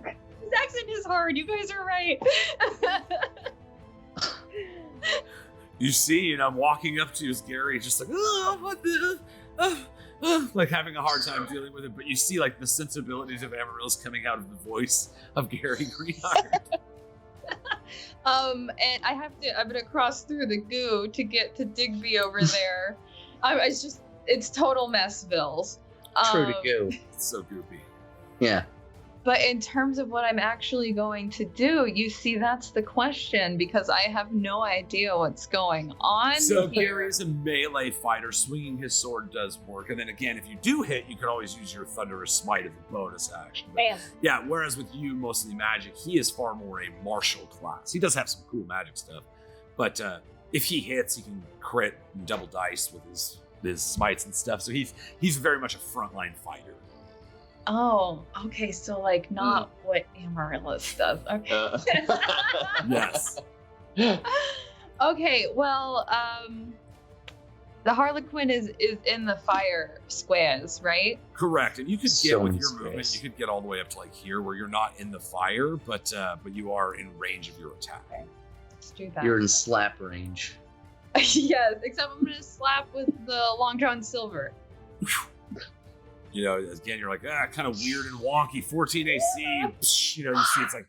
no, his accent is hard. You guys are right. You see, and I'm walking up to you as Gary, just like, oh, what the, like having a hard time dealing with it. But you see, like the sensibilities of Amaryllis coming out of the voice of Gary Greenheart. And I'm gonna cross through the goo to get to Digby over there. It's total messvilles. True to go. It's so goopy. Yeah. But in terms of what I'm actually going to do, you see, that's the question, because I have no idea what's going on So here. Gary is a melee fighter. Swinging his sword does work. And then again, if you do hit, you can always use your Thunderous Smite as a bonus action. But Bam. yeah, whereas with you, mostly magic, he is far more a martial class. He does have some cool magic stuff. But if he hits, he can crit and double dice with his smites and stuff. So he's very much a frontline fighter. Oh, okay, so like not what Amaryllis does. Okay. Yes. Okay, well, the Harlequin is in the fire squares, right? Correct. And you could get So with in your movement, space. you could get all the way up to like here where you're not in the fire, but you are in range of your attack. Let's do that. You're in slap range. Yes, except I'm gonna slap with the Long John Silver. You know, again, you're like, kind of weird and wonky. 14 AC, psh, you know, you see it's like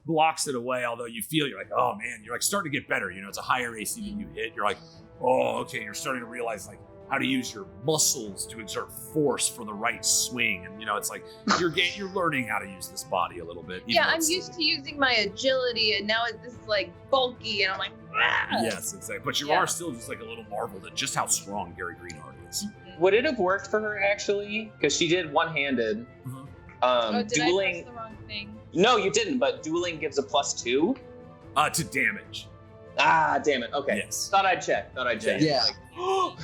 blocks it away. Although you feel, you're like, oh man, you're like starting to get better. You know, it's a higher AC than you hit. You're like, oh, okay. You're starting to realize like how to use your muscles to exert force for the right swing. And you know, it's like you're learning how to use this body a little bit. even Yeah, though I'm it's used still- to using my agility, and now this is like bulky, and I'm like, ah! Yes, exactly. But you Yeah. are still just like a little marveled at just how strong Gary Greenheart is. Would it have worked for her actually? Because she did one-handed. Mhm. Oh, did Dueling. I press the wrong thing? No, you didn't. But dueling gives a +2. To damage. Ah, damn it. Okay. Yes. Thought I'd check. Yeah. Like,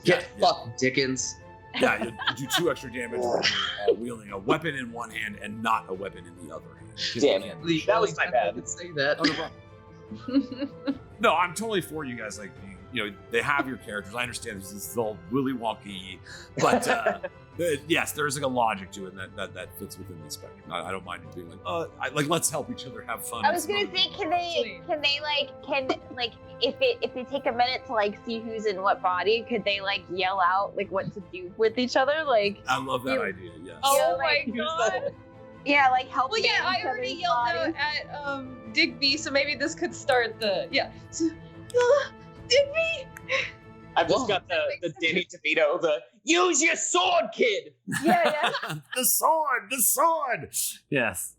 Get Yeah. fucked, Dickens. Yeah, you do 2 extra damage when you're wielding a weapon in one hand and not a weapon in the other hand. 'Cause Damn again- it. That was my Only time I bad. could say that. Oh, no problem. No, I'm totally for you guys. Like, you know, they have your characters. I understand this is all Willy Wonky, but yes, there is like a logic to it that fits within the spectrum. I don't mind it being like, let's help each other have fun. I was gonna say, can they if they take a minute to like see who's in what body, could they like yell out like what to do with each other? Like, I love that you- idea. Yes. Oh Yeah, my like, god. yeah, like help. Well, yeah, get I each already other's yelled bodies. out at Digby, so maybe this could start the So, Digby. I've just Whoa. got the Danny DeVito, the use your sword, kid. Yeah, The sword. Yes.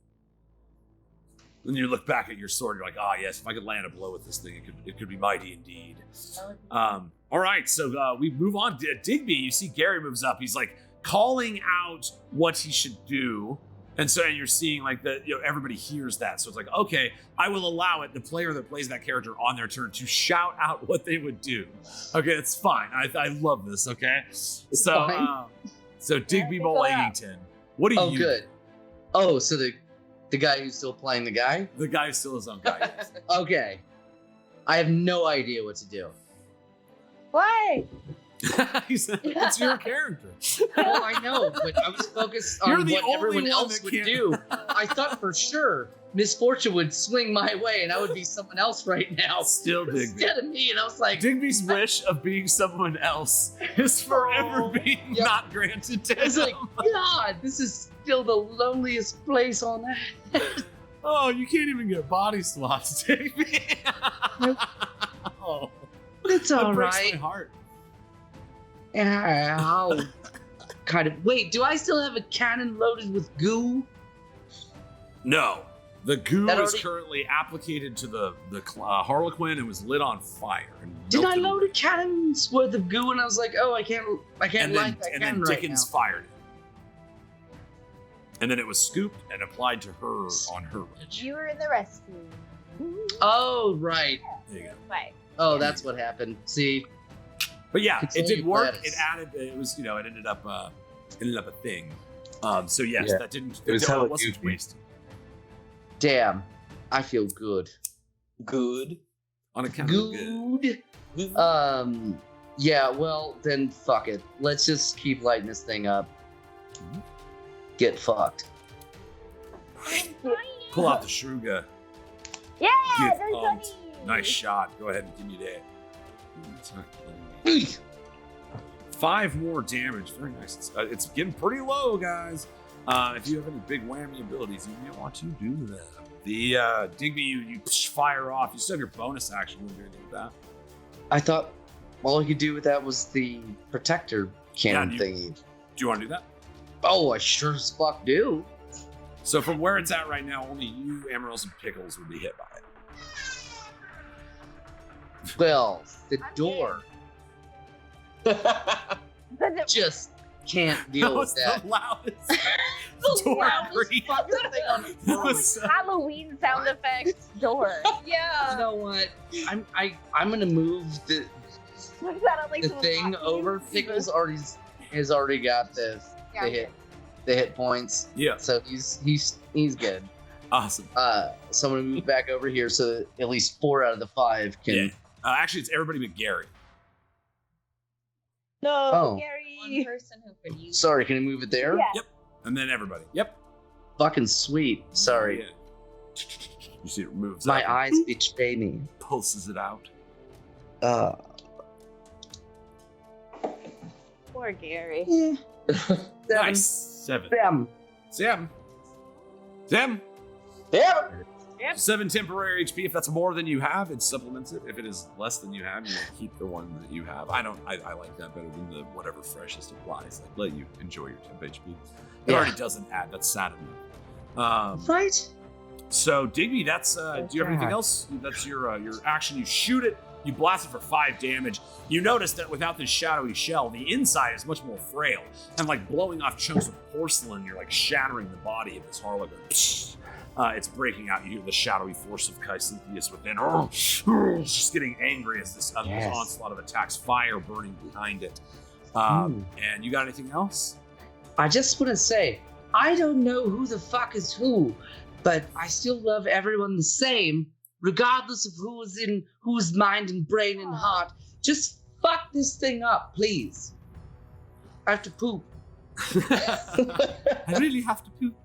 When you look back at your sword, you're like, yes, if I could land a blow with this thing, it could be mighty indeed. All right, so we move on. Digby, you see Gary moves up. He's like calling out what he should do. And so you're seeing like everybody hears that. So it's like, okay, I will allow it, the player that plays that character on their turn, to shout out what they would do. Okay, it's fine. I love this, okay? So fine. So Digby Yeah, pick it up. Mullangton, what do Oh, you good. Oh, so the guy who's still playing the guy? The guy is still his own guy. Yes. Okay. I have no idea what to do. Why? It's your character. Oh, I know, but I was focused You're on the what only everyone one else that would can't- do. I thought for sure misfortune would swing my way and I would be someone else right now. Still Digby. Instead of me, and I was like, Digby's wish of being someone else is forever being Yep. not granted to I was him. like, God, this is still the loneliest place on earth. Oh, you can't even get body swaps, Digby. Oh, It's that all breaks right. my heart. Yeah, I'll kind of wait. Do I still have a cannon loaded with goo? No, The goo That is already- currently applicated to the Harlequin and was lit on fire. And Did I melted load away. a cannon's worth of goo and I was like, oh, I can't And light then, that and cannon then right Dickens now. fired it. And then it was scooped and applied to her on her ledge. You were in the restroom. Oh, right. There you go. Right. Oh, that's what happened. See, But yeah, It's it only did work. Gladys. It added. It was, it ended up a thing. So yes, Yeah. that didn't. It was it hella wasn't goofy. wasted damn, I feel good. Good. on account of the good. Good. Yeah. Well, then fuck it. Let's just keep lighting this thing up. Get fucked. Pull out the Shruga. Yeah, Get there's pumped. money. Nice shot. Go ahead and give me that. It's not killing me. 5 more damage. Very nice. It's getting pretty low, guys. If you have any big whammy abilities, you may want to do them. The Digby, you fire off. You still have your bonus action. What are you going to do with that? I thought all I could do with that was the protector cannon Yeah, thingy. Do you want to do that? Oh, I sure as fuck do. So from where it's at right now, only you, Amaryllis, and Pickles would be hit by it. Well, the I'm door But the- just can't deal with that. the loudest. The door loudest creak. fucking thing on That was so- Halloween sound effects door. You Yeah. know what? I'm gonna move the What is that on, like, the some thing hot over. wings? Pickles has already got the Yeah, hit points, Yeah, so he's good. awesome. So I'm gonna move back over here so that at least 4 out of the 5 can. Yeah. Actually, it's everybody but Gary. No, Oh. One Gary. person who could use. Sorry, can I move it there? Yeah. And then everybody. Yep. Fucking sweet. Sorry, Yeah. You see it moves my up, eyes betray me. pulses it out. Poor Gary. Nice. 7. Damn. Sam. Damn. 7 temporary HP. If that's more than you have, it supplements it. If it is less than you have, you keep the one that you have. I like that better than the whatever freshest applies. Like, let you enjoy your temp HP. It Yeah. already doesn't add. That's sad enough. Right? So Digby, that's do you have anything else? That's your action. You shoot it, you blast it for 5 damage. You notice that without this shadowy shell, the inside is much more frail. And like blowing off chunks of porcelain, you're like shattering the body of this Harlequin. It's breaking out. You hear the shadowy force of Kycenthius within. Just getting angry as this Yes. onslaught of attacks, fire burning behind it. And you got anything else? I just want to say, I don't know who the fuck is who, but I still love everyone the same, regardless of who is in whose mind and brain and heart. Just fuck this thing up, please. I have to poop. I really have to poop.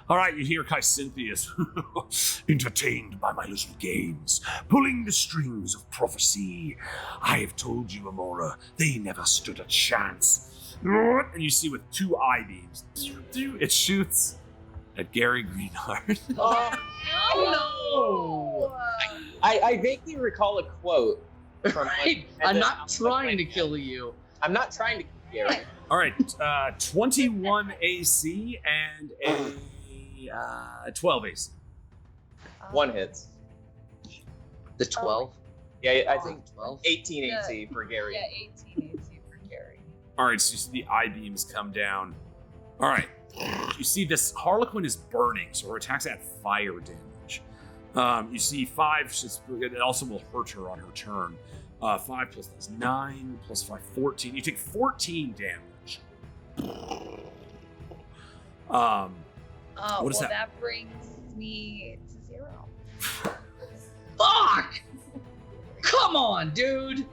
All right, you hear Kycenthius, entertained by my little games, pulling the strings of prophecy. I have told you, Amora, they never stood a chance. And you see with 2 eye beams, it shoots at Gary Greenheart. Oh, I vaguely recall a quote from. Right. I'm not trying to kill you. I'm not trying to kill Gary. All right, 21 AC and a 12 AC. 1 hits. The 12? Yeah, I think 12. 18 Yeah. AC for Gary. Yeah, 18 AC for Gary. All right, so you see the eye beams come down. All right, you see this Harlequin is burning, so her attacks add fire damage. You see 5, it also will hurt her on her turn. 5 plus that's 9, plus 5, 14. You take 14 damage. Oh, What is well, that? that brings me to 0. Fuck! Come on, dude!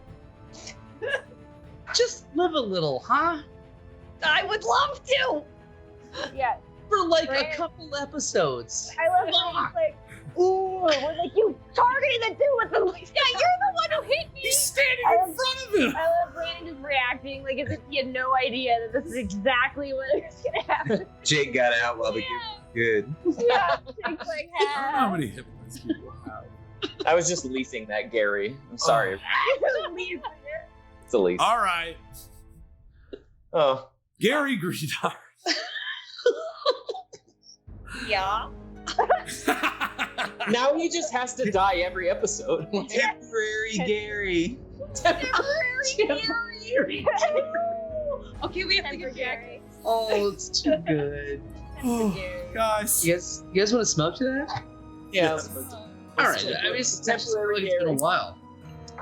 Just live a little, huh? I would love to. Yeah, For like a Right. couple episodes. I love how he's like, ooh, we're like, you targeted the dude with the Yeah, you're the one who hit me. He's standing I in love- front of him. I love Brandon just reacting like as if he had no idea that this is exactly what was gonna happen. Jake got out while the game was good. Yeah, Jake's like, I don't know how ha. many hit points people have. I was just leasing that, Gary. I'm sorry. Leave It's a lease. All right, Oh. Gary Greenheart. Yeah. Now he just has to die every episode. Temporary Gary. Temporary. Okay, we have to get back. Oh, it's too good. Guys. You guys want to smoke to that? Yeah. All right. I mean, it's temporary. It's been a while.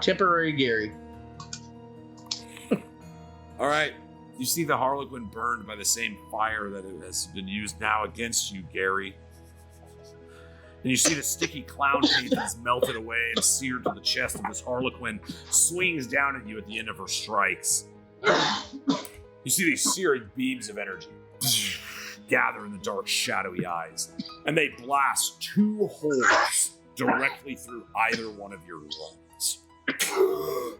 Temporary Gary. All right. You see the Harlequin burned by the same fire that it has been used now against you, Gary. And you see the sticky clown teeth that is melted away and seared to the chest of this Harlequin swings down at you at the end of her strikes. You see these searing beams of energy gather in the dark, shadowy eyes, and they blast 2 holes directly through either one of your lungs.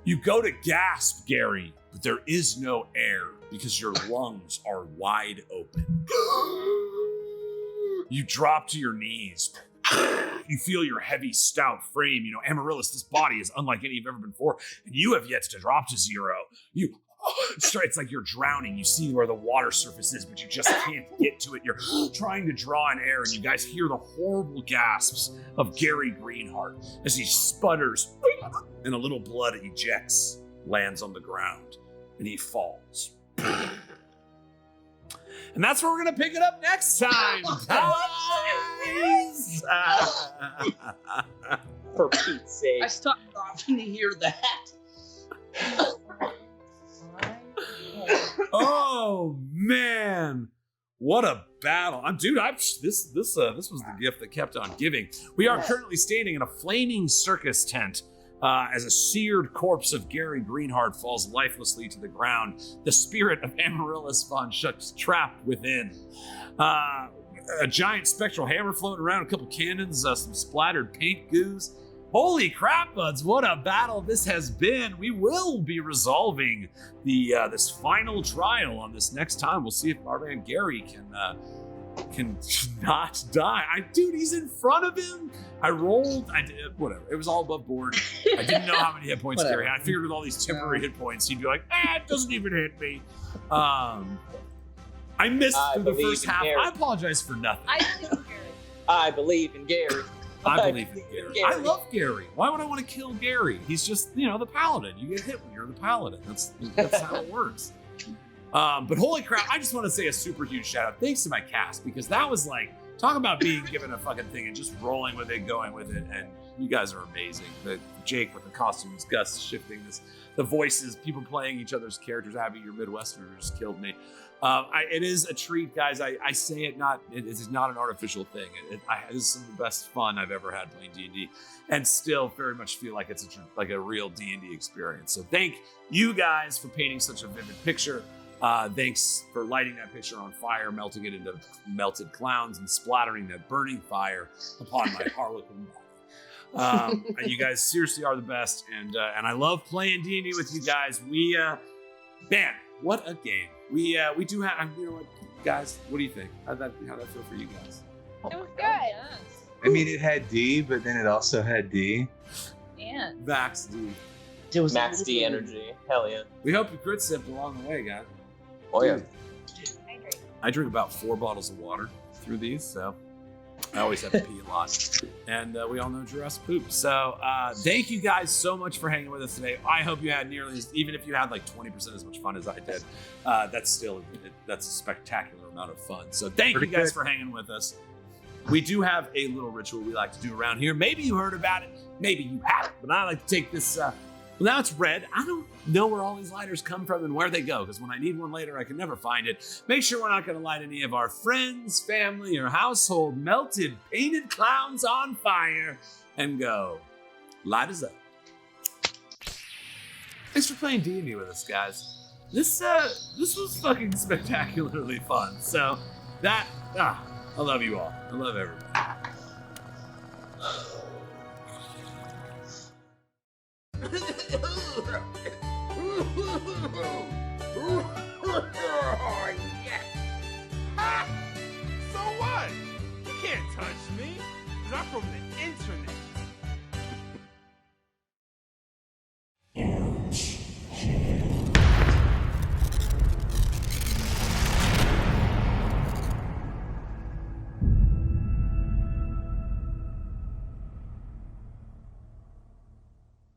You go to gasp, Gary, but there is no air because your lungs are wide open. You drop to your knees. You feel your heavy, stout frame. You know, Amaryllis, this body is unlike any you've ever been before, and you have yet to drop to 0. It's like you're drowning. You see where the water surface is, but you just can't get to it. You're trying to draw in air, and you guys hear the horrible gasps of Gary Greenheart as he sputters, and a little blood ejects, lands on the ground, and he falls. And that's where we're going to pick it up next time, guys! For Pete's sake. I stopped laughing to hear that. Oh man, what a battle! This was the gift that kept on giving. We are currently standing in a flaming circus tent as a seared corpse of Gary Greenheart falls lifelessly to the ground. The spirit of Amaryllis VonCheux trapped within. A giant spectral hammer floating around, a couple cannons, some splattered paint goos. Holy crap, buds, what a battle this has been. We will be resolving this final trial on this next time. We'll see if our man Gary can not die. Dude, he's in front of him. I did, whatever. It was all above board. I didn't know how many hit points Gary had. I figured with all these temporary hit points, he'd be like, it doesn't even hit me. I missed through the first half. Gary. I apologize for nothing. I believe in Gary. I believe in Gary. I love Gary. Why would I want to kill Gary? He's just, the paladin. You get hit when you're the paladin. That's how it works. But holy crap, I just want to say a super huge shout out. Thanks to my cast, because that was like, talk about being given a fucking thing and just rolling with it, going with it. And you guys are amazing. Jake with the costumes, Gus shifting the voices, people playing each other's characters. Abby, your Midwesterners killed me. It is a treat, guys. I say it is not an artificial thing. It is some of the best fun I've ever had playing D&D, and still very much feel like it's like a real D&D experience. So thank you guys for painting such a vivid picture. Thanks for lighting that picture on fire, melting it into melted clowns, and splattering that burning fire upon my Harlequin body. You guys seriously are the best, and I love playing D&D with you guys. Man, what a game. We do have, you know what, guys, what do you think? How'd that feel for you guys? It was good. I mean, it had D, but then it also had D. And Max D. Max D energy. Hell yeah. We hope you crit sipped along the way, guys. Oh yeah. I drink about 4 bottles of water through these, so I always have to pee a lot. And we all know Jurassic poop. So thank you guys so much for hanging with us today. I hope you had even if you had like 20% as much fun as I did, that's a spectacular amount of fun. So thank you guys for hanging with us. We do have a little ritual we like to do around here. Maybe you heard about it, maybe you haven't, but I like to take this, well, now it's red. I don't know where all these lighters come from and where they go, because when I need one later, I can never find it. Make sure we're not going to light any of our friends, family, or household melted, painted clowns on fire and go, light us up. Thanks for playing D&D with us, guys. This was fucking spectacularly fun. So I love you all. I love everybody.